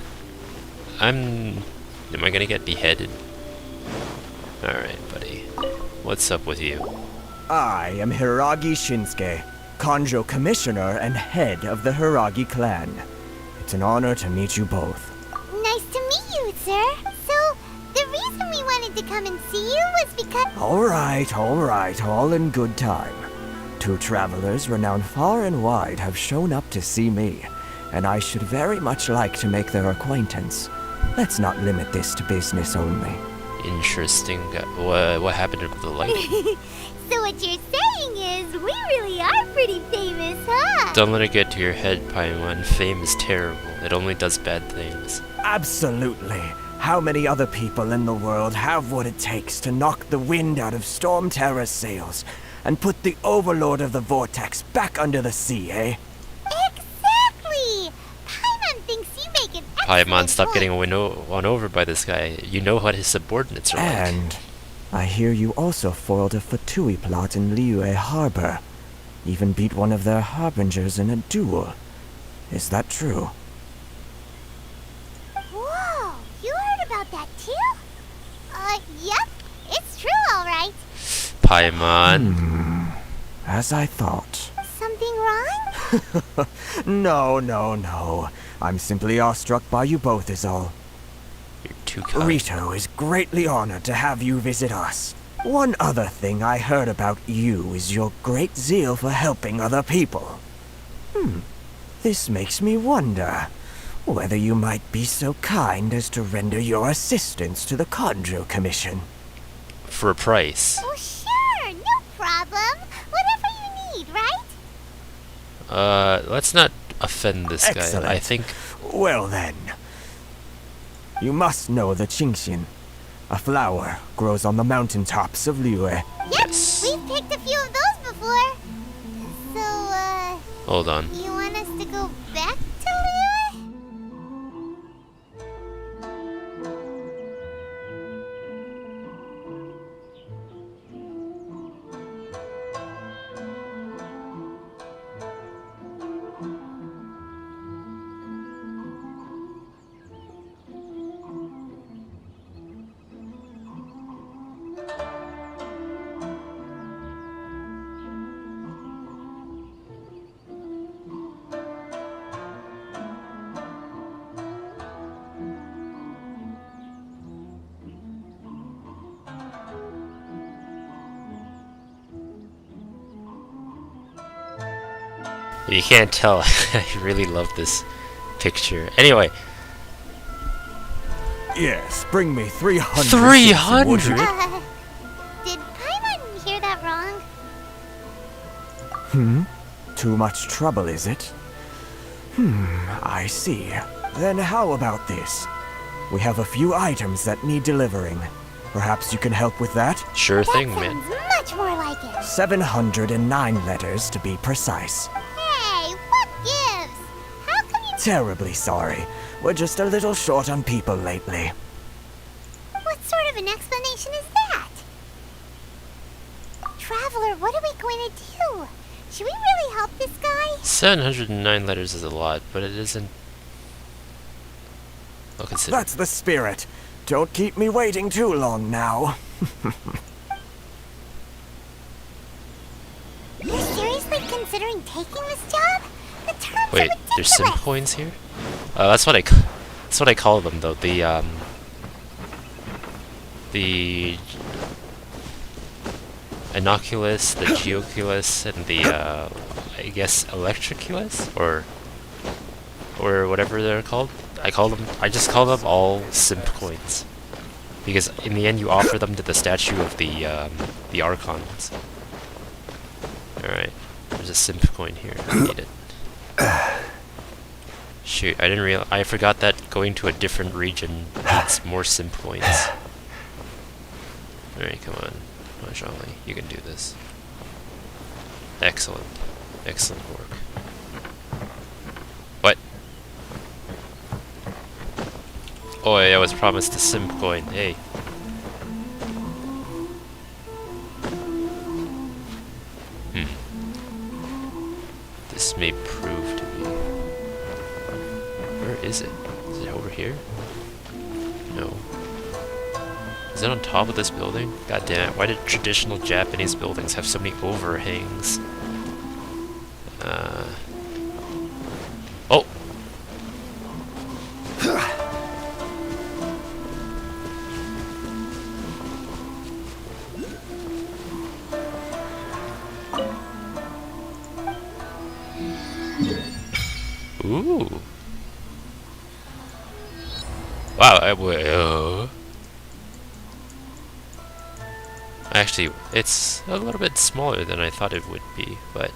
Am I gonna get beheaded? Alright, buddy. What's up with you? I am Hiragi Shinsuke, Kanjo Commissioner and head of the Hiragi clan. It's an honor to meet you both. Nice to meet you, sir. So, the reason we wanted to come and see you was because... All right, all in good time. Two travelers renowned far and wide have shown up to see me, and I should very much like to make their acquaintance. Let's not limit this to business only. Interesting. What happened to the lighting? So what you're saying is, we really are pretty famous, huh? Don't let it get to your head, Paimon. Fame is terrible. It only does bad things. Absolutely. How many other people in the world have what it takes to knock the wind out of Storm Terror's sails and put the Overlord of the Vortex back under the sea, eh? Exactly! Paimon thinks you make an excellent Paimon, stop point. getting won over by this guy. You know what his subordinates are like. And I hear you also foiled a Fatui plot in Liyue Harbor. Even beat one of their harbingers in a duel. Is that true? Whoa, you heard about that too? Yep, it's true, alright. Paimon. As I thought. Something wrong? No. I'm simply awestruck by you both is all. You're too kind. Rito is greatly honored to have you visit us. One other thing I heard about you is your great zeal for helping other people. This makes me wonder whether you might be so kind as to render your assistance to the Kanjo Commission. For a price. Oh, sure, no problem. Whatever you need, right? Let's not offend this Excellent. guy. I think... Well then. You must know the Qingxin. A flower grows on the mountaintops of Liyue. Yes. We've picked a few of those before. So, Hold on. you want us to go back to Liyue? You can't tell. I really love this picture. Anyway. Yes, bring me 300. 300? Did Paimon hear that wrong? Too much trouble, is it? I see. Then how about this? We have a few items that need delivering. Perhaps you can help with that? Sure thing, man. Much more like it. 709 letters to be precise. Hey, what gives? How come you... Terribly sorry. We're just a little short on people lately. What sort of an explanation is that? Traveler, what are we going to do? Should we really help this guy? 709 letters is a lot, but it isn't... Well, consider. That's the spirit. Don't keep me waiting too long now. You're seriously considering taking this job? The terms Wait, are there's sim coins here? That's what I call them though. The Inoculus, the Geoculus, and the I guess Electroculus or whatever they're called. I just call them all simp coins, because in the end you offer them to the statue of the archons. All right, there's a simp coin here. I need it. Shoot, I didn't realize. I forgot that going to a different region needs more simp coins. All right, come on, Mahjali, you can do this. Excellent, excellent work. What? Oh, I was promised a simp coin. Hey. This may prove to be... Where is it? Is it over here? No. Is it on top of this building? God damn it, why did traditional Japanese buildings have so many overhangs? Oh! Ooh. Wow, actually, it's a little bit smaller than I thought it would be, but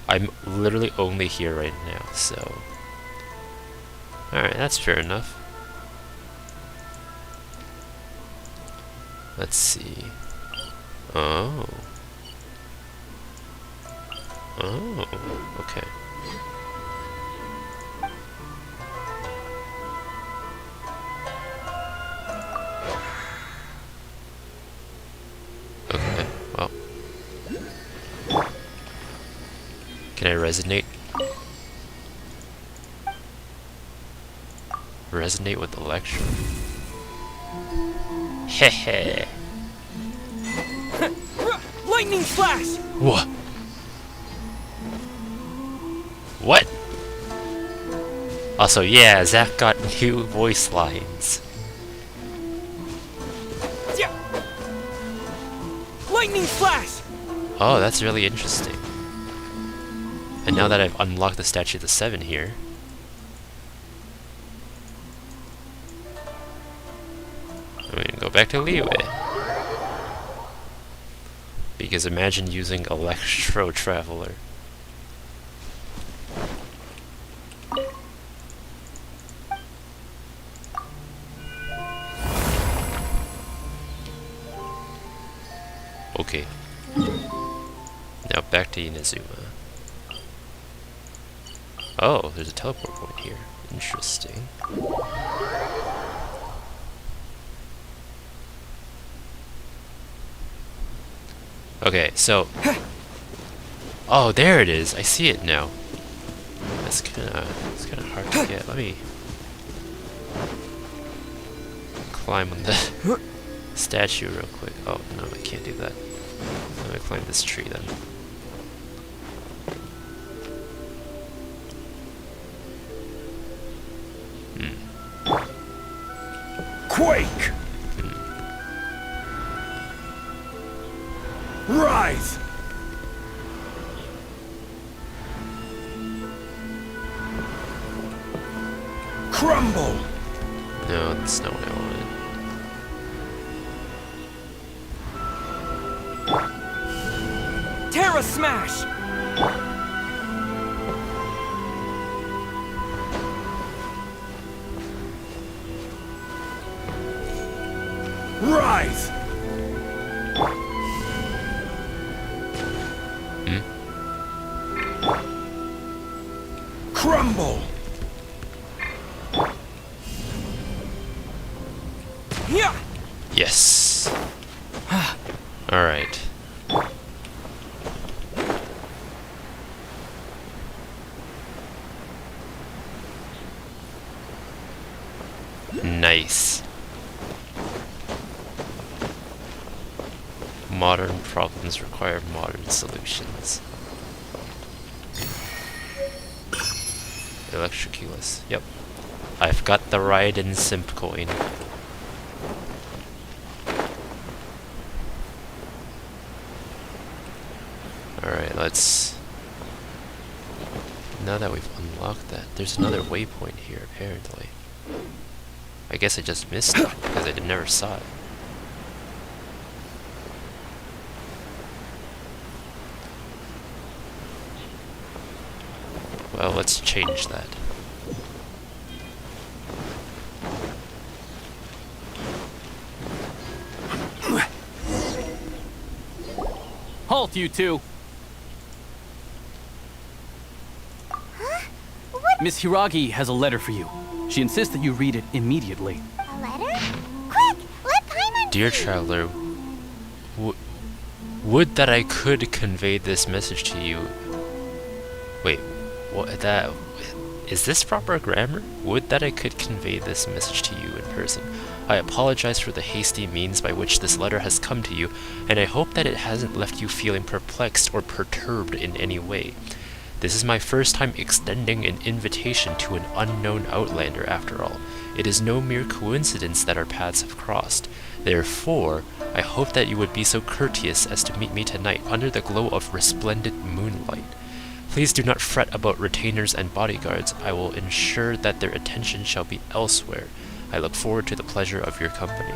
I'm literally only here right now, so... Alright, that's fair enough. Let's see... Oh... Oh, okay. Okay, well. Can I resonate? Resonate with electro? Hehe. Lightning flash! What? What? Also, yeah, Zach got new voice lines. Lightning flash! Oh, that's really interesting. And now that I've unlocked the Statue of the Seven here... I'm gonna go back to Liyue. Because imagine using Electro Traveler. Okay. Now back to Inazuma. Oh, there's a teleport point here. Interesting. Okay, so... Oh, there it is! I see it now. It's kinda hard to get. Let me... climb on the statue real quick. Oh, no, I can't do that. Let me climb this tree then. Quake! Rise! Crumble! No, that's not what I wanted. Terra Smash! Rise! Crumble! Yeah. Yes. All right. Nice. Modern problems require modern solutions. Electroculus. Yep. I've got the Raiden Simp coin. Alright, let's... Now that we've unlocked that, there's another waypoint here, apparently. I guess I just missed it, because I never saw it. Well, let's change that. Halt, you two! Miss Hiragi has a letter for you. She insists that you read it immediately. A letter? Quick! Let Paimon Dear traveler, would that I could convey this message to you. Wait, what? That is this proper grammar? Would that I could convey this message to you in person. I apologize for the hasty means by which this letter has come to you, and I hope that it hasn't left you feeling perplexed or perturbed in any way. This is my first time extending an invitation to an unknown outlander, after all. It is no mere coincidence that our paths have crossed. Therefore, I hope that you would be so courteous as to meet me tonight under the glow of resplendent moonlight. Please do not fret about retainers and bodyguards. I will ensure that their attention shall be elsewhere. I look forward to the pleasure of your company.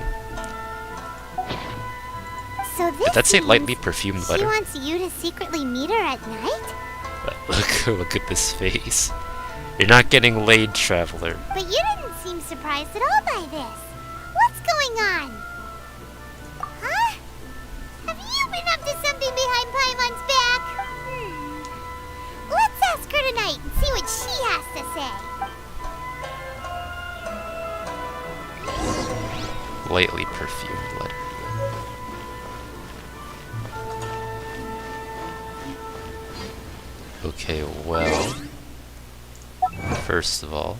So this Did that say means lightly perfumed letter? She wants you to secretly meet her at night? But look at this face. You're not getting laid, traveler. But you didn't seem surprised at all by this. What's going on? Huh? Have you been up to something behind Paimon's back? Let's ask her tonight and see what she has to say. Lightly perfumed letter. Okay, well, first of all,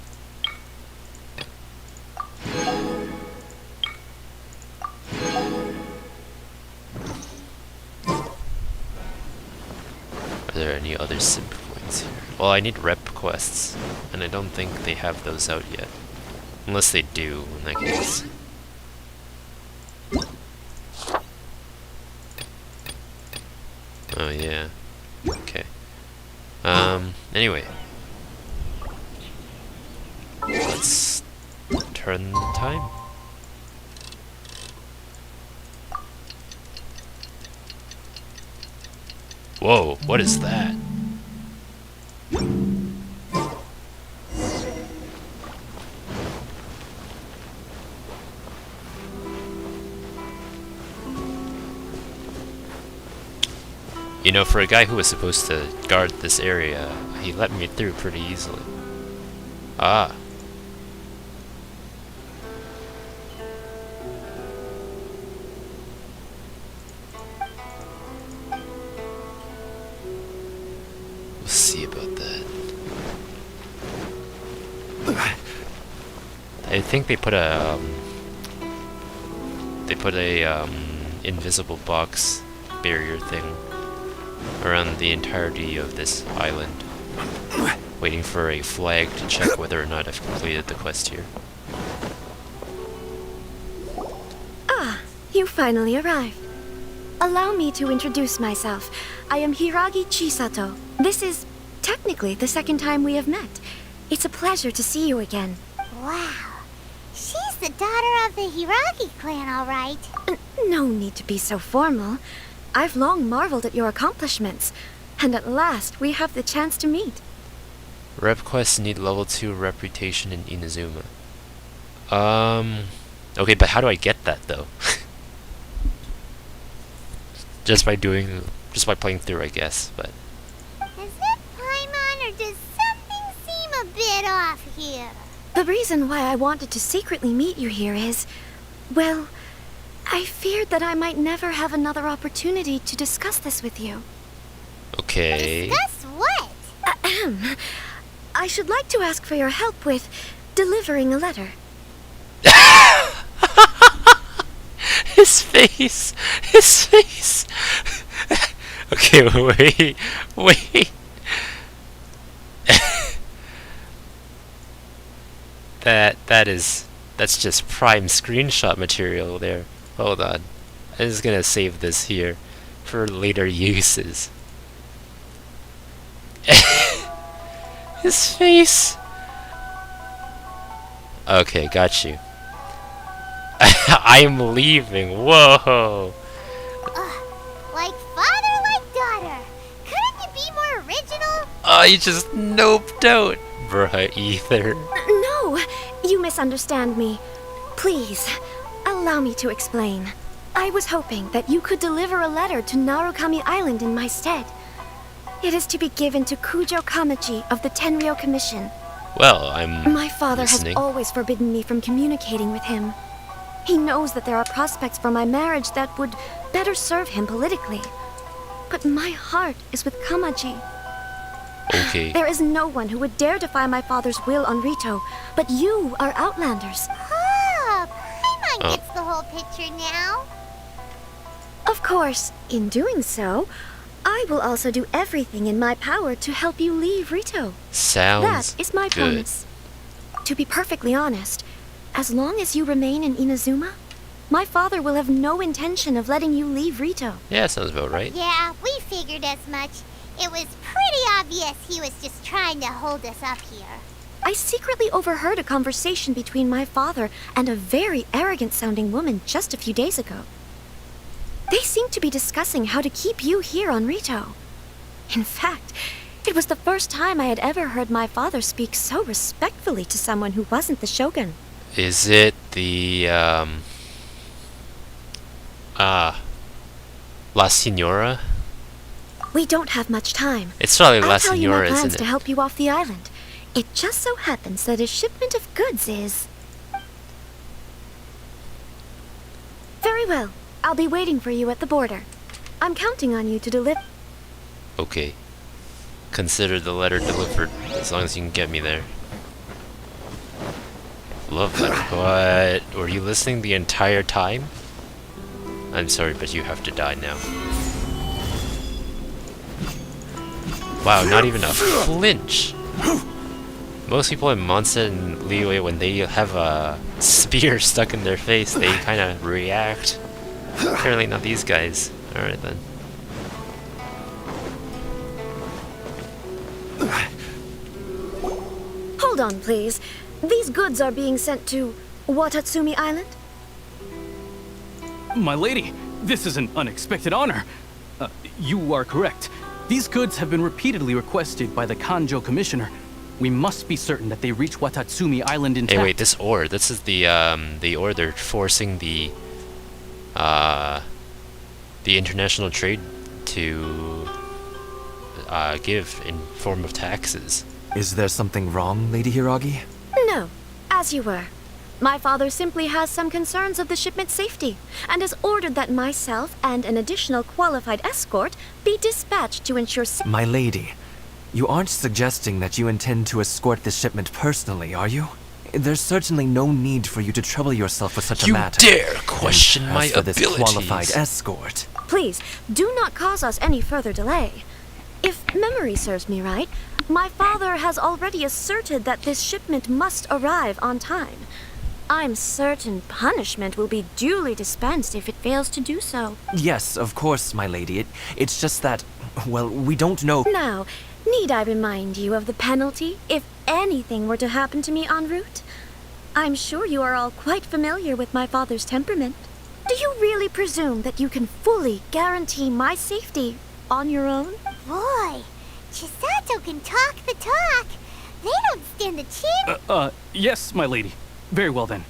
are there any other simp points here? Well, I need rep quests, and I don't think they have those out yet. Unless they do, in that case. Oh yeah, okay. Anyway. Let's turn the time. Whoa, what is that? You know, for a guy who was supposed to guard this area, he let me through pretty easily. Ah. We'll see about that. I think they put a invisible box barrier thing around the entirety of this island, waiting for a flag to check whether or not I've completed the quest here. Ah, you finally arrived. Allow me to introduce myself. I am Hiragi Chisato. This is technically the second time we have met. It's a pleasure to see you again. Wow. She's the daughter of the Hiragi clan, all right. No need to be so formal. I've long marveled at your accomplishments, and at last we have the chance to meet. Rep quests need level 2 reputation in Inazuma. Okay, but how do I get that though? just by playing through, I guess, but. Is it Paimon, or does something seem a bit off here? The reason why I wanted to secretly meet you here is, well, I feared that I might never have another opportunity to discuss this with you. Okay. Discuss what? Ahem. I should like to ask for your help with delivering a letter. His face! His face! Okay, wait. That's just prime screenshot material there. Hold on. I'm just gonna save this here for later uses. His face! Okay, got you. I'm leaving. Whoa! Like father, like daughter. Couldn't you be more original? Oh, you just noped out. Bruh, Ether. No, you misunderstand me. Please, allow me to explain. I was hoping that you could deliver a letter to Narukami Island in my stead. It is to be given to Kujo Kamachi of the Tenryou Commission. Well, I'm My father listening. has always forbidden me from communicating with him. He knows that there are prospects for my marriage that would better serve him politically. But my heart is with Kamachi. Okay. There is no one who would dare defy my father's will on Rito, but you are Outlanders. Oh, Paimon gets the whole picture now. Of course, in doing so, I will also do everything in my power to help you leave Rito. Sounds That is my good. promise. To be perfectly honest, as long as you remain in Inazuma, my father will have no intention of letting you leave Rito. Yeah, sounds about right. Yeah, we figured as much. It was pretty obvious he was just trying to hold us up here. I secretly overheard a conversation between my father and a very arrogant-sounding woman just a few days ago. They seemed to be discussing how to keep you here on Rito. In fact, it was the first time I had ever heard my father speak so respectfully to someone who wasn't the shogun. Is it the La Signora? We don't have much time. It's probably La I'll tell you my Signora, plans isn't to it? help you off the island. It just so happens that a shipment of goods is... Very well. I'll be waiting for you at the border. I'm counting on you to deliver... Okay. Consider the letter delivered, as long as you can get me there. Love letter. What? Were you listening the entire time? I'm sorry, but you have to die now. Wow, not even a flinch. Most people in Monset and Liyue, when they have a spear stuck in their face, they kind of react. Apparently not these guys. Alright then. Hold on, please. These goods are being sent to Watatsumi Island? My lady, this is an unexpected honor. You are correct. These goods have been repeatedly requested by the Kanjo Commissioner. We must be certain that they reach Watatsumi Island intact. Hey, wait, this ore. This is the ore they're forcing the international trade to give in form of taxes. Is there something wrong, Lady Hiragi? No, as you were. My father simply has some concerns of the shipment's safety, and has ordered that myself and an additional qualified escort be dispatched to ensure My lady, you aren't suggesting that you intend to escort this shipment personally, are you? There's certainly no need for you to trouble yourself with such a matter. You dare question And my as for this abilities. qualified escort. Please, do not cause us any further delay. If memory serves me right, my father has already asserted that this shipment must arrive on time. I'm certain punishment will be duly dispensed if it fails to do so. Yes, of course, my lady. It's just that, well, we don't know. Now, need I remind you of the penalty if anything were to happen to me en route? I'm sure you are all quite familiar with my father's temperament. Do you really presume that you can fully guarantee my safety on your own? Boy, Chisato can talk the talk. They don't stand a chance. Yes, my lady. Very well then.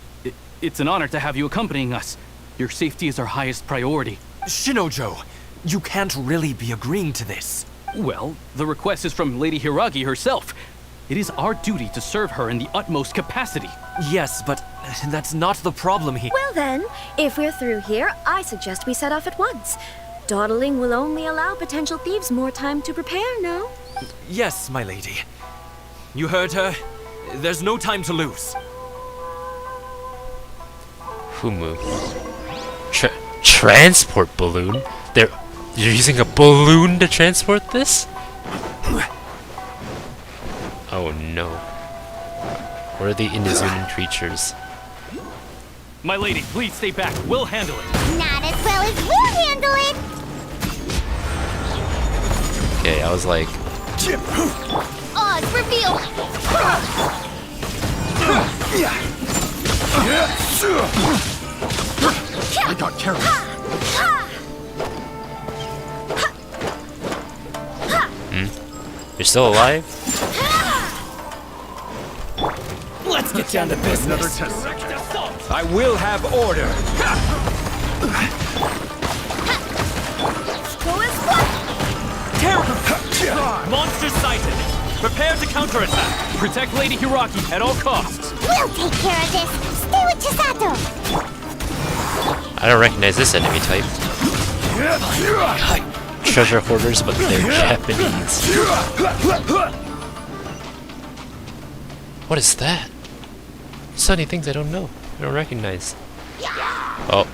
It's an honor to have you accompanying us. Your safety is our highest priority. Shinojo, you can't really be agreeing to this. Well, the request is from Lady Hiragi herself. It is our duty to serve her in the utmost capacity. Yes, but that's not the problem here. Well then, if we're through here, I suggest we set off at once. Dawdling will only allow potential thieves more time to prepare, no? Yes, my lady. You heard her. There's no time to lose. Fumu. Transport balloon? You're using a balloon to transport this? Oh no. What are the Inazuman creatures? My lady, please stay back. We'll handle it. Not as well as we'll handle it. Okay, I was like... Oz, reveal. I got carried. You're still alive? Let's get down to business. Another test. I will have order. Monster sighted! Prepare to counterattack! Protect Lady Hiragi at all costs! We'll take care of this! Stay with Chisato! I don't recognize this enemy type. Treasure hoarders, but they're Japanese. What is that? So many things I don't know. I don't recognize. Oh.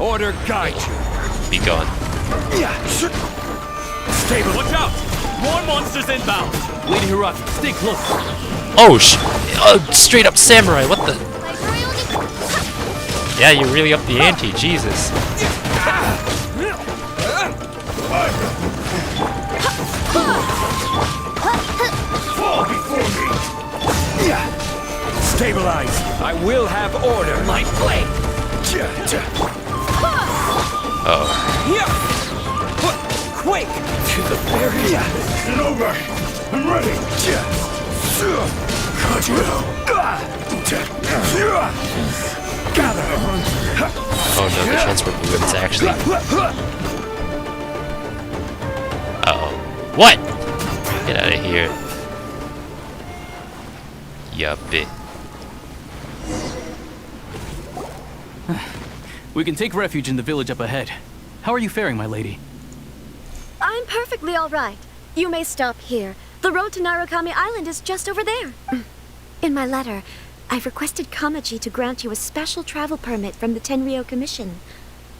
Order guide you. Be gone. Stable, watch out! More monsters inbound! Lady Hiragi, stay close. Oh, straight up samurai, what the? Yeah, you're really up the ante, Jesus. Fall before me. Stabilize. I will have order. My blade. Oh. Quake to the very end. Get over. I'm ready. Gather. Oh no, the transport balloon is actually... Uh-oh. What? Get out of here. Yuppie. We can take refuge in the village up ahead. How are you faring, my lady? I'm perfectly all right. You may stop here. The road to Narukami Island is just over there. In my letter, I've requested Kamaji to grant you a special travel permit from the Tenryou Commission.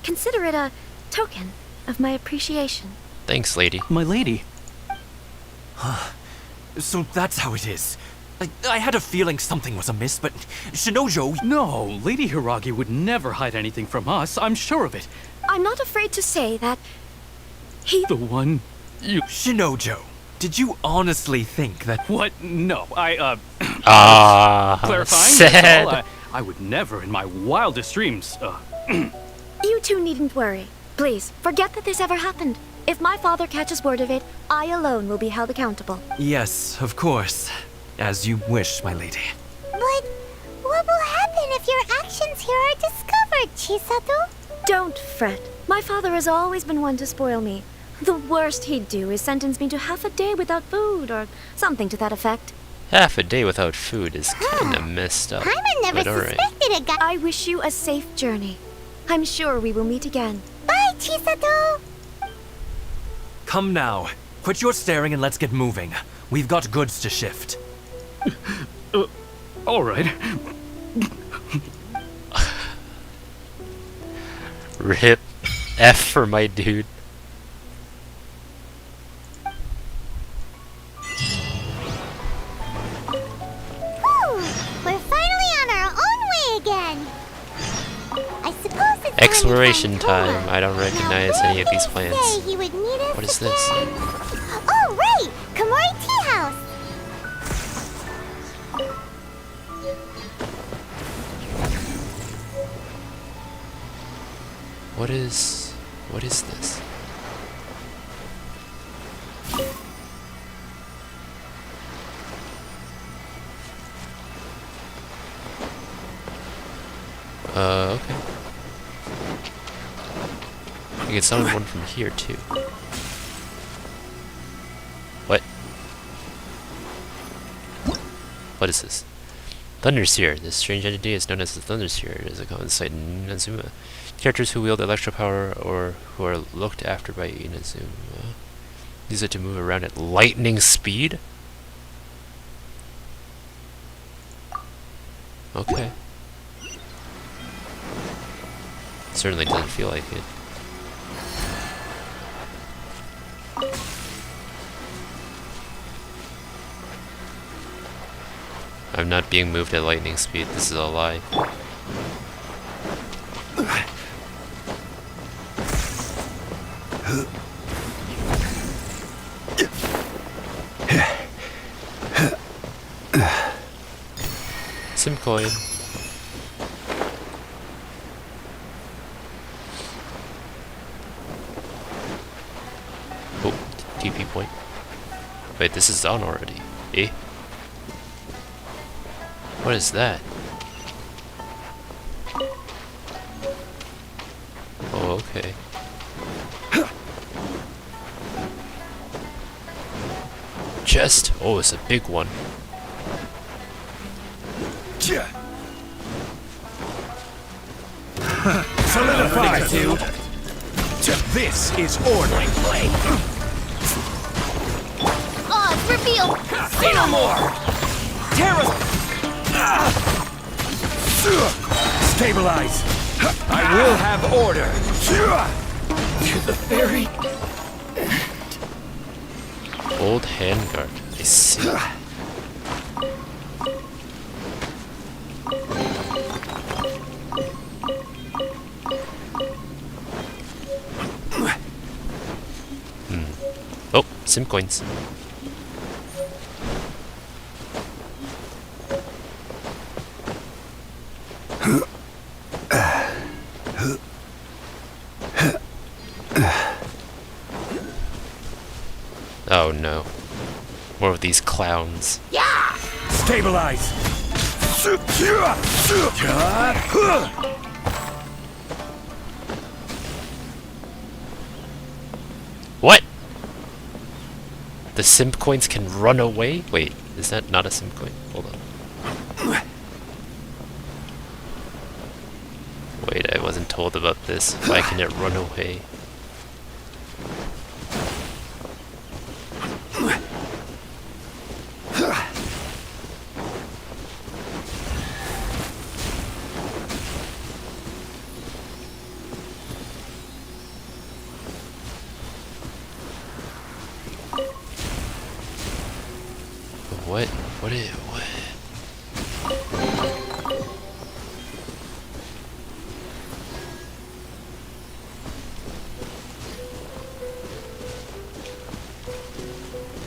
Consider it a token of my appreciation. Thanks, lady. My lady? So that's how it is. I had a feeling something was amiss, but Shinojo... No, Lady Hiragi would never hide anything from us. I'm sure of it. I'm not afraid to say that he... The one you... Shinojo, did you honestly think that... What? No, clarifying? Sad. I would never in my wildest dreams, You two needn't worry. Please, forget that this ever happened. If my father catches word of it, I alone will be held accountable. Yes, of course. As you wish, my lady. But what will happen if your actions here are discovered, Chisato? Don't fret. My father has always been one to spoil me. The worst he'd do is sentence me to half a day without food, or something to that effect. Half a day without food is kinda messed up. Paimon never suspected a guy. I wish you a safe journey. I'm sure we will meet again. Bye, Chisato! Come now. Quit your staring and let's get moving. We've got goods to shift. All right. Rip. F for my dude. We're finally on our own way again. I suppose it's Exploration time. I don't recognize any of these plants. He would meet us What is this? again. Oh, right! Komori Tea House! What is this? Okay. You can summon one from here too. What? What is this? Thunderseer. This strange entity is known as the Thunderseer. It is a common sight in Inazuma. Characters who wield electro power or who are looked after by Inazuma use it to move around at lightning speed? Okay. Certainly doesn't feel like it. I'm not being moved at lightning speed. This is a lie. Sim coin. Oh, TP point. Wait, this is on already. Eh? What is that? Oh, okay. Chest? Oh, it's a big one. Solidify! This is order. Oh, reveal! Say no more! Terra! Stabilize! I will have order! To the very Old handguard. I see. Oh, sim coins. Oh no. More of these clowns. Yeah! Stabilize! What? The simp coins can run away? Wait, is that not a simp coin? Hold on. Wait, I wasn't told about this. Why can it run away? What? What is... What?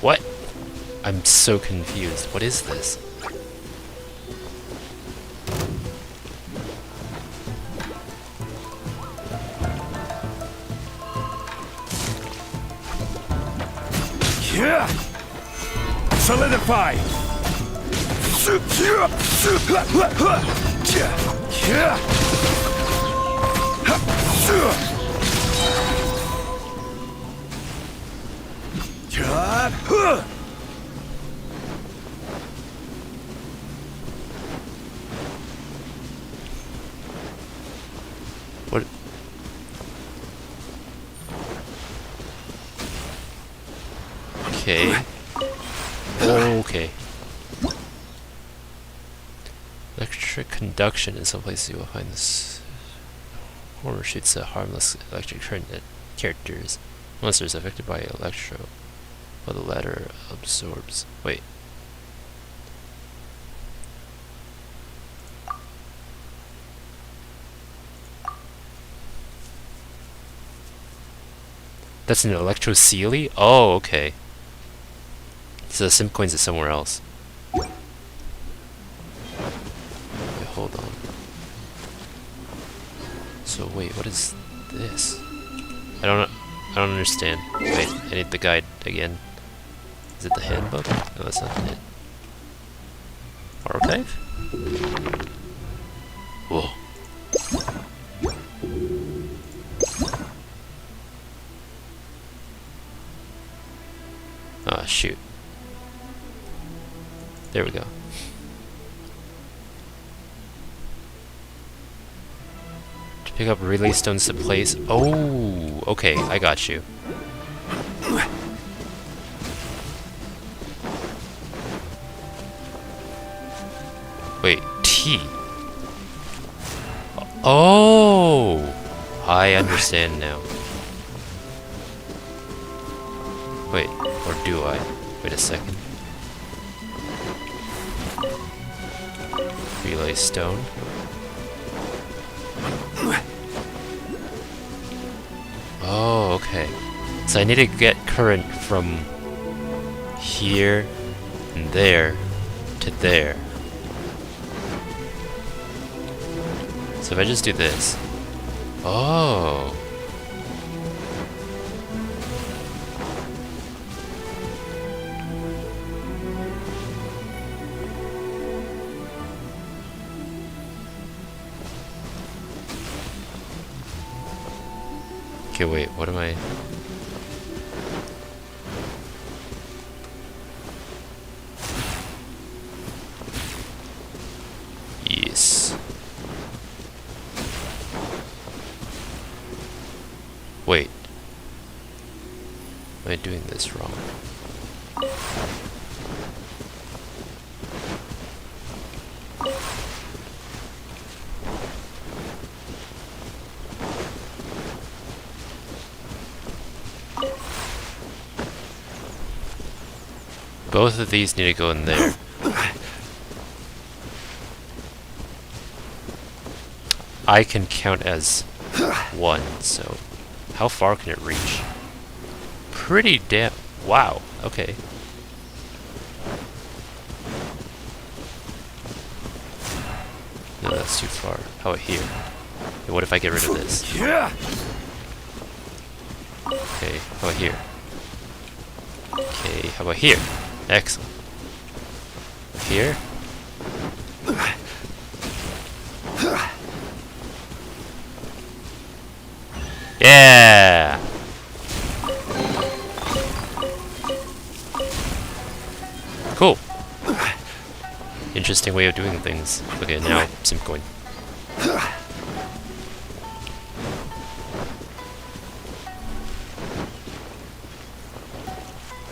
What? I'm so confused. What is this? Yeah! Solidify! What? Okay. Okay. Electric conduction in some places you will find this horror shoots a harmless electric current at characters. Monsters affected by electro, while the latter absorbs. Wait. That's an electro Sealy? Oh, okay. So the simp coins is somewhere else. Wait, hold on. So wait, what is this? I don't understand. Wait, I need the guide again. Is it the handbook? No, that's not it. Archive? Whoa. Ah, shoot. There we go. To pick up relay stones to place. Oh, okay, I got you. Wait, T. Oh, I understand now. Wait, or do I? Wait a second. Relay stone. Oh, okay. So I need to get current from here and there to there. So if I just do this. Oh. Okay, wait, what am I... Yes. Wait. Am I doing this wrong? Both of these need to go in there. I can count as one, so how far can it reach? Pretty damn... Wow, okay. No, that's too far. How about here? And what if I get rid of this? Okay, how about here? Okay, how about here? Excellent. Here? Yeah! Cool. Interesting way of doing things. Okay, now Simp coin.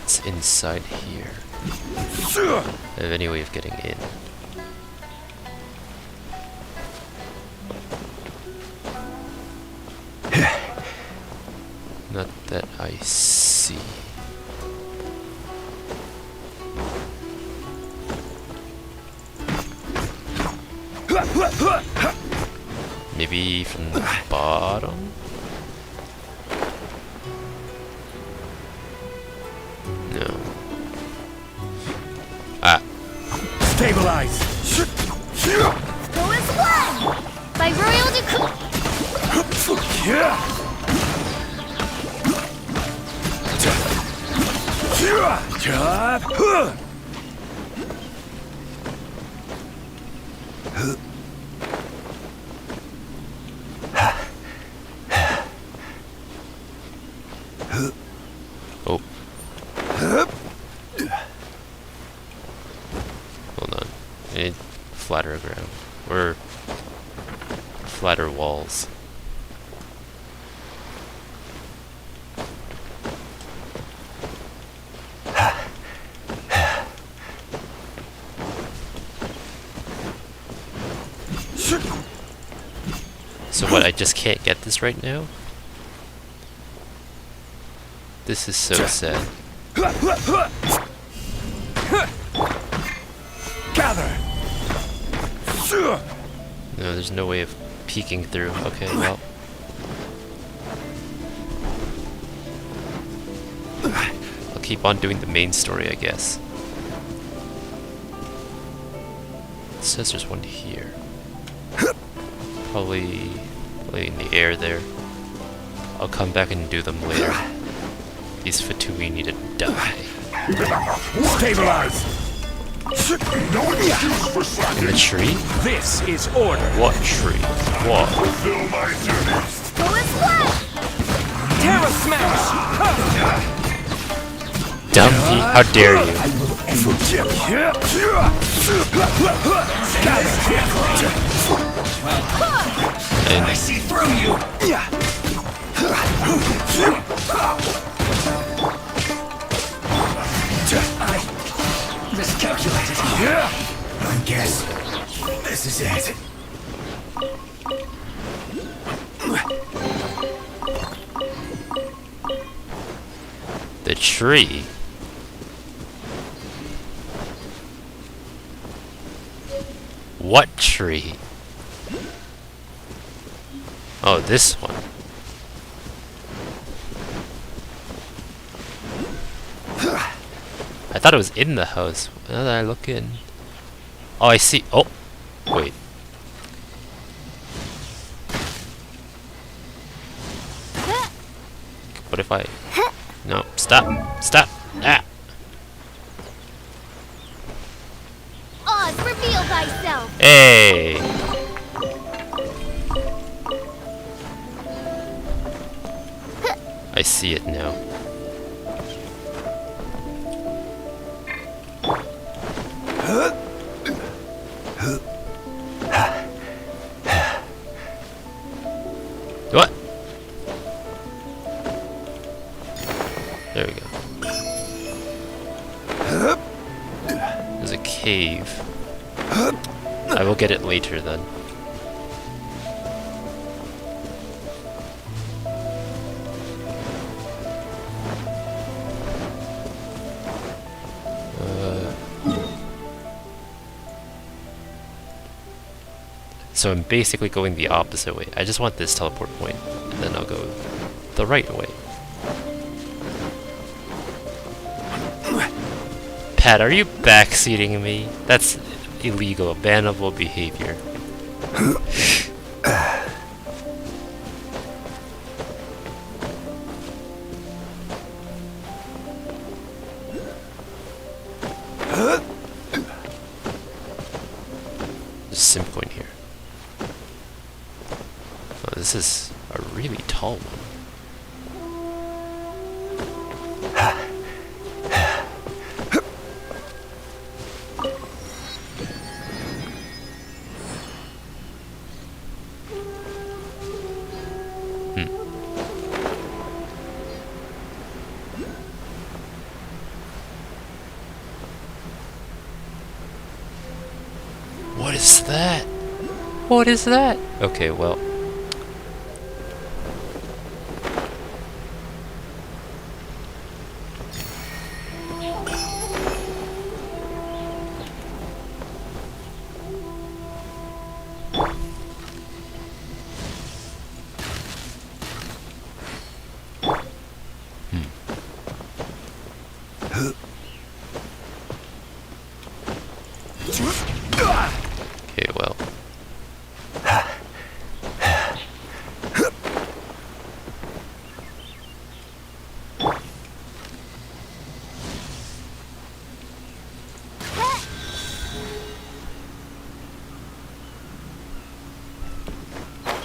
It's inside here. I have any way of getting in. Not that I see. Maybe from the bottom? No. Ah. Stabilize! Go as one! By royal decree! Oh. Hold on. I need flatter ground. Or flatter walls. So what, I just can't get this right now? This is so sad. Gather! No, there's no way of peeking through. Okay, well. I'll keep on doing the main story, I guess. It says there's one here. Probably in the air there. I'll come back and do them later. These Fatui need to die. Stabilize! In the tree? This is order. What tree? What? Terra Smash! Dumpy, how dare you? And I see through you. I miscalculated. I guess this is it. the tree. What tree? Oh, this one. I thought it was in the house. Now that I look in. Oh, I see. Oh, wait. What if I... No, stop. Stop. Ah. Oz, reveal thyself. Hey. I see it now. What? There we go. There's a cave. I will get it later then. So I'm basically going the opposite way. I just want this teleport point, and then I'll go the right way. Pat, are you backseating me? That's illegal, bannable behavior. There's a sim coin here. Oh, this is a really tall one. What is that? What is that? Okay, well. Okay, well.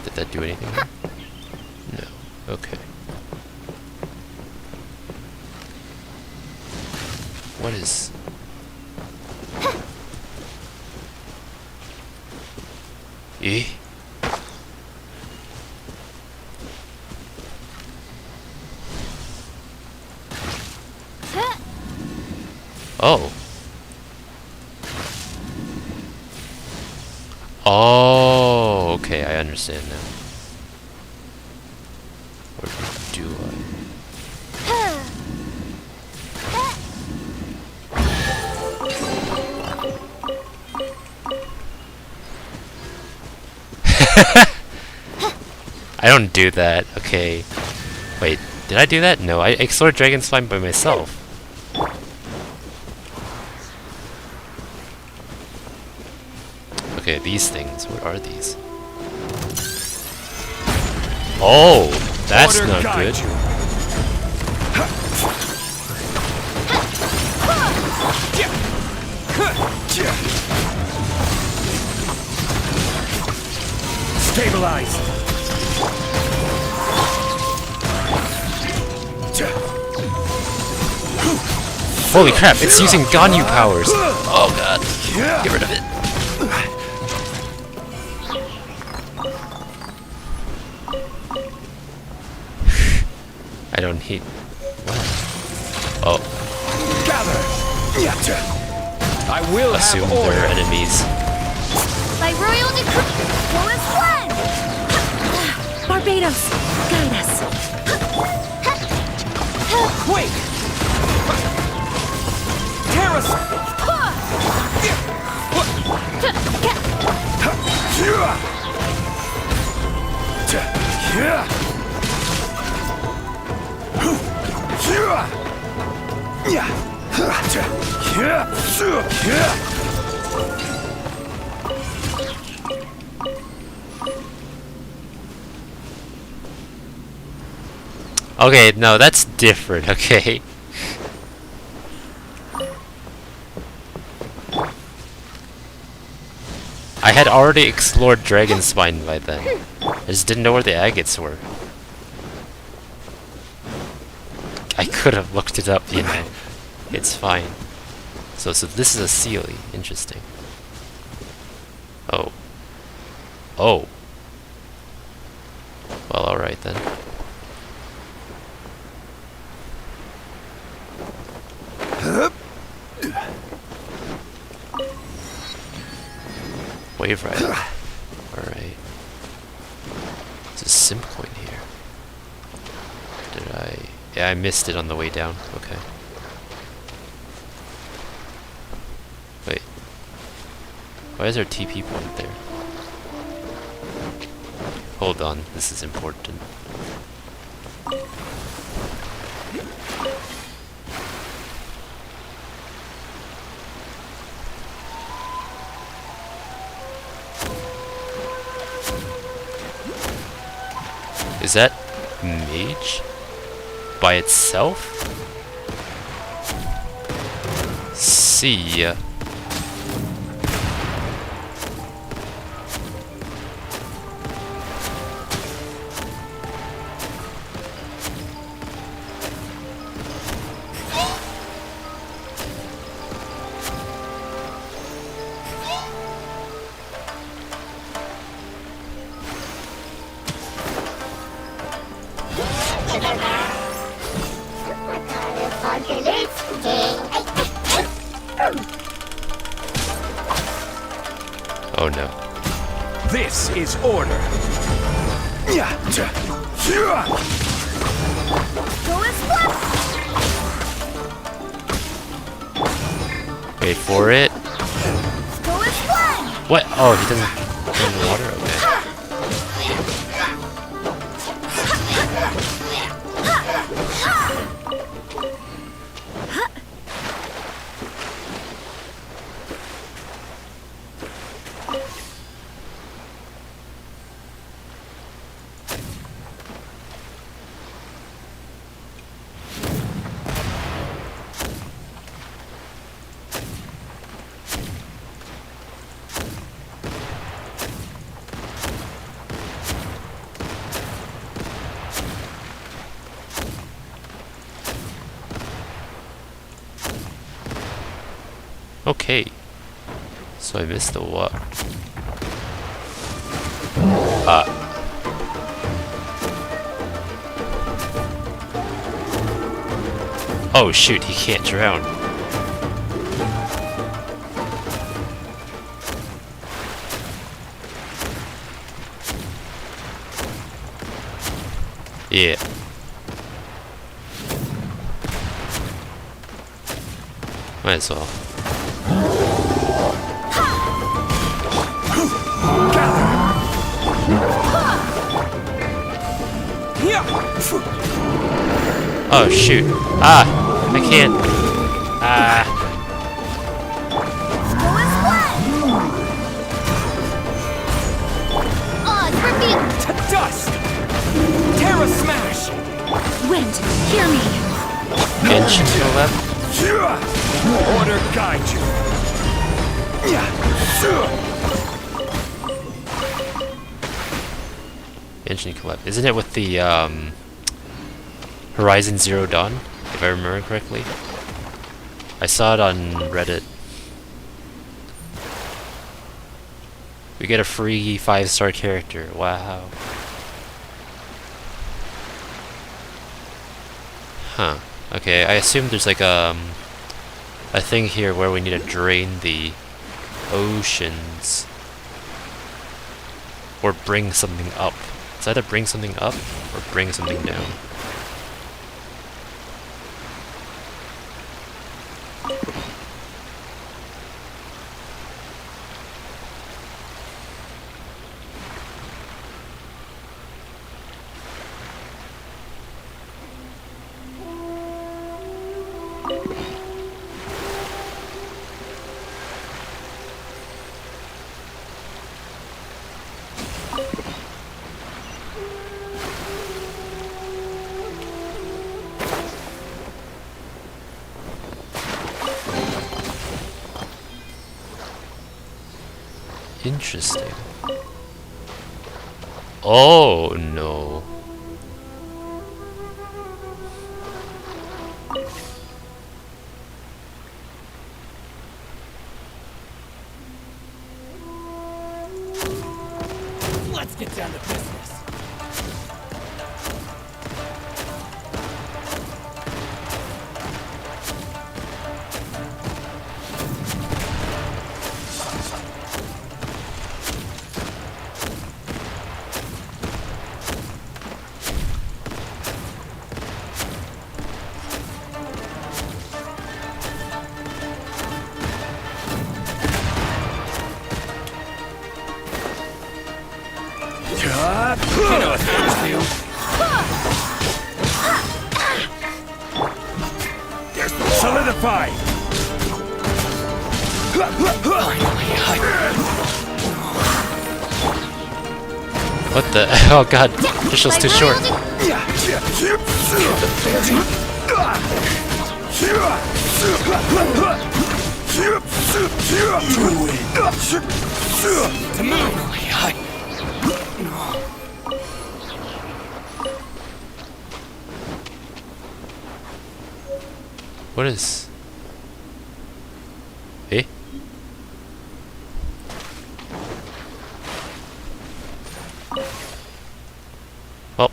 Did that do anything? No. Okay. What is... Eh? Oh. Oh, okay, I understand now. Or do I don't do that, okay. Wait, did I do that? No, I explored Dragon Slime by myself. Okay, these things, what are these? Oh! That's Order not guide good. you. Stabilize. Holy crap, it's using Ganyu powers. Oh god. Get rid of it. I don't need... What? Oh. Gather. I will Assume have order. they're enemies. By royal decree, go as planned! Barbados, guide us. Quake. Terrace. Okay, no, that's different, okay? I had already explored Dragon Spine by then. I just didn't know where the agates were. I could have looked it up, you know. It's fine. So this is a Sealy. Interesting. Oh. Oh. Well, alright then. Wave Rider. Alright. There's a sim coin here. Did I... Yeah, I missed it on the way down. Okay. Wait. Why is there a TP point there? Hold on, this is important. Is that mage? By itself? See ya. Oh no. This is order. Go as planned. Wait for it. Go as planned. What? Oh, he doesn't go in the water? Okay. Okay. So I missed the what? Oh shoot, he can't drown. Yeah. Might as well. Oh shoot. Ah! I can't. Ah. Oh, it's for me. To dust! Terra Smash! Wind, hear me! Genshin Collab? Order guide you! Genshin Collab. Isn't it with the Horizon Zero Dawn, if I remember correctly? I saw it on Reddit. We get a free 5-star character. Wow. Huh. Okay, I assume there's like a thing here where we need to drain the oceans or bring something up. It's either bring something up or bring something down. Interesting. Oh no. Let's get down to business. You know what happens to you. There's the solidify. What the? Oh god, Fischl's too short. What is? Eh? Well,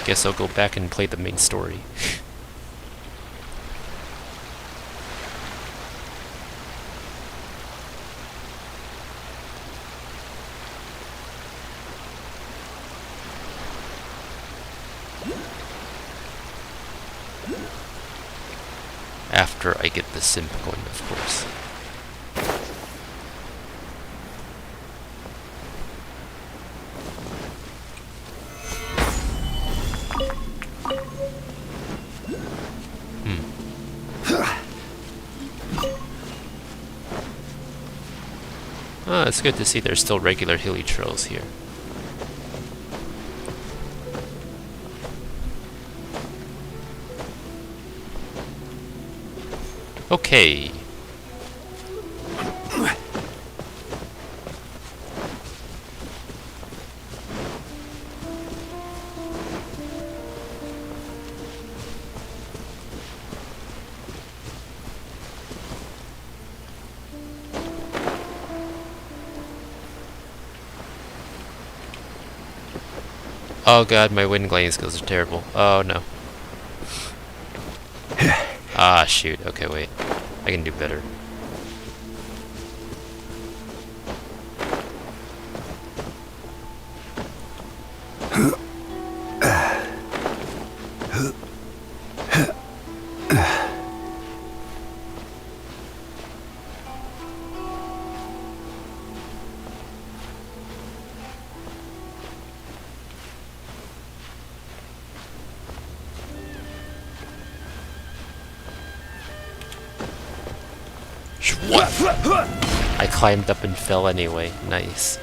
guess I'll go back and play the main story. After I get the simp going, of course. Oh, it's good to see there's still regular hilly trails here. Okay. Oh god, my wind gliding skills are terrible. Oh no. Ah, shoot. Okay, wait. I can do better. I climbed up and fell anyway. Nice.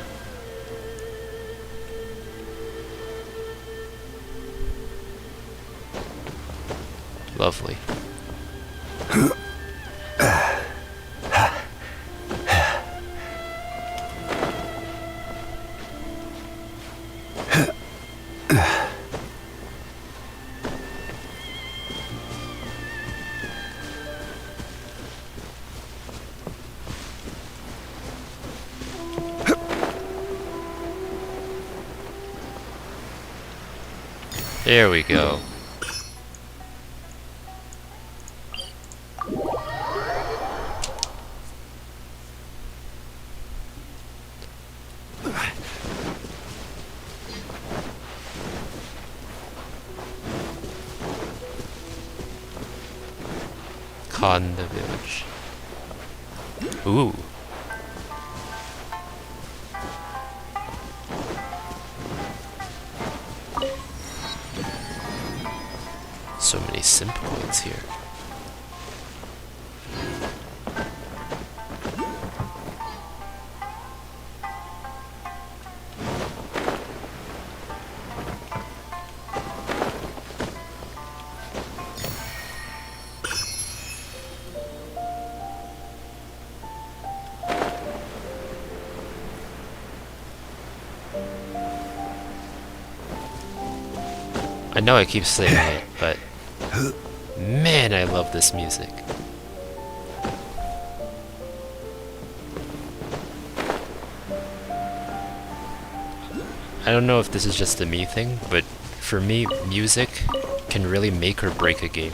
Lovely. There we go. Con the village. Ooh. So many simp coins here. I know I keep saying it, but man, I love this music. I don't know if this is just a me thing, but for me, music can really make or break a game.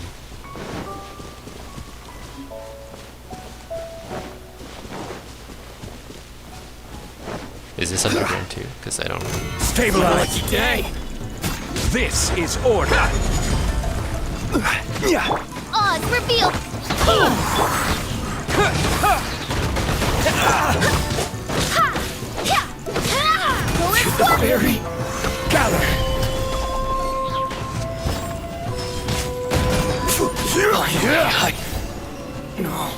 Is this underground too? Because I don't know. Stabilize! Day. This is order! Oz, reveal! To the fairy! Gather! No.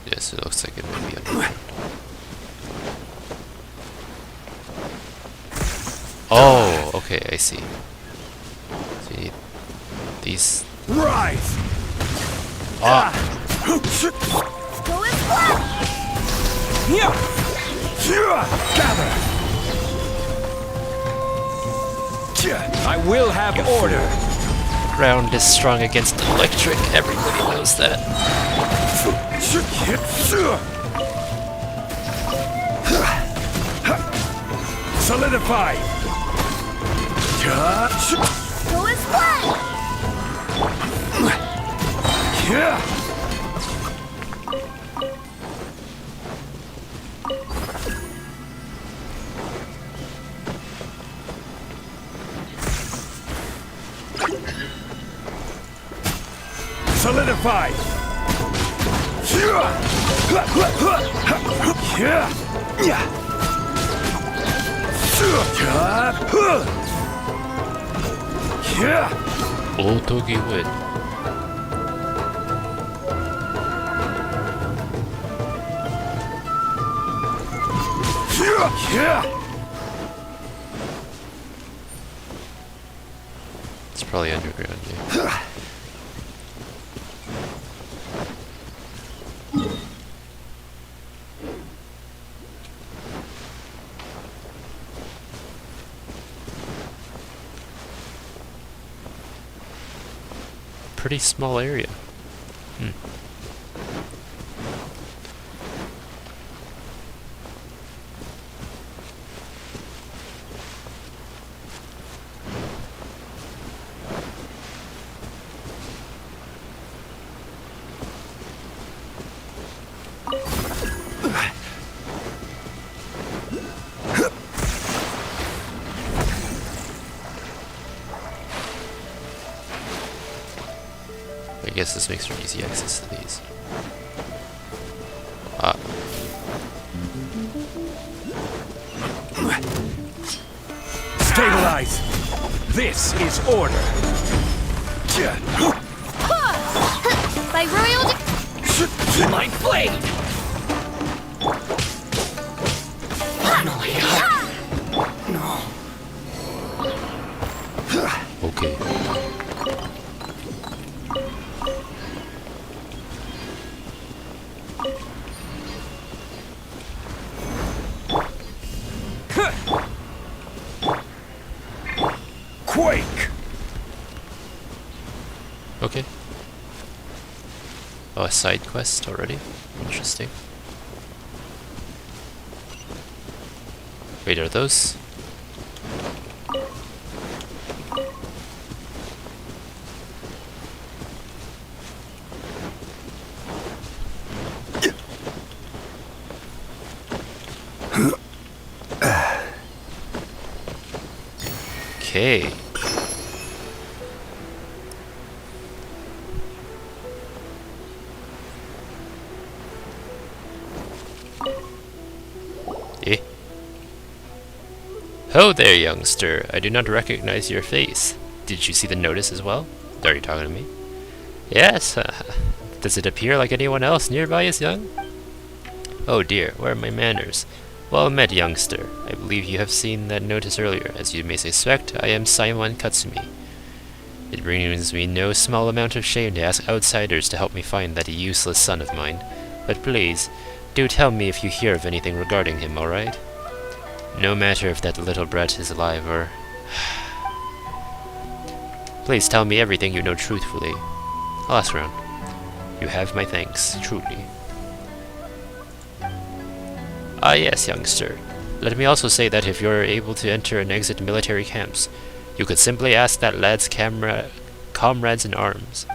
Yes, it looks like it might be underground. Oh, okay, I see. So you need these. Rise! Ah! Gather! I will have order! Ground is strong against electric, everybody knows that. Solidify! Go as one! Solidify! Otogi win. It's probably underground, yeah. Pretty small area. I guess this makes for easy access to these. Ah. Stabilize! This is order! By royal My blade! Finally, No. Okay. Quake! Okay. Oh, a side quest already? Interesting. Wait, are those? Okay. Eh? Ho there, youngster. I do not recognize your face. Did you see the notice as well? Are you talking to me? Yes. Does it appear like anyone else nearby is young? Oh dear, where are my manners? Well met, youngster. I believe you have seen that notice earlier. As you may suspect, I am Simon Katsumi. It brings me no small amount of shame to ask outsiders to help me find that useless son of mine. But please, do tell me if you hear of anything regarding him, alright? No matter if that little brat is alive or... Please tell me everything you know truthfully. I'll ask around. You have my thanks, truly. Ah yes, youngster. Let me also say that if you're able to enter and exit military camps, you could simply ask that lad's comrades in arms.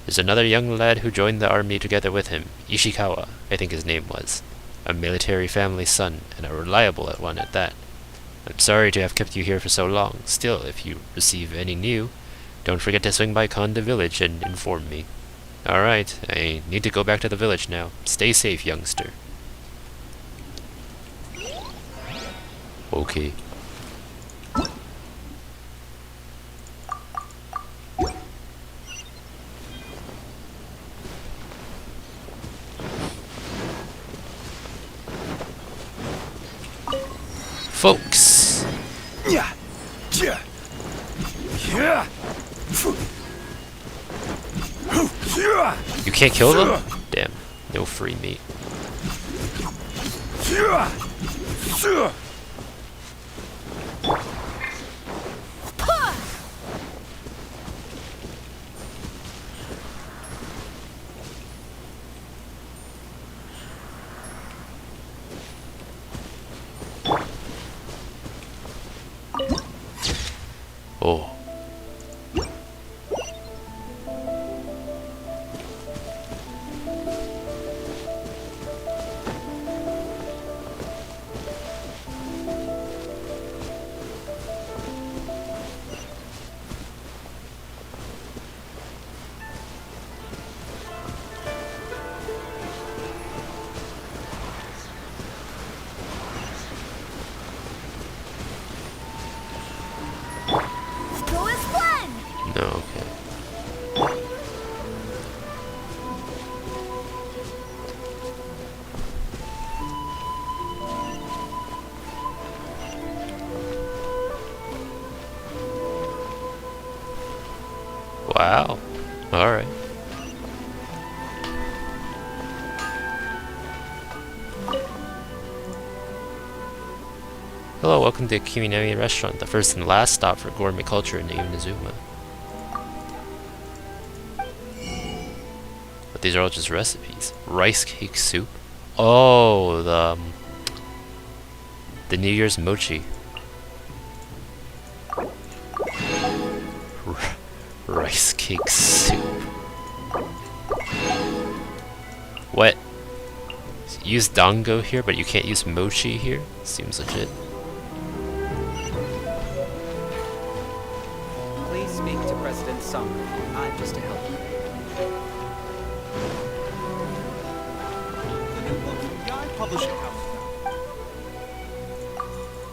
There's another young lad who joined the army together with him, Ishikawa, I think his name was. A military family son, and a reliable one at that. I'm sorry to have kept you here for so long. Still, if you receive any new, don't forget to swing by Konda village and inform me. Alright, I need to go back to the village now. Stay safe, youngster. Okay. Folks. Yeah. Yeah. Yeah. You can't kill them? Damn. No free meat. Oh. Go as planned. No, okay. Wow. Alright. Hello, welcome to Kiminami Restaurant, the first and last stop for gourmet culture in Inazuma. But these are all just recipes. Rice cake soup. Oh, the New Year's mochi. Rice cake soup. What? Use dango here, but you can't use mochi here? Seems legit. Please speak to President Summer. I'm just a helper. Publishing house.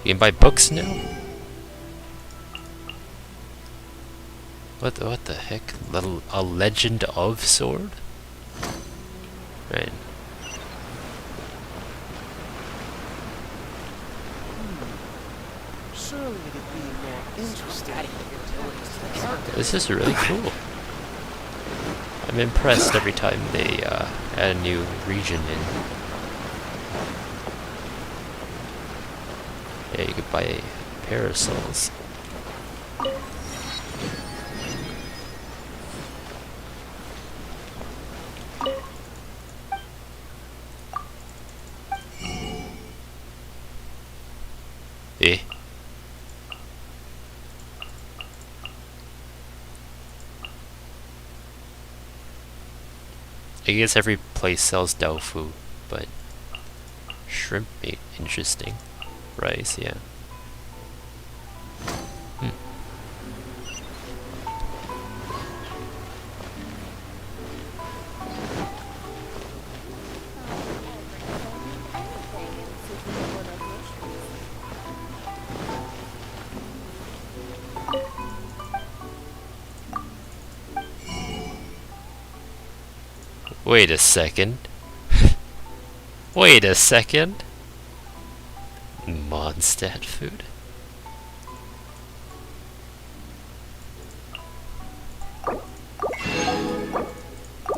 You can buy books now? What the heck? A legend of sword? Right. Surely it'd be more interesting. This is really cool. I'm impressed every time they add a new region in. Yeah, you could buy parasols. Eh? I guess every place sells tofu, but shrimp meat, interesting. Rice, yeah. Wait a second. Wait a second. Mondstadt food?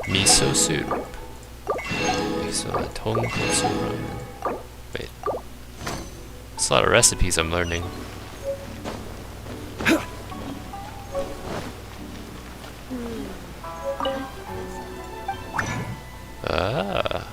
Miso soup. Miso tonkotsu ramen. Wait. That's a lot of recipes I'm learning. Ah.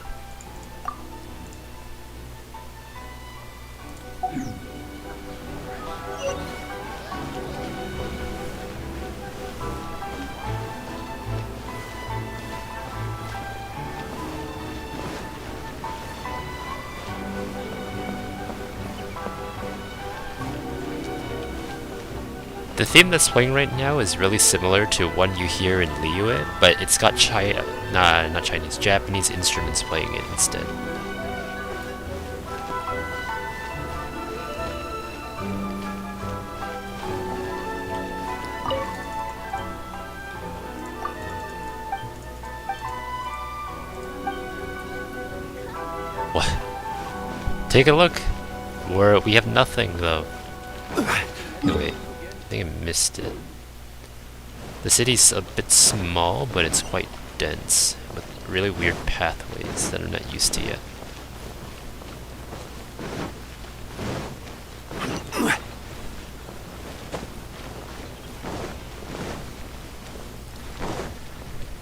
The theme that's playing right now is really similar to one you hear in Liyue, but it's got not Chinese, Japanese instruments playing it instead. What? Take a look. We have nothing though. No, wait. I think I missed it. The city's a bit small, but it's quite dense, with really weird pathways that I'm not used to yet.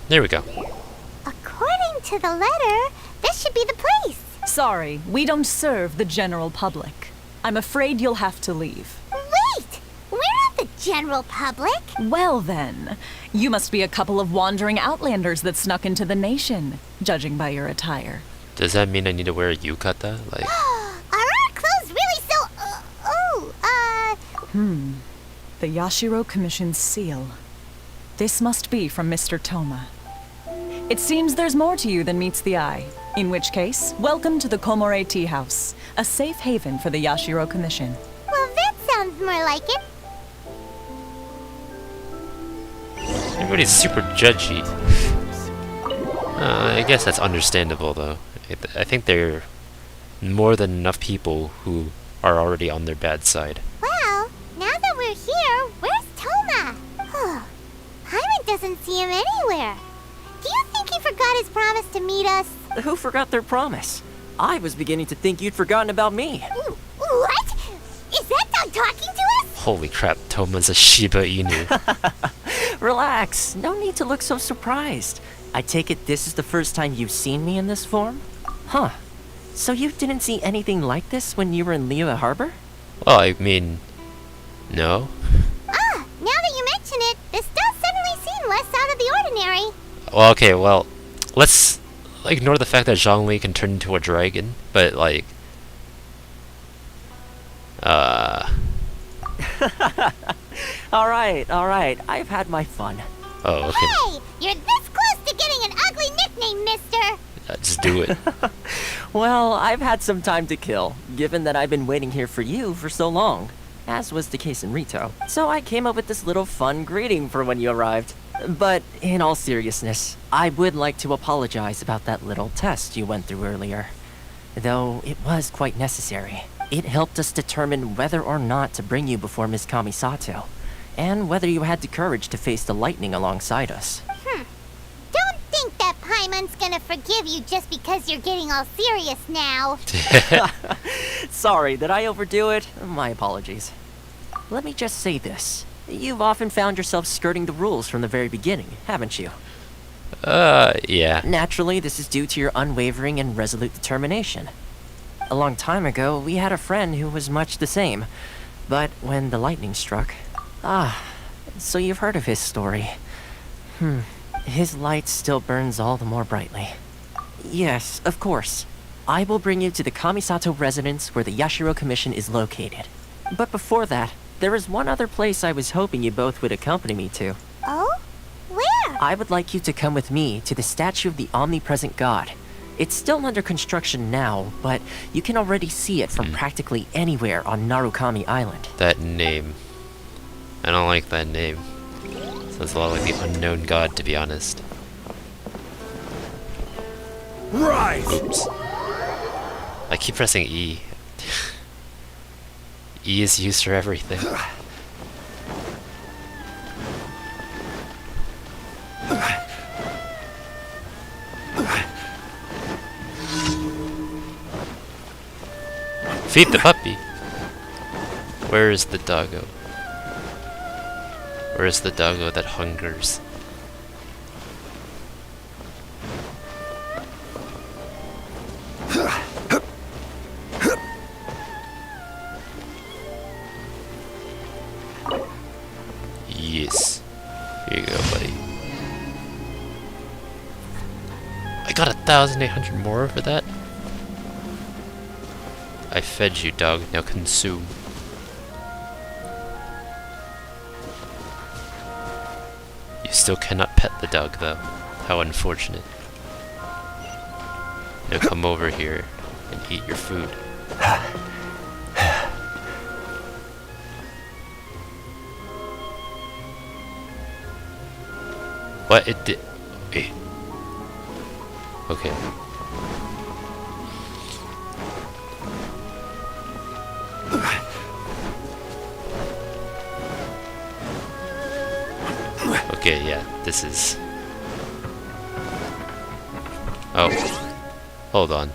There we go. According to the letter, this should be the place. Sorry, we don't serve the general public. I'm afraid you'll have to leave. Wait! We're not the general public. Well then, you must be a couple of wandering outlanders that snuck into the nation, judging by your attire. Does that mean I need to wear a yukata? Like... Are our clothes really so... The Yashiro Commission's seal. This must be from Mr. Toma. It seems there's more to you than meets the eye. In which case, welcome to the Komore Tea House, a safe haven for the Yashiro Commission. Well, that sounds more like it. Everybody's super judgy. I guess that's understandable, though. I think there are more than enough people who are already on their bad side. Well, now that we're here, where's Toma? Paimon doesn't see him anywhere. Do you think he forgot his promise to meet us? Who forgot their promise? I was beginning to think you'd forgotten about me. What? Is that dog talking to us? Holy crap, Toma's a Shiba Inu. Relax, no need to look so surprised. I take it this is the first time you've seen me in this form? Huh. So you didn't see anything like this when you were in Liyue Harbor? Well, I mean... no. Now that you mention it, this does suddenly seem less out of the ordinary. Well, okay, well, let's ignore the fact that Zhongli can turn into a dragon, but like... Alright, I've had my fun. Oh, okay. Hey! You're this close to getting an ugly nickname, mister! Just do it. Well, I've had some time to kill, given that I've been waiting here for you for so long. as was the case in Rito. So I came up with this little fun greeting for when you arrived. But in all seriousness, I would like to apologize about that little test you went through earlier. Though it was quite necessary. It helped us determine whether or not to bring you before Miss Kamisato, and whether you had the courage to face the lightning alongside us. Don't think that Paimon's gonna forgive you just because you're getting all serious now. Sorry, did I overdo it? My apologies. Let me just say this. You've often found yourself skirting the rules from the very beginning, haven't you? Yeah. Naturally, this is due to your unwavering and resolute determination. A long time ago, we had a friend who was much the same. But when the lightning struck... so you've heard of his story. His light still burns all the more brightly. Yes, of course. I will bring you to the Kamisato residence where the Yashiro Commission is located. But before that, there is one other place I was hoping you both would accompany me to. Oh? Where? I would like you to come with me to the statue of the omnipresent god. It's still under construction now, but you can already see it from practically anywhere on Narukami Island. That name. I don't like that name. Sounds a lot like the unknown god, to be honest. Right! Oops. I keep pressing E. E is used for everything. Feed the puppy. Where is the doggo? Where is the doggo that hungers? Yes. Here you go, buddy. I got 1,800 more for that. I fed you, dog. Now consume. You still cannot pet the dog, though. How unfortunate. Now come over here and eat your food. What? It did... Okay. Okay, yeah, this is... Oh. Hold on.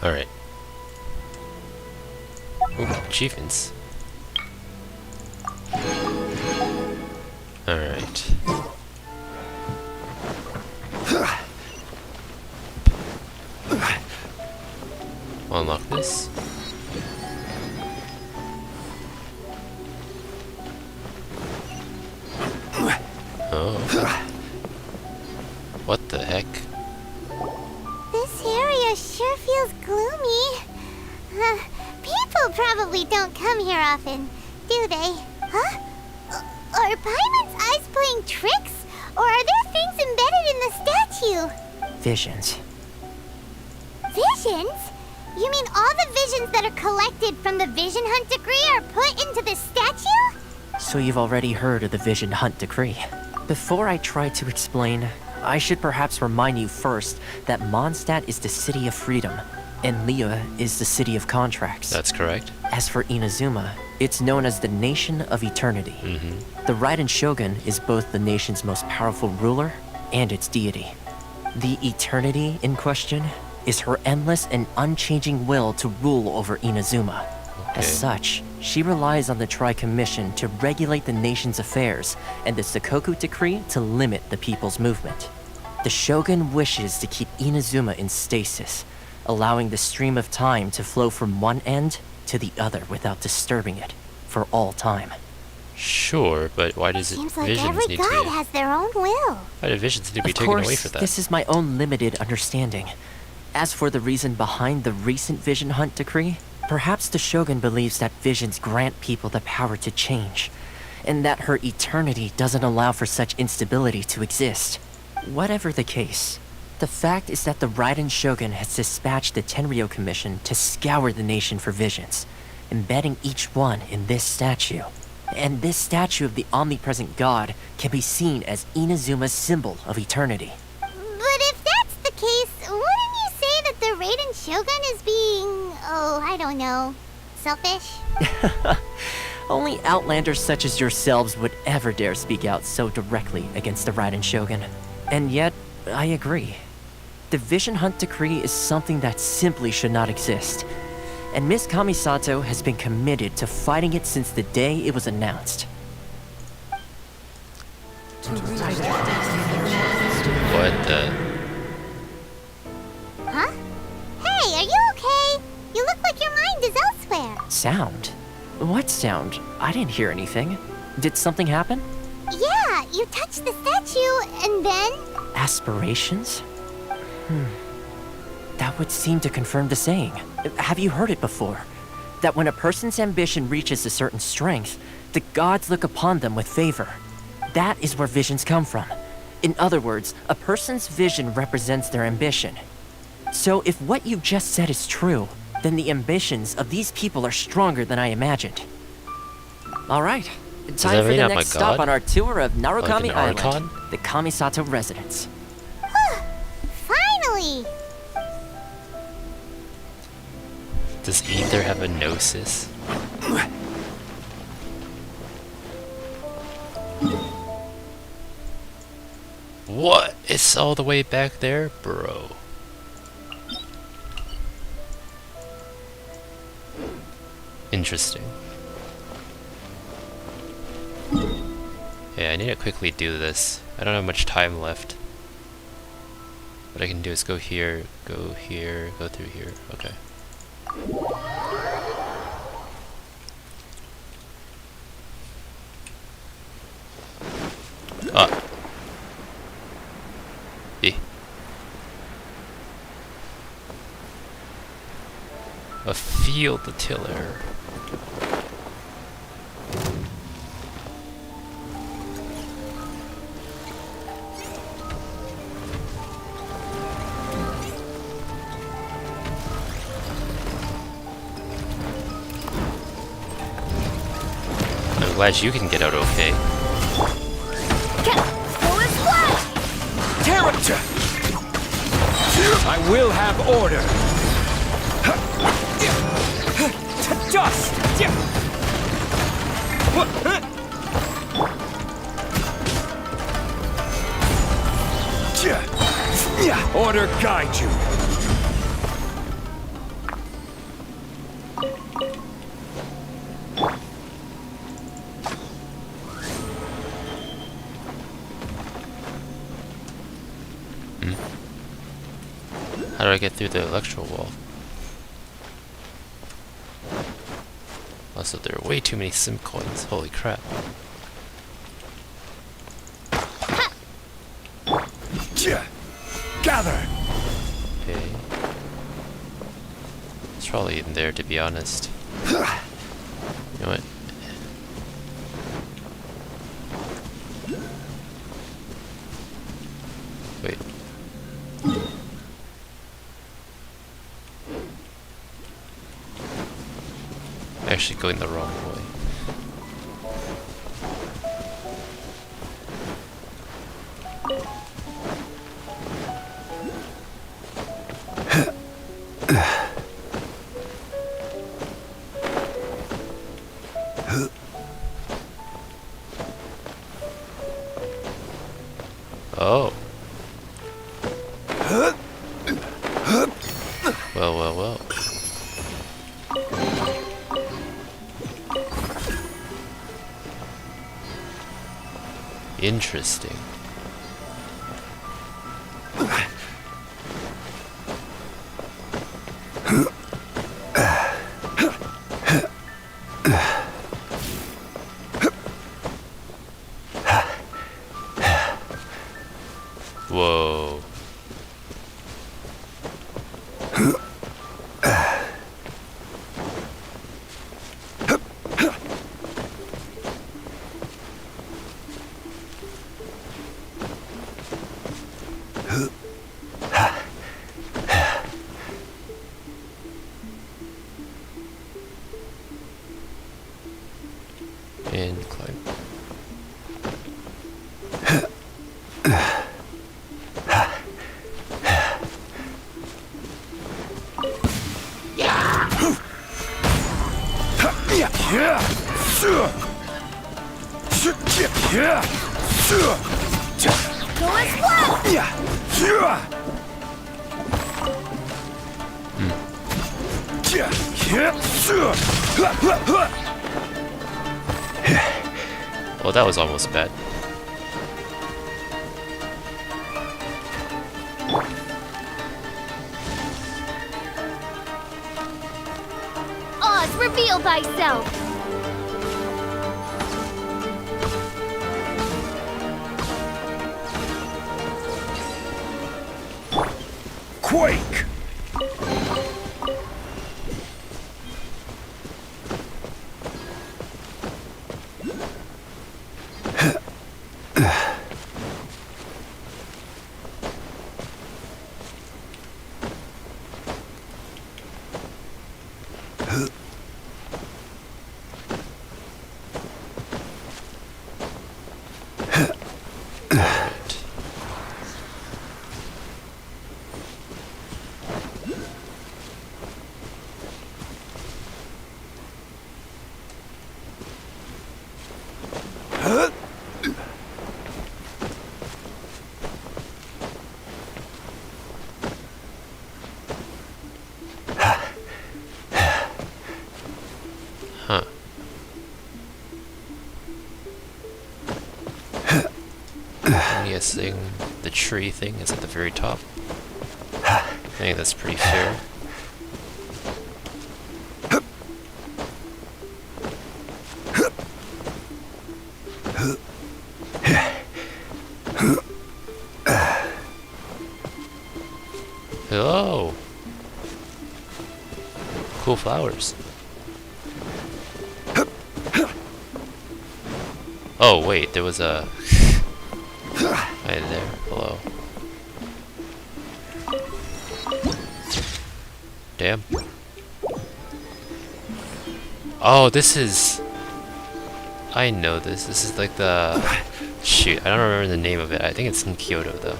Alright. Ooh, achievements. Alright. Unlock this. Oh. What the heck? This area sure feels gloomy. People probably don't come here often, do they? Huh? Are Paimon's eyes playing tricks? Or are there things embedded in the statue? Visions. Visions? You mean all the visions that are collected from the Vision Hunt decree are put into this statue? So you've already heard of the Vision Hunt decree. Before I try to explain, I should perhaps remind you first that Mondstadt is the city of freedom, and Liyue is the city of contracts. That's correct. As for Inazuma, it's known as the Nation of Eternity. The Raiden Shogun is both the nation's most powerful ruler and its deity. The Eternity in question is her endless and unchanging will to rule over Inazuma. As such, she relies on the Tri-Commission to regulate the nation's affairs and the Sakoku Decree to limit the people's movement. The Shogun wishes to keep Inazuma in stasis, allowing the stream of time to flow from one end to the other without disturbing it for all time. Sure, but why does Seems like visions every need god to be... has their own will. Why do visions need to be Of taken away course, for that? this is my own limited understanding. As for the reason behind the recent Vision Hunt decree, perhaps the Shogun believes that visions grant people the power to change, and that her eternity doesn't allow for such instability to exist. Whatever the case, the fact is that the Raiden Shogun has dispatched the Tenryo Commission to scour the nation for visions, embedding each one in this statue. And this statue of the omnipresent god can be seen as Inazuma's symbol of eternity. But if that's the case, wouldn't you say that the Raiden Shogun is being, I don't know, selfish? Only outlanders such as yourselves would ever dare speak out so directly against the Raiden Shogun. And yet, I agree. The Vision Hunt decree is something that simply should not exist. And Miss Kamisato has been committed to fighting it since the day it was announced. What the... Huh? Hey, are you okay? You look like your mind is elsewhere. Sound? What sound? I didn't hear anything. Did something happen? Yeah, you touched the statue, and then... Aspirations? That would seem to confirm the saying. Have you heard it before? That when a person's ambition reaches a certain strength, the gods look upon them with favor. That is where visions come from. In other words, a person's vision represents their ambition. So if what you just said is true, then the ambitions of these people are stronger than I imagined. Alright, time for the next stop on our tour of Narukami Island, the Kamisato residence. Finally! Does Ether have a gnosis? What? It's all the way back there? Bro. Interesting. Yeah, I need to quickly do this. I don't have much time left. What I can do is go here, go through here. Okay. A field tiller. I'm glad you can get out okay. Character! I will have order! Dust! Order guide you! How do I get through the electro wall? Also, there are way too many sim coins. Holy crap. Gather! Okay. It's probably in there, to be honest. You know what? Wait. Actually going the wrong way. Oh. Well, well, well. Interesting. Whoa. And climb. Go explode! Well, that was almost bad. Oz, reveal thyself! Quake! Huh. I'm guessing the tree thing is at the very top. I think that's pretty fair. Hello! Cool flowers. Oh wait, there was a... Right there, hello. Damn. Oh, this is... I know this. This is like the... Shoot, I don't remember the name of it. I think it's in Kyoto though.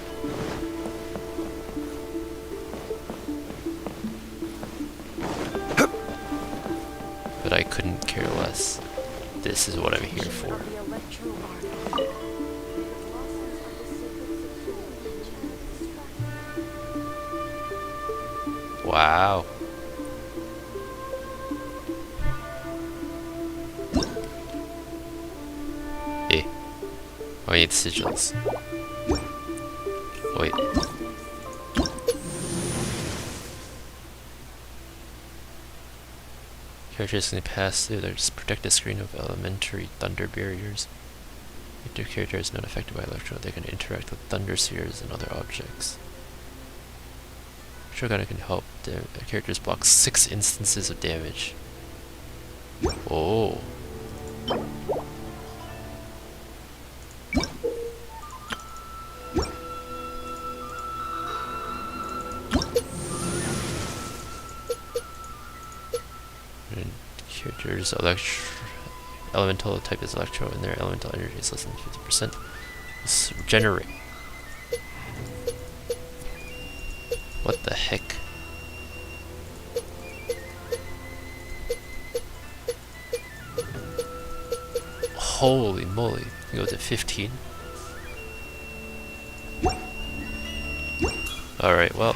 But I couldn't care less. This is what I'm here for. Wow. Hey. I need sigils. Wait. Characters can pass through their protective screen of elementary thunder barriers. If their character is not affected by electro, they can interact with thunder spheres and other objects. Shogun can help their characters block 6 instances of damage. Oh. And characters elemental type is electro, and their elemental energy is less than 50%. Let's regenerate. What the heck? Holy moly. You go to 15. Alright, well,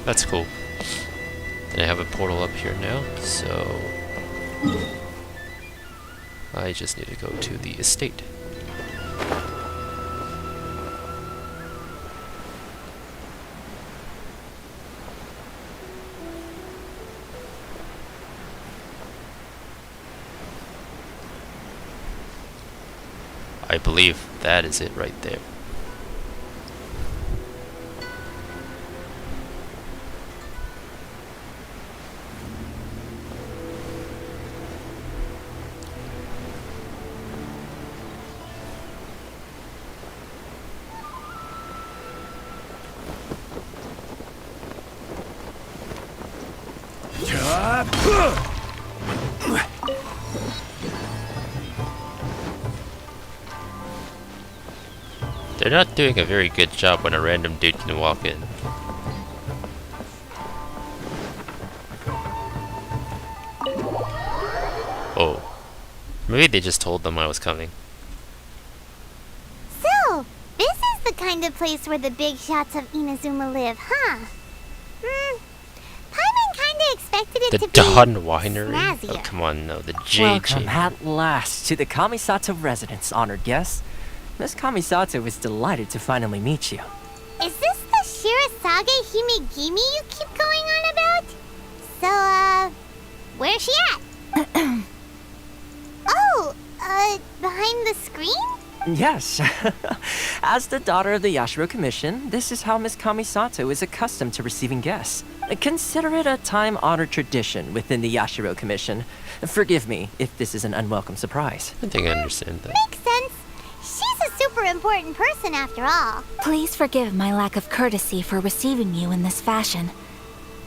that's cool. And I have a portal up here now, so I just need to go to the estate. I believe that is it right there. They're not doing a very good job when a random dude can walk in. Oh. Maybe they just told them I was coming. So, this is the kind of place where the big shots of Inazuma live, huh? Paimon kinda expected it to The be Dawn Winery? snazzier. Oh, come on, no. The JJ. Welcome at last to the Kamisato residence, honored guest. Miss Kamisato is delighted to finally meet you. Is this the Shirasage Himegimi you keep going on about? So, where's she at? Oh, behind the screen? Yes. As the daughter of the Yashiro Commission, this is how Miss Kamisato is accustomed to receiving guests. Consider it a time-honored tradition within the Yashiro Commission. Forgive me if this is an unwelcome surprise. I think I understand that. Makes sense. She's a super important person after all. Please forgive my lack of courtesy for receiving you in this fashion,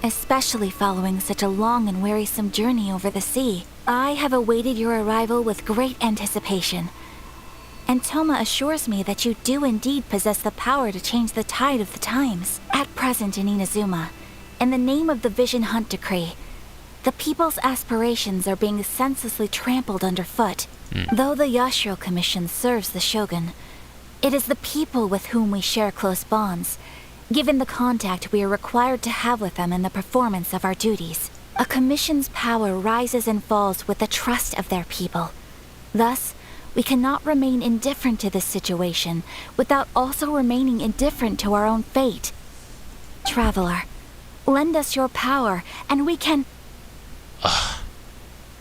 especially following such a long and wearisome journey over the sea. I have awaited your arrival with great anticipation, and Toma assures me that you do indeed possess the power to change the tide of the times. At present in Inazuma, in the name of the Vision Hunt Decree, the people's aspirations are being senselessly trampled underfoot. Though the Yashiro Commission serves the Shogun, it is the people with whom we share close bonds, given the contact we are required to have with them in the performance of our duties. A commission's power rises and falls with the trust of their people. Thus, we cannot remain indifferent to this situation without also remaining indifferent to our own fate. Traveler, lend us your power, and we can...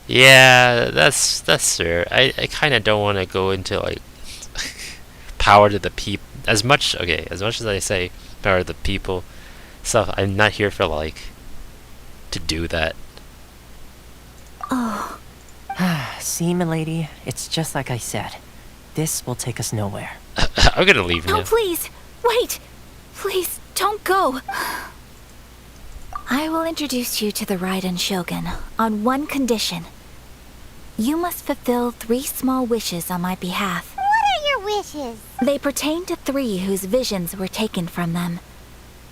Yeah, that's fair. I kind of don't want to go into like power to the people as much. Okay, as much as I say power to the people stuff, I'm not here for like to do that. Oh. See, milady, it's just like I said. This will take us nowhere. I'm gonna leave now. No, please! Wait! Please, don't go! I will introduce you to the Raiden Shogun on one condition. You must fulfill 3 small wishes on my behalf. What are your wishes? They pertain to 3 whose visions were taken from them.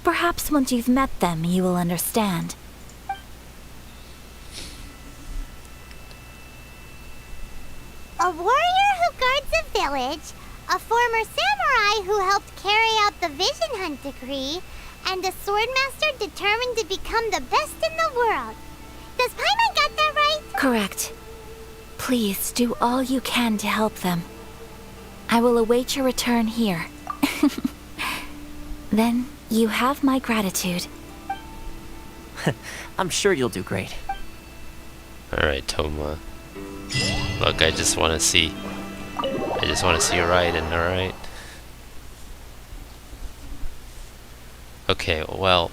Perhaps once you've met them, you will understand. A warrior who guards a village, a former samurai who helped carry out the Vision Hunt Decree, and a swordmaster determined to become the best in the world. Does Paimon get that right? Correct. Please do all you can to help them. I will await your return here. Then you have my gratitude. I'm sure you'll do great. Alright, Toma. Look, I just want to see you riding, alright? Okay, well...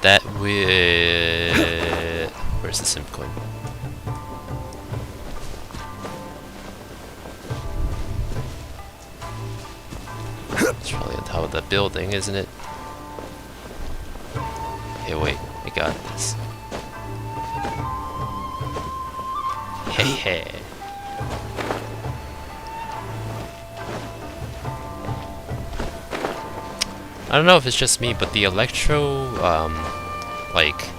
That will... Where's the simp coin? It's probably on top of that building, isn't it? Hey, wait, I got this. Hey, hey. I don't know if it's just me, but the electro, like,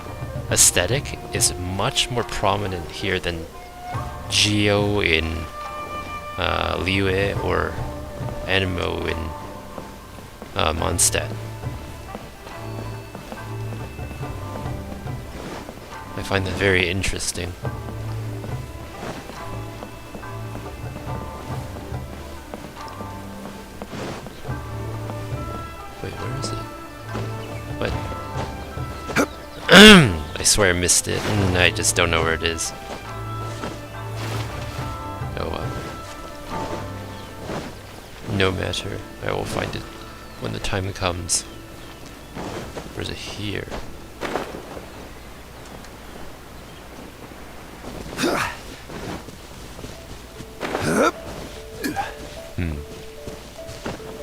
aesthetic is much more prominent here than Geo in Liyue or Animo in Mondstadt. I find that very interesting. Wait, where is it? What? I swear I missed it, and I just don't know where it is. Oh well. No matter, I will find it when the time comes. Where's it here?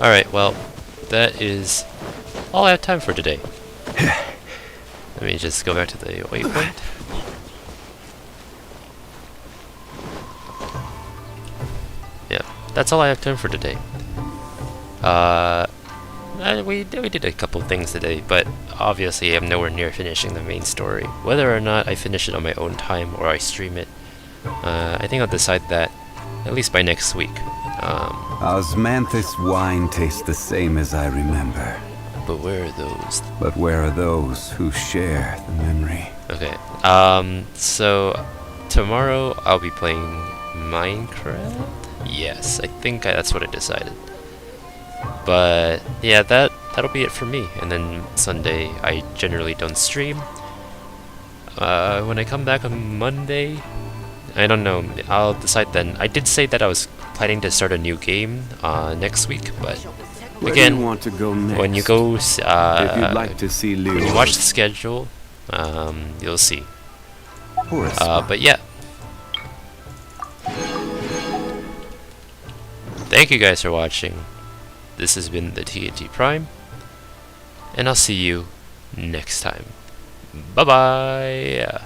Alright, well, that is all I have time for today. Let me just go back to the waypoint. Yeah, that's all I have time for today. We did a couple things today, but obviously I'm nowhere near finishing the main story. Whether or not I finish it on my own time or I stream it, I think I'll decide that at least by next week. Osmanthus wine tastes the same as I remember. But where are those? But where are those who share the memory? Okay, so tomorrow I'll be playing Minecraft? Yes, I think that's what I decided. But yeah, that'll be it for me. And then Sunday I generally don't stream. When I come back on Monday, I don't know, I'll decide then. I did say that I was planning to start a new game next week, but again, want to go next? when you go, if you'd like to see Leo, when you watch the schedule, you'll see. But yeah, thank you guys for watching. This has been the TNT Prime, and I'll see you next time. Bye bye.